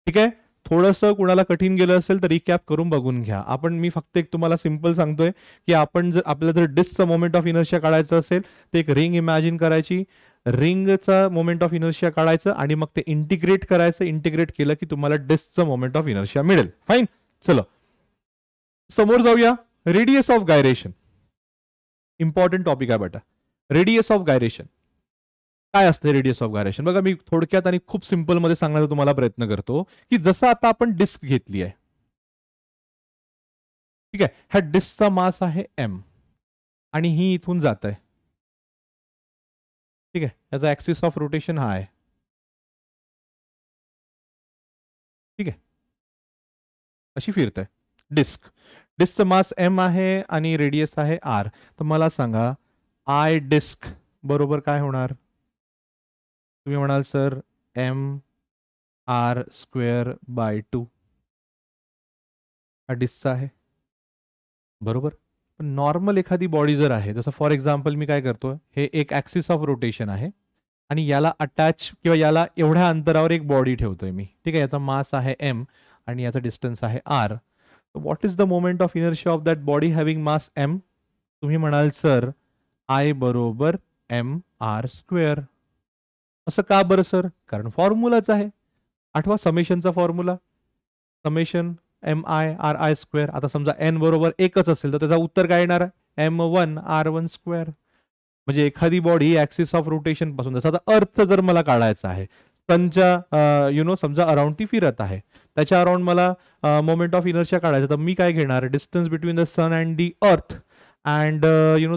ठीक आहे, थोडंसं कुणाला कठीण गेलं असेल तर रिकॅप करून बघून घ्या. मी फक्त एक तुम्हाला सिंपल सांगतोय की आपल्याला जर डिस्कचं मोमेंट ऑफ इनर्शिया काढायचं असेल तर एक रिंग इमॅजिन करायची, रिंगचा मोमेंट ऑफ इनर्शिया काढायचं आणि मग ते इंटिग्रेट करायचं. इंटिग्रेट केलं की तुम्हाला डिस्कचं मोमेंट ऑफ इनर्शिया मिळेल. फाईन, चलो समोर जाऊया. Radius of gyration, important topic आहे बेटा. रेडियस ऑफ गायरेशन काय असते, रेडियस ऑफ गायरेशन बघा, मी थोडक्यात आणि खूप सिंपल मध्ये सांगण्याचा तुम्हाला प्रयत्न करतो की जसं आता आपण डिस्क घेतली आहे, ठीक आहे, ह्या डिस्कचा मास आहे एम आणि ही इथून जात आहे. ठीक आहे, याचा ऍक्सिस ऑफ रोटेशन हा आहे. ठीक आहे, अशी फिरत आहे डिस्कचं मास एम आहे आणि रेडियस आहे आर. तर मला सांगा आय डिस्क बरोबर काय होणार, तुम्ही म्हणाल sir M R square by 2, हा डिस्कचा आहे, बरोबर. पण नॉर्मल एखादी बॉडी जर आहे, जसं फॉर एक्झाम्पल मी काय करतोय, हे एक ऍक्सिस ऑफ रोटेशन आहे आणि याला अटॅच किंवा याला एवढ्या अंतरावर एक बॉडी ठेवतोय मी. ठीक आहे, याचा मास आहे एम आणि याचा डिस्टन्स आहे R. What is the moment of inertia of that body having mass M, तुम्ही म्हणाल सर आय बरोबर एम आर स्क्वेअर. असं का बरं सर, कारण फॉर्म्युलाच आहे, आठवा समेशनचा फॉर्म्युला, summation M I R I square. आता समजा एन बरोबर एकच असेल तर त्याचा उत्तर काय येणार, M1 R1 स्क्वेअर. म्हणजे एखादी बॉडी ऍक्सिस ऑफ रोटेशन पासून, जसं आता अर्थ जर मला काढायचा आहे, सनच्या समजा अराउंड ती फिरत आहे, त्याच्या अराउंड मला मोमेंट ऑफ इनर्शिया काढायचा, तर मी काय घेणार, distance between the sun and the earth and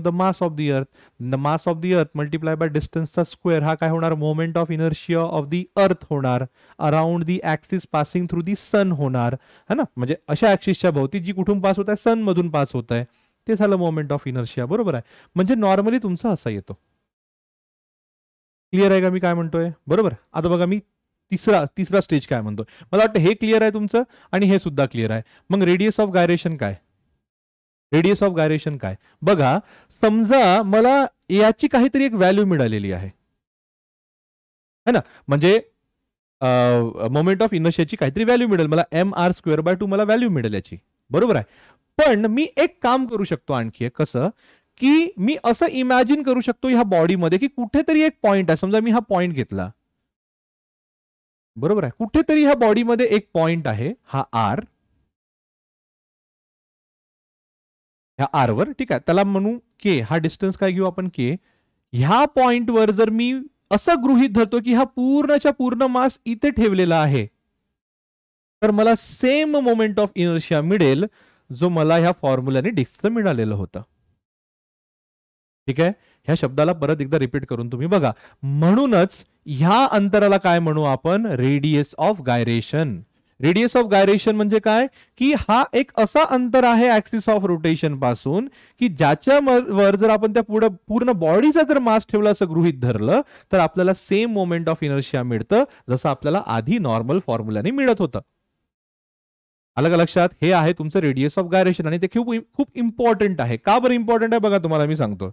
the mass of the earth multiply by distance चा स्क्वेअर, हा काय होणार, moment of inertia of the earth होणार around the axis passing through the sun होणार है ना. म्हणजे अशा ऍक्सिसच्या भोवती जी कुठून पास होत आहे, सन मधून पास होत आहे, ते झालं मोमेंट ऑफ इनर्शिया, बरोबर आहे. म्हणजे नॉर्मली तुमचा असा येतो. क्लिअर आहे का मी काय म्हणतोय, बरोबर. आता बघा मी तिसरा स्टेज काय म्हणतोय, मला वाटतं हे क्लिअर आहे तुमचं आणि हे सुद्धा क्लिअर आहे. मग रेडियस ऑफ गायरेशन काय, रेडियस ऑफ गायरेशन काय बघा, समजा मला याची काहीतरी एक व्हॅल्यू मिळालेली आहे है ना, म्हणजे मोमेंट ऑफ इनर्शियाची काहीतरी व्हॅल्यू मिळेल मला, एम आर स्क्वेअर बाय 2 मला व्हॅल्यू मिळेल याची, बरोबर आहे. पण मी एक काम करू शकतो आणखी एक, कसं की मी असं इमॅजिन करू शकतो ह्या बॉडीमध्ये की कुठेतरी एक पॉइंट आहे, समजा मी हा पॉइंट घेतला, बरोबर आहे, कुठेतरी ह्या बॉडीमध्ये एक पॉइंट आहे, हा आर, ह्या आर वर, ठीक आहे, त्याला म्हणू के, हा डिस्टन्स काय घेऊ आपण के. ह्या पॉइंटवर जर मी असं गृहीत धरतो की हा पूर्णच्या पूर्ण मास इथे ठेवलेला आहे, तर मला सेम मोमेंट ऑफ इनर्शिया मिळेल जो मला ह्या फॉर्म्युलाने डिस्कचं मिळालेलं होतं. ठीक आहे, ह्या शब्दाला परत एकदा रिपीट करून तुम्ही बघा. म्हणूनच ह्या अंतराला काय म्हणू आपण? Radius of gyration. Radius of gyration म्हणजे काय? की हा एक असा अंतर आहे ऍक्सिस ऑफ रोटेशन पासून की ज्याच्या वर जर आपण त्या पूर्ण बॉडीचा जर मास ठेवला असं गृहीत धरलं तर आपल्याला सेम मोमेंट ऑफ इनर्शिया मिळतं जसं आपल्याला आधी नॉर्मल फॉर्म्युलाने मिळत होतं. आलं का लक्षात? हे आहे तुमचं रेडियस ऑफ गायरेशन आणि ते खूप खूप इम्पॉर्टंट आहे. का बरं इम्पॉर्टंट आहे बघा तुम्हाला मी सांगतो.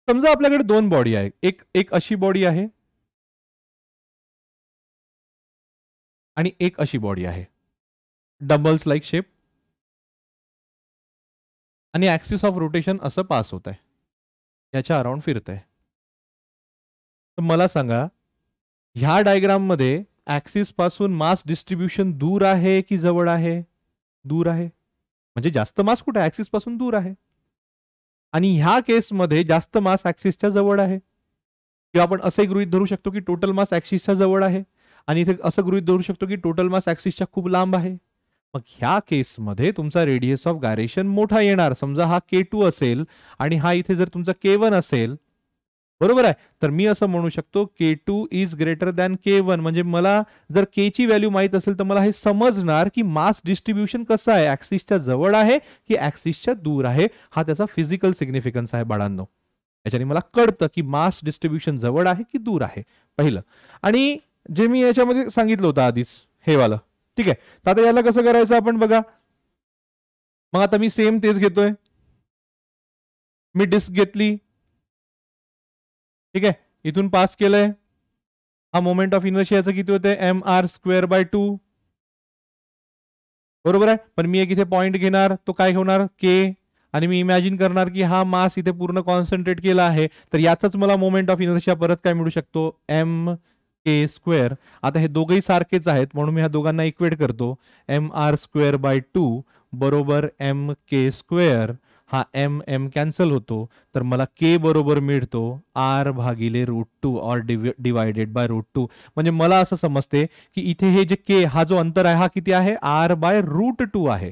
समजा आपल्याकडे दोन बॉडी आहे. एक अशी बॉडी आहे आणि एक अशी बॉडी आहे. डबल्स लाईक शेप आणि ऍक्सिस ऑफ रोटेशन असं पास होत आहे, याच्या अराउंड फिरत आहे. तर मला सांगा ह्या डायग्राम मध्ये ऍक्सिस पासून मास डिस्ट्रीब्युशन दूर आहे की जवळ आहे? दूर आहे. म्हणजे जास्त मास कुठे? ऍक्सिस पासून दूर आहे. आणि ह्या केसमध्ये जास्त मास ऍक्सिसच्या जवळ आहे. किंवा आपण असे गृहीत धरू शकतो की टोटल मास ऍक्सिसच्या जवळ आहे आणि इथे असं गृहीत धरू शकतो की टोटल मास ऍक्सिसच्या खूप लांब आहे. मग ह्या केसमध्ये तुमचा रेडियस ऑफ गायरेशन मोठा येणार. समजा हा K2 असेल आणि हा इथे जर तुमचा K1 असेल, बरोबर आहे, तर मी असं म्हणू शकतो K2 is greater than K1. म्हणजे मला जर K ची व्हॅल्यू माहित असेल तर मला हे समजणार की मास डिस्ट्रीब्युशन कसं आहे, ऍक्सिसच्या जवळ आहे की ऍक्सिसच्या दूर आहे. हा त्याचा फिजिकल सिग्निफिकन्स आहे बाळांनो. याच्याने मला कळतं की मास डिस्ट्रीब्युशन जवळ आहे की दूर आहे, पहिलं. आणि जे मी याच्यामध्ये सांगितलं होतं आधीच हे वाला, ठीक आहे. तर आता याला कसं करायचं आपण बघा. मग आता मी सेम तेच घेतोय. मी डिस्क घेतली, ठीक आहे, इथून पास केलंय. हा मोमेंट ऑफ इनर्शियाचं किती होते? mr²/2, बरोबर आहे. पण मी एक इथे पॉइंट घेणार, तो काय होणार? K. आणि मी इमॅजिन करणार की हा मास इथे पूर्ण कॉन्सन्ट्रेट केला आहे, तर याचाच मला मोमेंट ऑफ इनर्शिया परत काय मिळू शकतो? mk². आता हे दोघंही सारखेच आहेत म्हणून मी ह्या दोघांना इक्वेट करतो. mr²/2 बरोबर mk². हा m कॅन्सल होतो, तर मला K बरोबर मिळतो R/√2 और डिवायडेड बाय √2. म्हणजे मला असं समजते की इथे हे जे K हा जो अंतर आहे हा किती आहे? R/√2 आहे.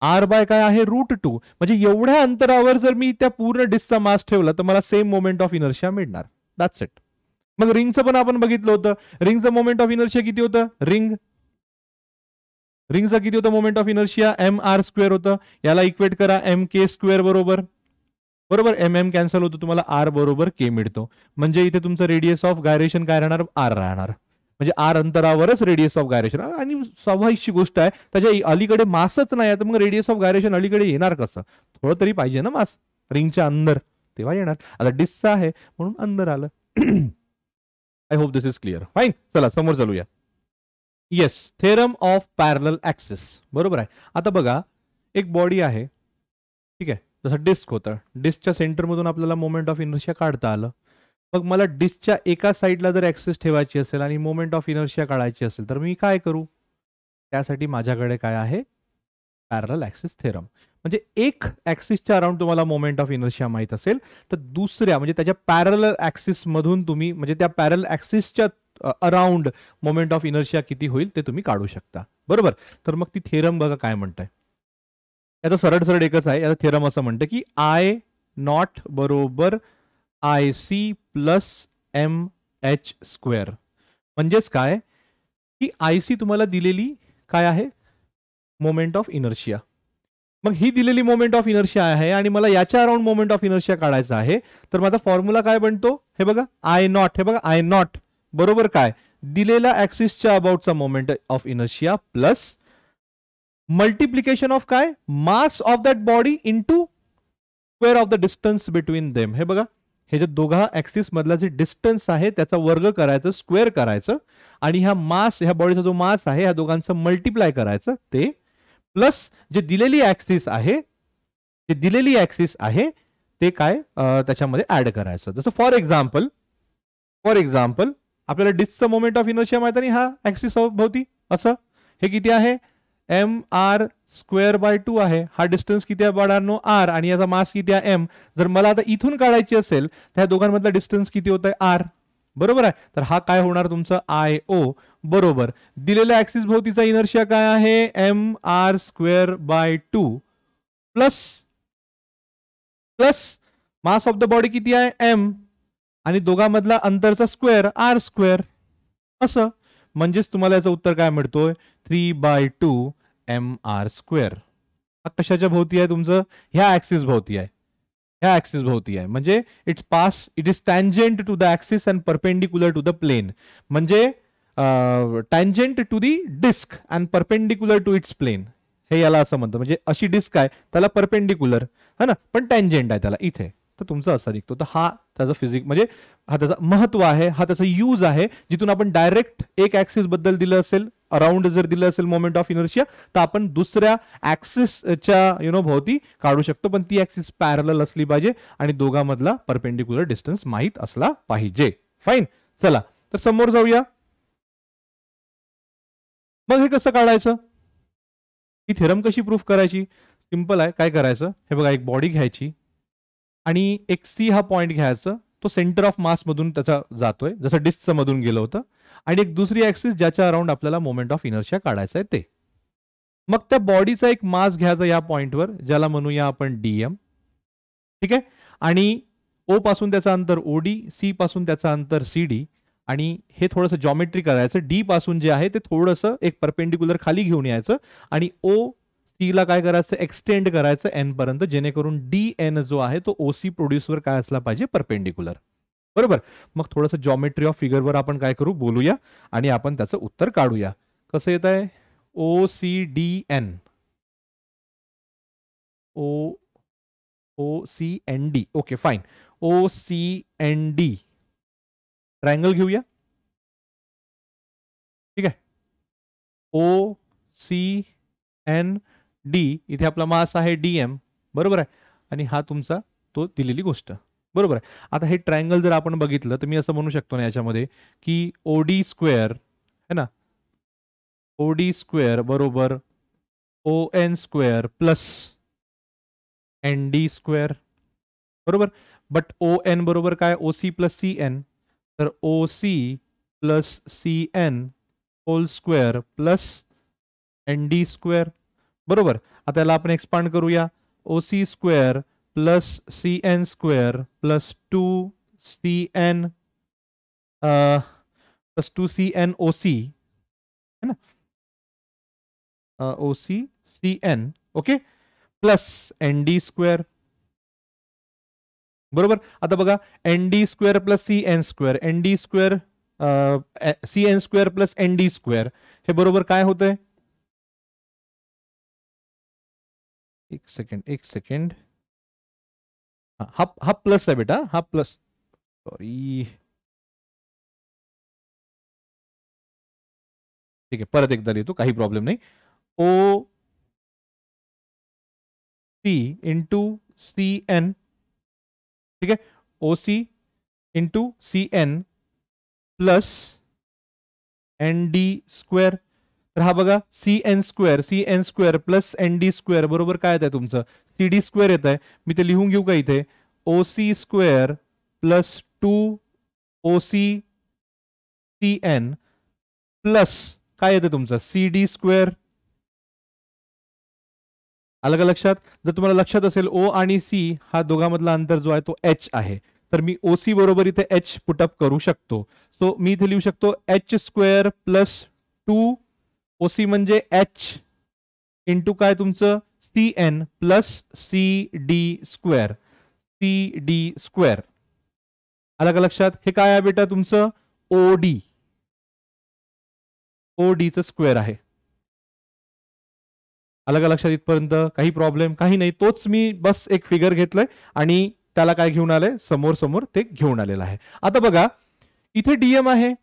R बाय काय आहे? √2. म्हणजे एवढ्या अंतरावर जर मी त्या पूर्ण डिस्कचा मास ठेवला तर मला सेम मोमेंट ऑफ इनर्शिया मिळणार. That's it. मग रिंगचं पण आपण बघितलं होतं. रिंगचं मोमेंट ऑफ इनर्शिया किती होतं? रिंगचं किती होतं मोमेंट ऑफ इनर्शिया? mr² होतं. याला इक्वेट करा mk² बरोबर. बरोबर, mm कॅन्सल होतो, तुम्हाला R बरोबर K मिळतो. म्हणजे इथे तुमचं रेडियस ऑफ गायरेशन काय राहणार? R राहणार. म्हणजे R अंतरावरच रेडियस ऑफ गायरेशन. आणि स्वाभाविकची गोष्ट आहे, त्याच्या अलीकडे मासच नाही तर मग रेडियस ऑफ गायरेशन अलीकडे येणार कसं? थोडं तरी पाहिजे ना मास रिंगच्या अंदर, तेव्हा येणार. आता डिस्कचा आहे म्हणून अंदर आलं. I hope this is clear. Fine, चला समोर चालूया. Yes, theorem of parallel axis. बरोबर आहे. आता बघा, एक बॉडी आहे, ठीक आहे, जसं डिस्क होतं. डिस्कच्या सेंटरमधून आपल्याला मोमेंट ऑफ इनर्शिया काढता आलं. मग मला डिस्कच्या एका साईडला जर ऍक्सिस ठेवायची असेल आणि मोमेंट ऑफ इनर्शिया काढायची असेल तर मी काय करू? त्यासाठी माझ्याकडे काय आहे? Parallel axis theorem. म्हणजे एक ऍक्सिसच्या अराउंड तुम्हाला मोमेंट ऑफ इनर्शिया माहित असेल तर दुसऱ्या म्हणजे त्याच्या पॅरलल ऍक्सिस मधून तुम्ही म्हणजे त्या पॅरलल ऍक्सिसच्या अराउंड मोमेंट ऑफ इनर्शिया किती होईल ते तुम्ही काढू शकता. बरोबर. तर मग ती थेरम बघा काय म्हणताय. याचा सरळ सरळ एकच आहे. याचा थेरम असं म्हणतं की I0 बरोबर IC प्लस MH². म्हणजेच काय की IC तुम्हाला दिलेली काय आहे? Moment of inertia. मग ही दिलेली मोमेंट ऑफ इनर्शिया आहे आणि मला याच्या अराउंड मोमेंट ऑफ इनर्शिया काढायचा आहे. तर माझा फॉर्म्युला काय बनतो? हे बघा I0. हे बघा I0 बरोबर काय? दिलेला ऍक्सिसच्या अबाउटचा moment of inertia plus multiplication of काय? Mass of that body into square of the distance between them. हे बघा, हे जे दोघा ऍक्सिस मधला जे डिस्टन्स आहे त्याचा वर्ग करायचं, स्क्वेअर करायचं आणि ह्या मास, ह्या बॉडीचा जो मास आहे ह्या दोघांचं मल्टिप्लाय करायचं, ते प्लस जे दिलेली ऍक्सिस आहे ते काय त्याच्यामध्ये ऍड करायचं. जसं फॉर एक्झाम्पल आपल्याला डिस्कचं मोमेंट ऑफ इनर्शिया माहिती नाही, हा ऍक्सिस भोवती असं हे किती आहे? mr²/2 आहे. हा डिस्टन्स किती आहे बाळांनो? R. आणि याचा मास किती आहे? m. जर मला आता इथून काढायची असेल त्या दोघांमधला डिस्टन्स किती होत आहे? R. बरोबर आहे. तर हा काय होणार तुमचं? IO बरोबर. दिलेल्या ऍक्सिस भोवतीचा इनर्शिया काय आहे? mr²/2 plus plus mass of the body किती आहे एम, आणि दोघांमधला अंतरचा स्क्वेअर आर स्क्वेअर, असं. म्हणजेच तुम्हाला याचं उत्तर काय मिळतोय, 3/2 mr स्क्वेअर. हा कशाच्या भोवती आहे तुमचं, ह्या ऍक्सिस भोवती आहे, ह्या ऍक्सिस भोवती आहे. म्हणजे it is tangent to the axis and perpendicular to the plane. म्हणजे tangent to the disc and perpendicular to its plane, हे याला असं म्हणतं. म्हणजे अशी डिस्क आहे त्याला परपेंडिक्युलर है ना, पण टँजेंट आहे त्याला इथे, तर तुमचं असं निघतो. तर हा त्याचा फिजिक्स म्हणजे हा त्याचा महत्व आहे, हा त्याचा यूज आहे. जिथून आपण डायरेक्ट एक ऍक्सिस बद्दल दिलं असेल, अराउंड जर दिलं असेल मोमेंट ऑफ इनर्शिया, तर आपण दुसऱ्या ऍक्सिसच्या भोवती काढू शकतो. पण ती ऍक्सिस पॅरलल असली पाहिजे आणि दोघांमधला परपेंडिक्युलर डिस्टन्स माहित असला पाहिजे. फाईन. चला तर समोर जाऊया. मग हे कसं काढायचं, ही थेरम कशी प्रूफ करायची? सिंपल आहे. काय करायचं, हे बघा, एक बॉडी घ्यायची आणि एक सी हा पॉइंट घ्यायचा, तो सेंटर ऑफ मास मधून त्याचा जातोय, जसं डिस्कचं मधून गेलं होतं. आणि एक दुसरी ऍक्सिस ज्याच्या अराउंड आपल्याला मोमेंट ऑफ इनर्शिया काढायचं आहे ते. मग त्या बॉडीचा एक मास घ्यायचा या पॉइंटवर, ज्याला म्हणूया आपण डीएम. ठीक आहे. आणि ओ पासून त्याचं अंतर ओडी, सी पासून त्याचं अंतर सीडी, आणि हे थोडंसं जॉमेट्री करायचं. डी पासून जे आहे ते थोडंसं एक परपेंडिक्युलर खाली घेऊन यायचं आणि ओ सी ला काय करायचं, एक्सटेंड करायचं एन पर्यंत, जेणेकरून डी एन जो आहे तो ओसी प्रोड्यूसवर काय असला पाहिजे, परपेंडिक्युलर. बरोबर. मग थोडंसं जॉमेट्री ऑफ फिगरवर आपण काय करू, बोलूया आणि आपण त्याचं उत्तर काढूया. कसं येत आहे, O C D N, O O C N D. Okay fine. O C N D triangle घेऊया. ठीक आहे. ओ सी एन डी, इथे आपला मास आहे डीएम, बरोबर आहे. आणि हा तुमचा तो दिलेली गोष्ट, बरोबर आहे. आता हे ट्रायंगल जर आपण बघितलं तर मी असं म्हणू शकतो ना याच्यामध्ये की ओडी स्क्वेअर है ना, ओडी स्क्वेअर बरोबर O N square plus N D square, बरोबर. बट ओ एन बरोबर काय, O C plus C N, तर O C plus C N whole square plus N D square, बरोबर. आता याला आपण एक्सपांड करूया. O C square plus C N square plus 2cn plus 2cn O C है ना, O C C N, okay, plus N D square, बरोबर. आता बघा, N D square plus C N square, N D square C N square plus N D square, हे बरोबर काय होतंय, एक सेकंड एक सेकंड, हा हा प्लस आहे बेटा, हा प्लस, सॉरी. ठीक आहे, परत एकदा लिहितो, काही प्रॉब्लेम नाही. O C into C N, ठीक आहे, O C into C N plus N D square. तर हा बघा, C N square plus N D square बरोबर काय येत आहे तुमचं, सी डी स्क्वेअर येत आहे. मी ते लिहून घेऊ का इथे, ओ C square plus 2 O C C N plus काय येतं तुमचं, सी डी स्क्वेअर. आलं का लक्षात? जर तुम्हाला लक्षात असेल, ओ आणि सी हा दोघांमधला अंतर जो आहे तो एच आहे, तर मी ओ सी बरोबर इथे एच पुटअप करू शकतो. सो मी इथे लिहू शकतो H square plus 2 O C म्हणजे एच इंटू काय तुमचं C N plus C D square, C D square. आलं का लक्षात? हे काय आहे बेटा तुमचं ओडी, ओडीचं स्क्वेअर आहे. आलं का लक्षात इथपर्यंत? काही प्रॉब्लेम काही नाही. तोच मी बस एक फिगर घेतलंय आणि त्याला काय घेऊन आलंय, समोर समोर ते घेऊन आलेलं आहे. आता बघा, इथे डीएम आहे,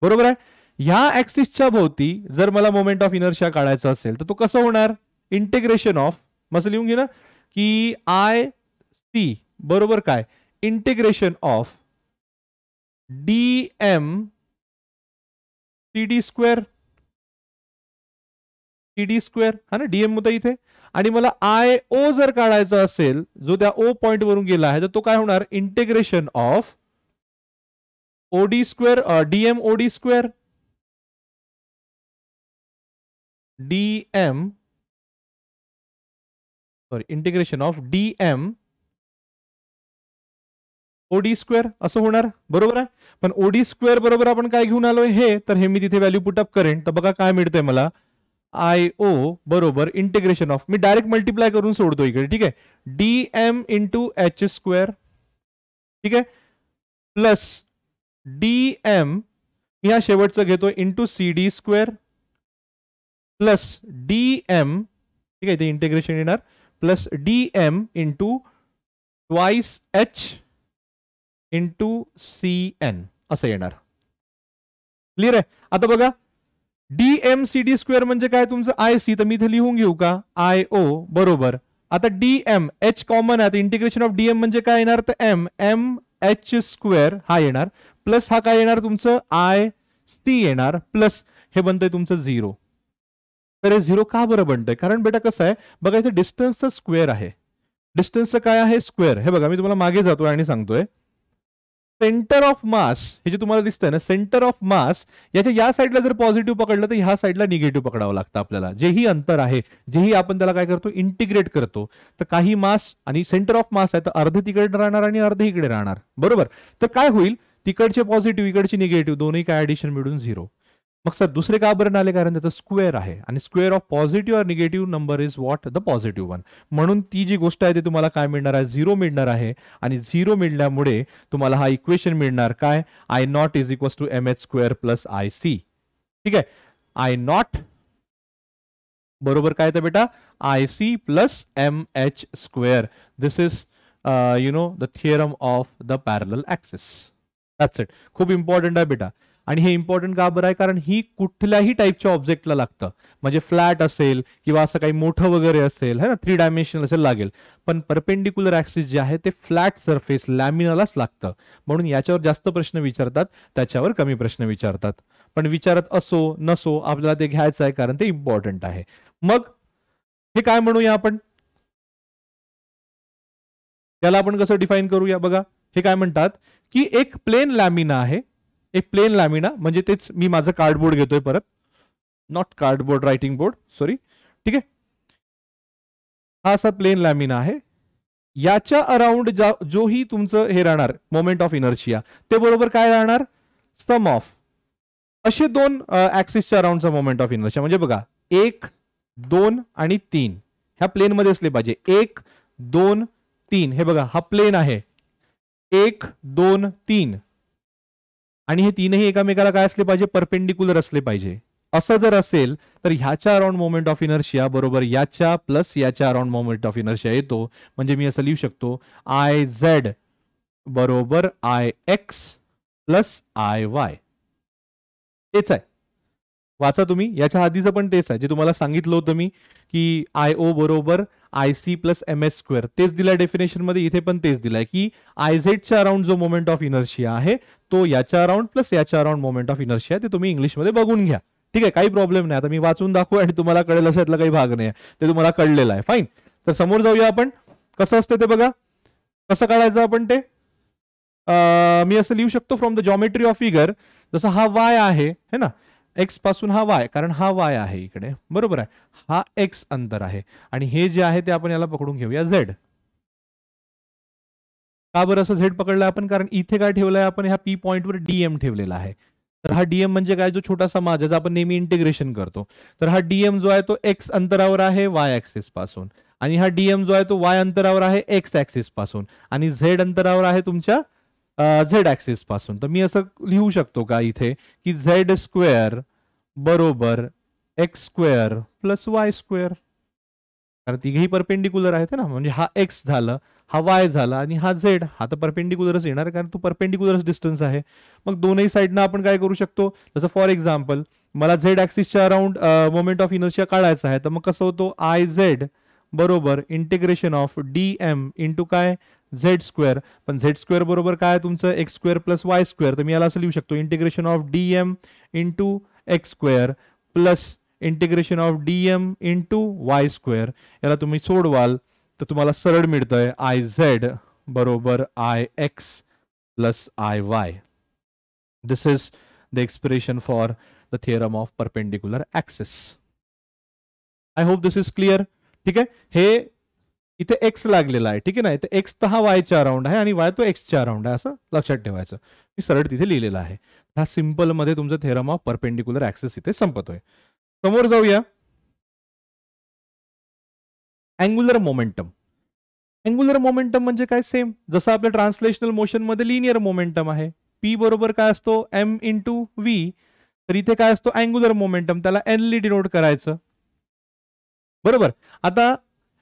बरोबर आहे. ह्या ऍक्सिसच्या भोवती जर मला मोमेंट ऑफ इनर्शिया काढायचा असेल तर तो कसं होणार, इंटिग्रेशन ऑफ, मस्त लिहून घे ना, की आय सी बरोबर काय, integration of D M C D square, C D square हा ना, डीएम होता इथे. आणि मला आय ओ जर काढायचा असेल, जो त्या ओ पॉइंट वरून गेला आहे, तर तो काय होणार, integration of OD square DM OD square, DM sorry integration of DM OD square असं होणार, बरोबर आहे. पण ओडी स्क्वेअर बरोबर आपण काय घेऊन आलोय हे, तर हे मी तिथे व्हॅल्यू पुटअप करेन. तर बघा काय मिळतंय मला, आय ओ बरोबर इंटिग्रेशन ऑफ, मी डायरेक्ट मल्टिप्लाय करून सोडतो इकडे, ठीक आहे, D M into H square, ठीक आहे, प्लस डी एम ह्या शेवटचं घेतो into C D square plus D M, ठीक आहे, ते इंटिग्रेशन येणार, plus D M into twice H into C N असं येणार. क्लिअर आहे. आता बघा D M C D square म्हणजे काय तुमचं आय सी, तर मी इथे लिहून घेऊ का, आय ओ बरोबर, आता डी एम एच कॉमन आहे, इंटिग्रेशन ऑफ डी एम म्हणजे काय येणार, तर एम एम एच स्क्वेअर हा येणार, प्लस हा काय येणार तुमचं आय सी येणार, प्लस हे बनतंय तुमचं 0. तर हे 0 का बरं बनतंय, कारण बेटा कसं आहे बघा, इथे डिस्टन्सचं स्क्वेअर आहे, डिस्टन्सचं काय आहे स्क्वेअर. हे बघा मी तुम्हाला मागे जातोय आणि सांगतोय, सेंटर ऑफ मास हे जे तुम्हाला दिसतंय ना, सेंटर ऑफ मास याच्या या साईडला जर पॉझिटिव्ह पकडलं तर ह्या साईडला निगेटिव्ह पकडावं लागतं आपल्याला. जेही अंतर आहे, जेही आपण त्याला काय करतो इंटिग्रेट करतो, तर काही मास आणि सेंटर ऑफ मास आहे तर अर्धे तिकडे राहणार आणि अर्धे इकडे राहणार, बरोबर. तर काय होईल, तिकडचे पॉझिटिव्ह इकडचे निगेटिव्ह दोन्ही काय ऍडिशन मिळून 0. मग सर दुसरे का बरं आले, कारण त्याचा स्क्वेअर आहे आणि स्क्वेअर ऑफ पॉझिटिव्ह और negative number is what, the positive one. म्हणून ती जी गोष्ट आहे ते तुम्हाला काय मिळणार आहे, 0 मिळणार आहे. आणि 0 मिळण्यामुळे तुम्हाला हा इक्वेशन मिळणार काय, I naught is equal to M H square plus I C. ठीक आहे, आय नॉट बरोबर काय तर बेटा I C plus M H square. This is the theorem of the parallel axis. That's it. खूप इम्पॉर्टंट आहे बेटा. आणि हे इम्पॉर्टंट का बरं आहे, कारण ही कुठल्याही टाईपच्या ऑब्जेक्टला लागतं, म्हणजे फ्लॅट असेल किंवा असं काही मोठं वगैरे असेल है ना, 3 डायमेन्शनल असेल लागेल, पण परपेंडिक्युलर ऍक्सिस जे आहे ते फ्लॅट सरफेस लॅमिनालाच लागतं. म्हणून याच्यावर जास्त प्रश्न विचारतात, त्याच्यावर कमी प्रश्न विचारतात. पण विचारत असो नसो आपल्याला ते घ्यायचं आहे, कारण ते इम्पॉर्टंट आहे. मग हे काय म्हणूया आपण, त्याला आपण कसं डिफाईन करूया बघा. हे काय म्हणतात की एक प्लेन लॅमिना आहे, एक प्लेन लॅमिना म्हणजे तेच, मी माझं कार्डबोर्ड घेतोय परत, not cardboard, writing board, sorry. ठीक आहे, हा असा प्लेन लॅमिना आहे, याच्या अराउंड जोही तुमचं हे राहणार मोमेंट ऑफ इनर्शिया, ते बरोबर काय राहणार, सम ऑफ असे 2 ऍक्सिसच्या अराउंडचा मोमेंट ऑफ इनर्शिया. म्हणजे बघा 1, 2 आणि 3 ह्या प्लेन मध्ये असले पाहिजे. 1, 2, 3 हे बघा हा प्लेन आहे, 1, 2, 3 आणि हे तीनही एकामेकाला काय असले पाहिजे, परपेंडिक्युलर असले पाहिजे. असं जर असेल तर ह्याच्या अराउंड मोमेंट ऑफ इनर्शिया बरोबर याच्या प्लस याच्या अराउंड मोमेंट ऑफ इनर्शिया येतो. म्हणजे मी असं लिहू शकतो आय झेड बरोबर I x plus I Y. तेच आहे, वाचा तुम्ही, याच्या आधीचं पण तेच आहे जे तुम्हाला सांगितलं होतं मी की आय ओ बरोबर I C plus M S square, तेच दिलंय डेफिनेशन मध्ये. इथे पण तेच दिलंय की आय झेडच्या अराउंड जो मोमेंट ऑफ इनर्शिया आहे तो याच्या अराउंड प्लस याच्या अराउंड मोमेंट ऑफ इनर्शिया, ते तुम्ही इंग्लिशमध्ये बघून घ्या. ठीक आहे, काही प्रॉब्लेम नाही. आता मी वाचून दाखवू आणि तुम्हाला कळेल असं यातला काही भाग नाही, ते तुम्हाला कळलेलं आहे. फाईन. तर समोर जाऊया आपण, कसं असतं ते बघा, कसं काढायचं आपण ते. मी असं लिहू शकतो from the geometry of figure, जसं हा वाय आहे है ना, एक्स पासून हा वाय, कारण हा वाय आहे इकडे, बरोबर आहे, हा एक्स अंतर आहे, आणि हे जे आहे ते आपण याला पकडून घेऊया झेड. का बरं असं झेड पकडलं आपण, कारण इथे काय ठेवलंय आपण, ह्या पी पॉईंटवर डीएम ठेवलेला आहे. तर हा डीएम म्हणजे काय, जो छोटासा मास ज्याचा आपण नेहमी इंटिग्रेशन करतो, तर हा डीएम जो आहे तो एक्स अंतरावर आहे वाय ऍक्सिस पासून, आणि हा डीएम जो आहे तो वाय अंतरावर आहे एक्स ऍक्सिस पासून, आणि झेड अंतरावर आहे तुमच्या झेड ऍक्सिस पासून. तर मी असं लिहू शकतो का इथे की झेड स्क्वेअर बरोबर x square plus Y square, कारण तिघेही परपेंडिक्युलर आहेत ना, म्हणजे हा एक्स झालं, हा वाय झाला, आणि हा झेड, हा तर परपेंडिक्युलरच येणार कारण तो परपेंडिक्युलर डिस्टन्स आहे. मग दोनही साईडनं आपण काय करू शकतो, जसं फॉर एक्झाम्पल मला झेड ऍक्सिसच्या अराउंड मोमेंट ऑफ इनर्शिया काढायचा आहे, तर मग कसं होतो आय झेड बरोबर integration of D M into काय झेड स्क्वेअर. पण झेड स्क्वेअर बरोबर काय तुमचं X square plus Y square, तर मी याला असं लिहू शकतो integration of D M into X square plus integration of D M into Y square. याला तुम्ही सोडवाल तर तुम्हाला सरळ मिळतंय आय झेड बरोबर I x plus I Y. This is the expression for the theorem of perpendicular axis. I hope this is clear. ठीक आहे, हे इथे एक्स लागलेला आहे, ठीक आहे ना. इथे एक्स तर हा वायच्या अराउंड आहे आणि वाय तो एक्सच्या अराउंड आहे, असं लक्षात ठेवायचं. मी सरळ तिथे लिहिलेलं आहे. हा सिंपल मध्ये तुमचं थेरम ऑफ परपेंडिक्युलर ऍक्सिस इथे संपतोय. समोर जाऊया. Angular momentum. अँग्युलर मोमेंटम म्हणजे काय? सेम जसं आपल्या ट्रान्सलेशनल मोशन मध्ये लिनियर मोमेंटम आहे. पी बरोबर काय असतो? M into V. तर इथे काय असतो? Angular momentum. त्याला एन ली डिनोट करायचं, बरोबर. आता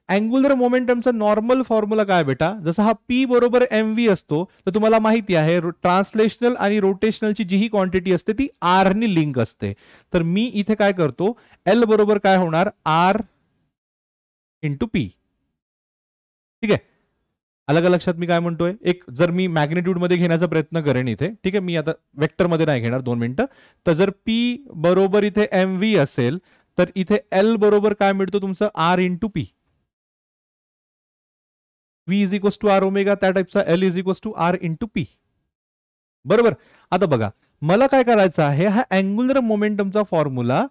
अँग्युलर मोमेंटमचा नॉर्मल फॉर्म्युला काय बेटा? जसा हा पी बरोबर एम व्ही असतो, तर तुम्हाला माहिती आहे ट्रान्सलेशनल आणि रोटेशनलची जी ही क्वांटिटी असते ती आर नी लिंक असते. तर मी इथे काय करतो? एल बरोबर काय होणार? R into P. ठीक आहे, अलग लक्षात मी काय म्हणतोय? एक जर मी मॅग्निट्यूड मध्ये घेण्याचा प्रयत्न करेन इथे, ठीक आहे, मी आता वेक्टर मध्ये नाही घेणार, 2 मिनिटं. तर जर पी बरोबर इथे एम व्ही असेल, तर इथे एल बरोबर काय मिळतो तुमचं? R into P. V is equals to R omega, त्या टाईपचा L is equals to R into P, बरोबर. आता बघा, मला काय करायचं आहे? हा अँग्युलर मोमेंटमचा फॉर्म्युला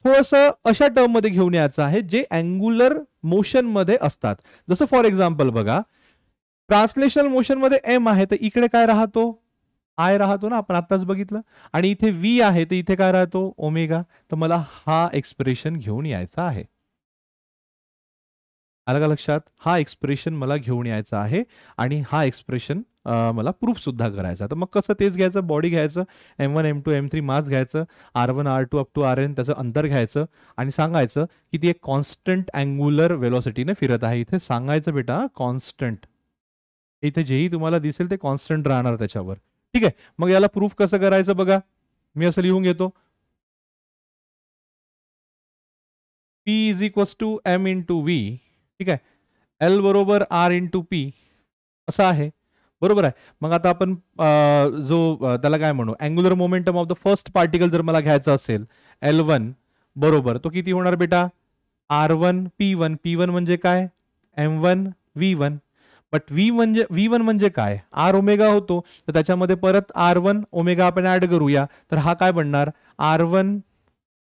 थोडस अशा टर्म मध्ये घेऊन यायचं आहे जे अँग्युलर मोशन मध्ये असतात. जसं फॉर एक्झाम्पल बघा, ट्रान्सलेशनल मोशन मध्ये एम आहे, तर इकडे काय राहतो? आय राहतो ना, आपण आताच बघितलं. आणि इथे व्ही आहे, तर इथे काय राहतो? ओमेगा. तर मला हा एक्सप्रेशन घेऊन यायचा आहे. आलं का लक्षात? हा एक्सप्रेशन मला घेऊन यायचा आहे आणि हा एक्सप्रेशन मला प्रूफ सुद्धा करायचा. तर मग कसं? तेच घ्यायचं, बॉडी घ्यायचं, M1 M2 M3 मास घ्यायचं, R1 R2 up to RN त्याचं अंतर घ्यायचं आणि सांगायचं की ती एक कॉन्स्टंट अँग्युलर वेलोसिटीने फिरत आहे. इथे सांगायचं बेटा कॉन्स्टंट. इथे जेही तुम्हाला दिसेल ते कॉन्स्टंट राहणार त्याच्यावर. ठीक आहे, मग याला प्रूफ कसं करायचं बघा. मी असं लिहून घेतो, P is equals to M into V. ठीक आहे, एल बरोबर आर इंटू पी असं आहे, बरोबर आहे. मग आता आपण त्याला काय म्हणू? Angular momentum of the first particle जर मला घ्यायचं असेल, L1 बरोबर, तो किती होणार बेटा? R1 P1. P1 म्हणजे काय? M1 V1. बट V1 म्हणजे काय? आर ओमेगा होतो, तर त्याच्यामध्ये परत R1 ओमेगा आपण ऍड करूया, तर हा काय बनणार? R1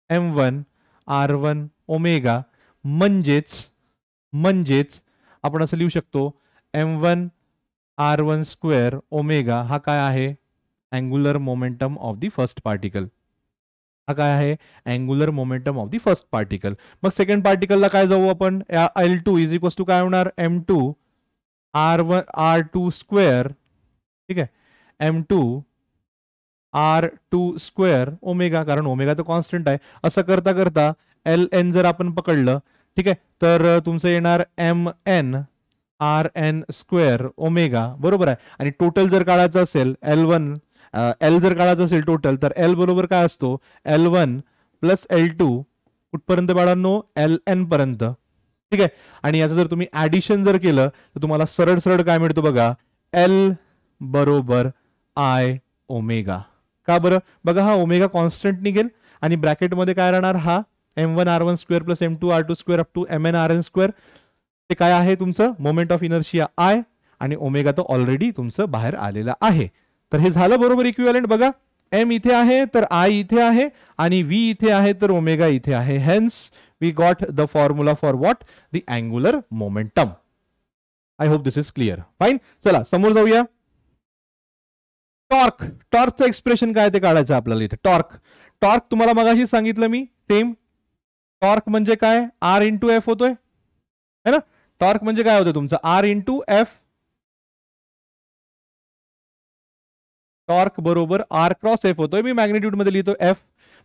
M1 R1 omega. म्हणजेच आपण असं लिहू शकतो, M1 R1 स्क्वेअर ओमेगा. हा काय आहे? Angular momentum of the first particle. हा काय आहे? Angular momentum of the first particle. मग सेकंड पार्टिकलला काय जाऊ आपण? L2 इज इक्वल्स टू काय होणार? M2 R1 R2 square. ठीक आहे, M2 R2 स्क्वेअर ओमेगा, कारण ओमेगा तर कॉन्स्टंट आहे. असं करता करता LN जर आपण पकडलं, ठीक आहे, तर तुमचं येणार MN RN स्क्वेअर ओमेगा, बरोबर आहे. आणि टोटल जर काढायचं असेल L जर काढायचं असेल टोटल, तर L बरोबर काय असतो? L1 प्लस L2 कुठपर्यंत बाळांनो? LN पर्यंत. ठीक आहे, आणि याचं जर तुम्ही ऍडिशन जर केलं तर तुम्हाला सरळ सरळ काय मिळतो बघा? L बरोबर I ओमेगा. का बरं? बघा, हा ओमेगा कॉन्स्टंट निघेल आणि ब्रॅकेटमध्ये काय राहणार? हा M1 R1 square plus M2 R2 square up to MN RN square. ते काय आहे तुमचं? मोमेंट ऑफ इनर्शिया I, आणि ओमेगा तर ऑलरेडी तुमचं बाहेर आलेला आहे. तर हे झालं बरोबर इक्विव्हॅलेंट. बघा, M इथे आहे तर I इथे आहे आणि V इथे आहे तर ओमेगा इथे आहे. Hence we got the formula for what? The angular momentum. I hope this is clear. Fine, चला समोर जाऊया. टॉर्कचं एक्सप्रेशन काय ते काढायचं आपल्याला इथे. टॉर्क तुम्हाला मगाशी सांगितलं मी, सेम. टॉर्क म्हणजे काय? आर इंटू एफ होतोय है ना. टॉर्क म्हणजे काय होतं तुमचं? R into F. टॉर्क बरोबर आर क्रॉस एफ होतोय. मी मॅग्निट्यूड मध्ये लिहितो एफ.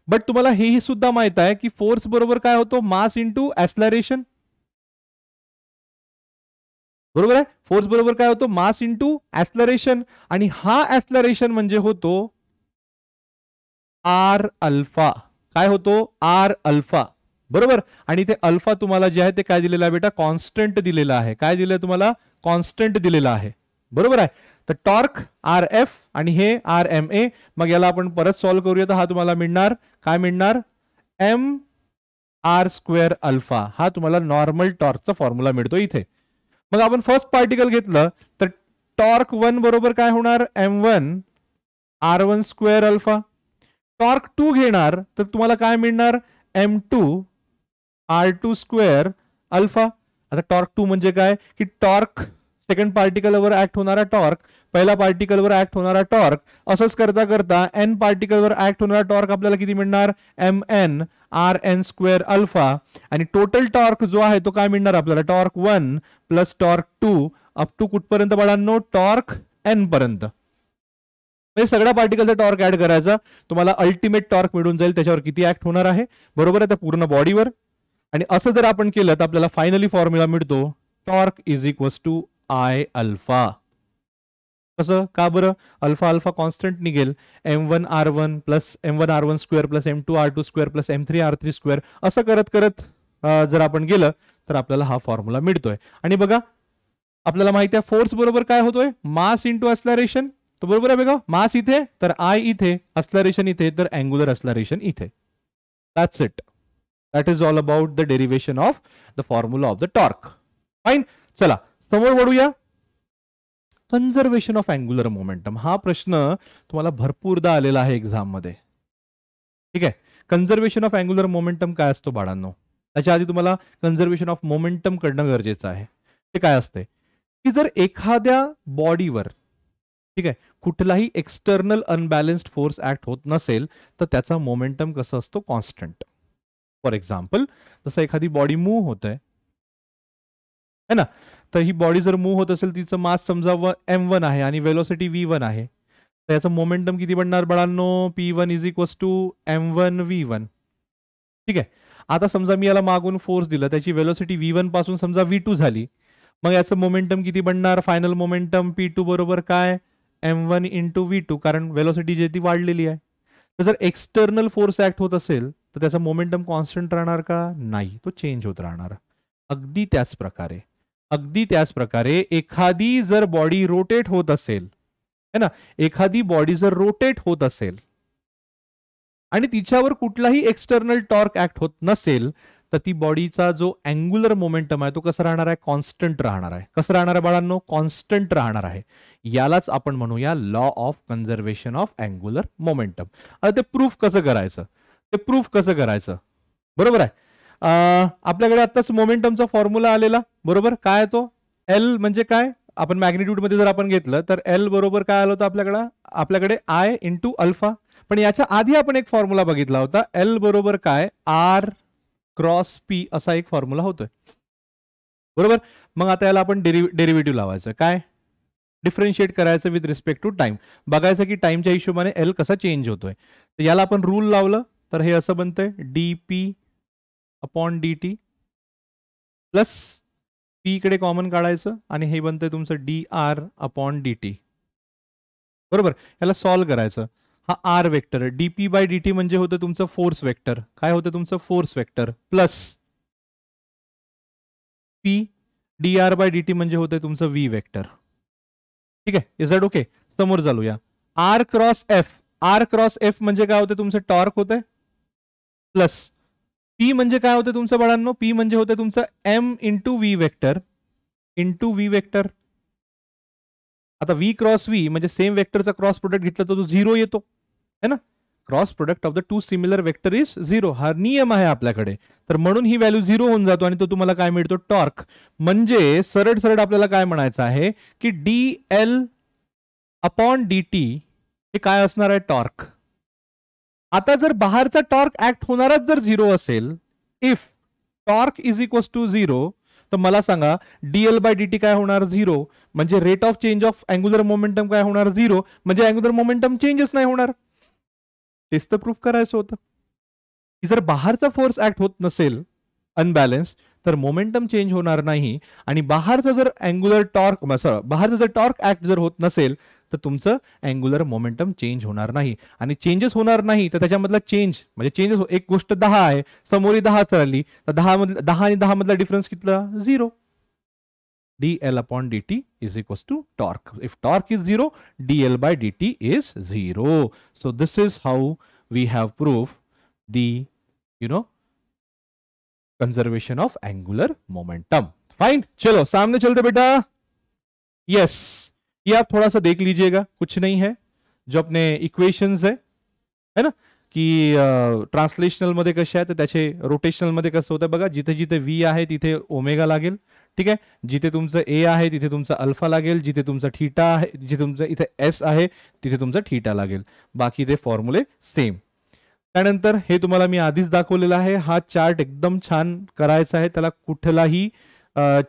बट तुम्हाला हेही सुद्धा माहित आहे की फोर्स बरोबर काय होतो? मास इंटू ऍक्सलरेशन, बरोबर आहे. फोर्स बरोबर काय होतो? Mass into acceleration. आणि हा ऍक्सलरेशन म्हणजे होतो आर अल्फा. काय होतो? आर अल्फा, बरोबर. आणि ते अल्फा तुम्हाला जे आहे ते काय दिलेलं आहे बेटा? कॉन्स्टंट दिलेलं आहे. काय दिलंय तुम्हाला? कॉन्स्टंट दिलेलं आहे, बरोबर आहे. तर टॉर्क आर एफ आणि हे आर एम ए. मग याला आपण परत सॉल्व्ह करूया, तर हा तुम्हाला मिळणार काय? मिळणार एम आर स्क्वेअर अल्फा. हा तुम्हाला नॉर्मल टॉर्कचा फॉर्म्युला मिळतो इथे. मग आपण फर्स्ट पार्टिकल घेतलं तर टॉर्क 1 बरोबर काय होणार? M1 R1 square alpha. Torque 2 घेणार तर तुम्हाला काय मिळणार? M2 R2 square alpha. आता टॉर्क 2 म्हणजे काय की टॉर्क सेकंड पार्टिकलवर ऍक्ट होणारा टॉर्क, पहिल्या पार्टिकलवर ऍक्ट होणारा टॉर्क, असंच करता करता एन पार्टिकलवर ऍक्ट होणारा टॉर्क आपल्याला किती मिळणार, M N R N square alpha. आणि टोटल टॉर्क जो आहे तो काय मिळणार आपल्याला, torque 1 plus torque 2 up to कुठपर्यंत बाळांनो, टॉर्क एन पर्यंत. म्हणजे सगळ्या पार्टिकलचा टॉर्क ऍड करायचा, तुम्हाला अल्टिमेट टॉर्क मिळून जाईल त्याच्यावर किती ऍक्ट होणार आहे, बरोबर आहे, त्या पूर्ण बॉडीवर. आणि असं जर आपण केलं तर आपल्याला फायनली फॉर्म्युला मिळतो torque is equals to I alpha. कसं, का बरं, अल्फा अल्फा कॉन्स्टंट निघेल, m1r1 plus m1r1 square plus m2r2 square plus m3r3 square, असं करत करत जर आपण गेलं तर आपल्याला हा फॉर्म्युला मिळतोय. आणि बघा आपल्याला माहिती आहे फोर्स बरोबर काय होतोय, मास इंटू अस्लरेशन. तो बरोबर आहे बघा, मास इथे तर आय इथे, अस्लरेशन इथे तर अँग्युलर अस्लरेशन इथे. That's it. That is all about the derivation of the formula of the torque. Fine. चला समोर वळूया. कन्झर्वेशन ऑफ अँग्युलर मोमेंटम हा प्रश्न तुम्हाला भरपूरदा आलेला आहे एक्झाम मध्ये. ठीक आहे, कन्झर्वेशन ऑफ अँग्युलर मोमेंटम काय असतो बाळांनो, त्याच्या आधी तुम्हाला कन्झर्वेशन ऑफ मोमेंटम करणं गरजेचं आहे. ते काय असते की जर एखाद्या बॉडीवर, ठीक आहे, कुठलाही एक्सटर्नल अनबॅलन्स्ड फोर्स ऍक्ट होत नसेल तर त्याचा मोमेंटम कसं असतो, कॉन्स्टंट. फॉर एक्झाम्पल जसं एखादी बॉडी मूव्ह होत आहे ना, तर ही बॉडी जर मूव्ह होत असेल, तिचं मास समजा m1 आहे आणि वेलोसिटी v1 आहे, तर याचं मोमेंटम किती बनणार बाळांनो, p1 is equals to m1 v1. ठीक आहे, आता समजा मी याला मागून फोर्स दिला, त्याची वेलोसिटी v1 पासून समजा v2 झाली, मग याचं मोमेंटम किती बनणार, फायनल मोमेंटम p2 बरोबर काय, m1 इंटू v2, कारण वेलोसिटी जी ती वाढलेली आहे. तर जर एक्सटर्नल फोर्स ऍक्ट होत असेल तर त्याचा मोमेंटम कॉन्स्टंट राहणार का, नाही, तो चेंज होत राहणार. अगदी त्याच प्रकारे एखादी जर बॉडी रोटेट होत असेल, है ना, एखादी बॉडी जर रोटेट होत असेल आणि तिच्यावर कुठलाही एक्सटर्नल टॉर्क ऍक्ट होत नसेल तर ती बॉडीचा जो अँग्युलर मोमेंटम आहे तो कसा राहणार आहे, कॉन्स्टंट राहणार आहे. कसं राहणार आहे बाळांनो, कॉन्स्टंट राहणार आहे. यालाच आपण म्हणूया law of conservation of angular momentum. आता ते प्रूफ कसं करायचं, बरोबर आहे. आपल्याकडे आताच मोमेंटमचा फॉर्म्युला आलेला, बरोबर, काय तो एल म्हणजे काय, आपण मॅग्निट्यूड मध्ये जर आपण घेतलं तर एल बरोबर काय आलं होतं आपल्याकडे आय इंटू अल्फा. पण याच्या आधी आपण एक फॉर्म्युला बघितला होता, एल बरोबर काय, आर क्रॉस पी असा एक फॉर्म्युला होतोय, बरोबर. मग आता याला आपण डेरिव्हेटिव्ह लावायचं, काय, डिफरन्शिएट करायचं विथ रिस्पेक्ट टू टाइम, बघायचं की टाइमच्या हिशोबाने एल कसा चेंज होतोय. तर याला आपण रूल लावलं तर हे असं बनतंय, D P upon D T plus P इकडे कॉमन काढायचं आणि हे बनतंय तुमचं D R upon D T, बरोबर. याला सॉल्व्ह करायचं. हा R vector, DP by DT म्हणजे होतं तुमचं फोर्स वेक्टर, काय होतं तुमचं force vector, plus P D R by DT म्हणजे होतं तुमचं व्ही वेक्टर. ठीक आहे, इज दॅट ओके. समोर चालूया. आर क्रॉस एफ म्हणजे काय होतं तुमचं टॉर्क होतंय, प्लस पी म्हणजे काय होतं तुमचं बाळांनो, पी म्हणजे होतं तुमचं एम इंटू व्ही वेक्टर. आता व्ही क्रॉस व्ही म्हणजे सेम वेक्टरचा क्रॉस प्रोडक्ट घेतला तर तो झिरो येतो, है ना. Cross product of the two similar vector is zero, हा नियम आहे आपल्याकडे. तर म्हणून ही व्हॅल्यू झिरो होऊन जातो आणि तो तुम्हाला काय मिळतो, टॉर्क. म्हणजे सरळ सरळ आपल्याला काय म्हणायचं आहे की D L upon D T हे काय असणार आहे, टॉर्क. आता जर बाहेरचा टॉर्क ऍक्ट होणाराच जर झिरो असेल, if torque is equal to zero, तर मला सांगा डीएल बाय डीटी काय होणार, झिरो. म्हणजे rate of change of angular momentum काय होणार, झिरो. म्हणजे अँग्युलर मोमेंटम चेंजच नाही होणार. तेच तर प्रूफ करायचं होतं की जर बाहेरचा फोर्स ऍक्ट होत नसेल अनबॅलन्स तर मोमेंटम चेंज होणार नाही. आणि बाहेरचा जर अँग्युलर टॉर्क बाहेरचा जर टॉर्क ऍक्ट जर होत नसेल तर तुमचं अँग्युलर मोमेंटम चेंज होणार नाही. आणि चेंजेस होणार नाही तर त्याच्यामधला चेंज म्हणजे चेंजेस, एक गोष्ट 10 आहे, समोर 10 चालली तर 10 आणि 10 मधला डिफरन्स कितला, zero. dl upon dt is equals to torque. If torque is zero, dl by dt is zero. So this is how we have proved the, conservation of angular momentum. Fine. चलो सामने चलते बेटा. Yes, ये आप थोड़ा सा देख लीजिएगा, कुछ नहीं है, जो अपने इक्वेशंस है ना, की ट्रान्सलेशनल मध्ये कसे आहे तर त्याचे रोटेशनल मध्ये कसं होतं बघा, जिथे जिथे v आहे तिथे ओमेगा लागेल, ठीक आहे. जिथे तुमचं ए आहे तिथे तुमचा अल्फा लागेल, जिथे तुमचा थीटा आहे, जिथे तुमचं इथे एस आहे तिथे तुमचा थीटा लागेल. बाकी ते फॉर्म्युले सेम. त्यानंतर हे तुम्हाला मी आधीच दाखवलेलं आहे. हा चार्ट एकदम छान करायचा आहे, त्याला कुठलाही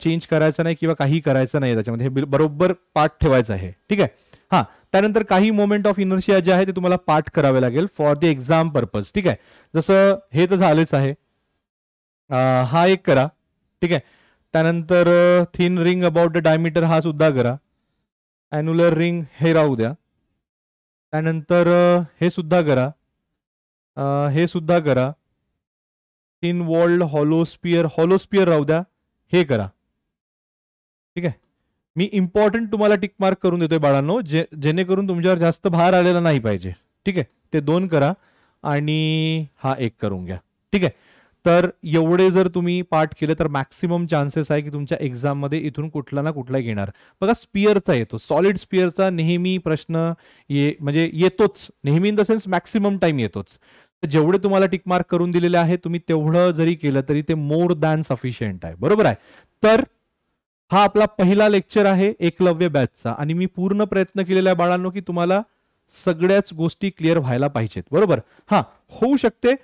चेंज करायचं नाही किंवा काही करायचं नाही त्याच्यामध्ये, हे बरोबर पाठ ठेवायचं आहे. ठीक आहे. हा, त्यानंतर काही मोमेंट ऑफ इनर्शिया जे आहे ते तुम्हाला पाठ करावे लागेल फॉर द एक्झाम पर्पज. ठीक आहे. जसं हे तर झालेच आहे, हा एक करा. ठीक आहे. त्यानंतर thin ring about the diameter हा सुद्धा करा. ॲन्युलर रिंग हे राहू द्या. त्यानंतर हे सुद्धा करा, हे सुद्धा करा. थिन वॉल्ड हॉलोस्पियर राहू द्या, हे करा. ठीक आहे. मी इम्पॉर्टंट तुम्हाला टिक मार्क करून देतोय बाळांनो, जेणेकरून तुमच्यावर जास्त भार आलेला नाही पाहिजे. ठीक आहे. ते 2 करा आणि हा 1 करून घ्या. ठीक आहे. तर एवढे जर तुम्ही पाठ केले तर मॅक्सिमम चान्सेस आहे की तुमच्या एक्झाममध्ये इथून कुठला ना कुठला येणार. बघा स्पिअरचा येतो, सॉलिड स्पिअरचा नेहमी प्रश्न म्हणजे येतोच, नेहमी in the sense maximum time येतोच. जेवढे तुम्हाला टिक मार्क करून दिलेले आहे तुम्ही तेवढं जरी केलं तरी ते मोर दॅन सफिशियंट आहे. बरोबर आहे. तर हा आपला पहिला लेक्चर आहे एकलव्य बॅचचा आणि मी पूर्ण प्रयत्न केलेला आहे बाळांनो की तुम्हाला सगळ्याच गोष्टी क्लिअर व्हायला पाहिजेत. बरोबर. हा, होऊ शकते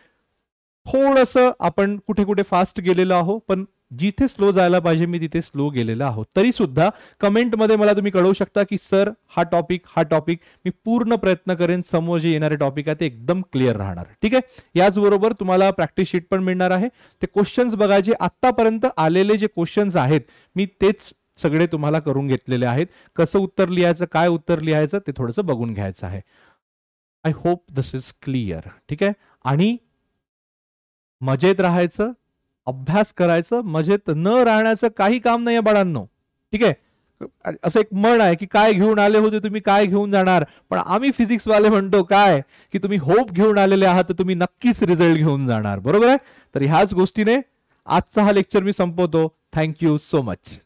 थोडंसं आपण कुठे कुठे फास्ट गेलेलो आहो, पण जिथे स्लो जायला पाहिजे मी तिथे स्लो गेलेला आहोत. तरी सुद्धा कमेंटमध्ये मला तुम्ही कळवू शकता की सर हा टॉपिक मी पूर्ण प्रयत्न करेन समोर जे येणारे टॉपिक आहे ते एकदम क्लिअर राहणार. ठीक आहे. याचबरोबर तुम्हाला प्रॅक्टिस शीट पण मिळणार आहे. ते क्वेश्चन्स बघायचे, आतापर्यंत आलेले जे क्वेश्चन्स आहेत मी तेच सगळे तुम्हाला करून घेतलेले आहेत. कसं उत्तर लिहायचं, काय उत्तर लिहायचं ते थोडंसं बघून घ्यायचं आहे. I hope this is clear. ठीक आहे. आणि मजेत राहायचं, अभ्यास करायचं, मजेत न राहण्याचं काही काम नाही बाळांनो. ठीक आहे. असं एक म्हण आहे की काय घेऊन आले होते तुम्ही काय घेऊन जाणार, पण आम्ही फिजिक्स वाले म्हणतो काय की तुम्ही होप घेऊन आलेले आहात तर तुम्ही नक्कीच रिझल्ट घेऊन जाणार. बरोबर आहे. तर ह्याच गोष्टीने आजचा हा लेक्चर मी संपवतो. Thank you so much.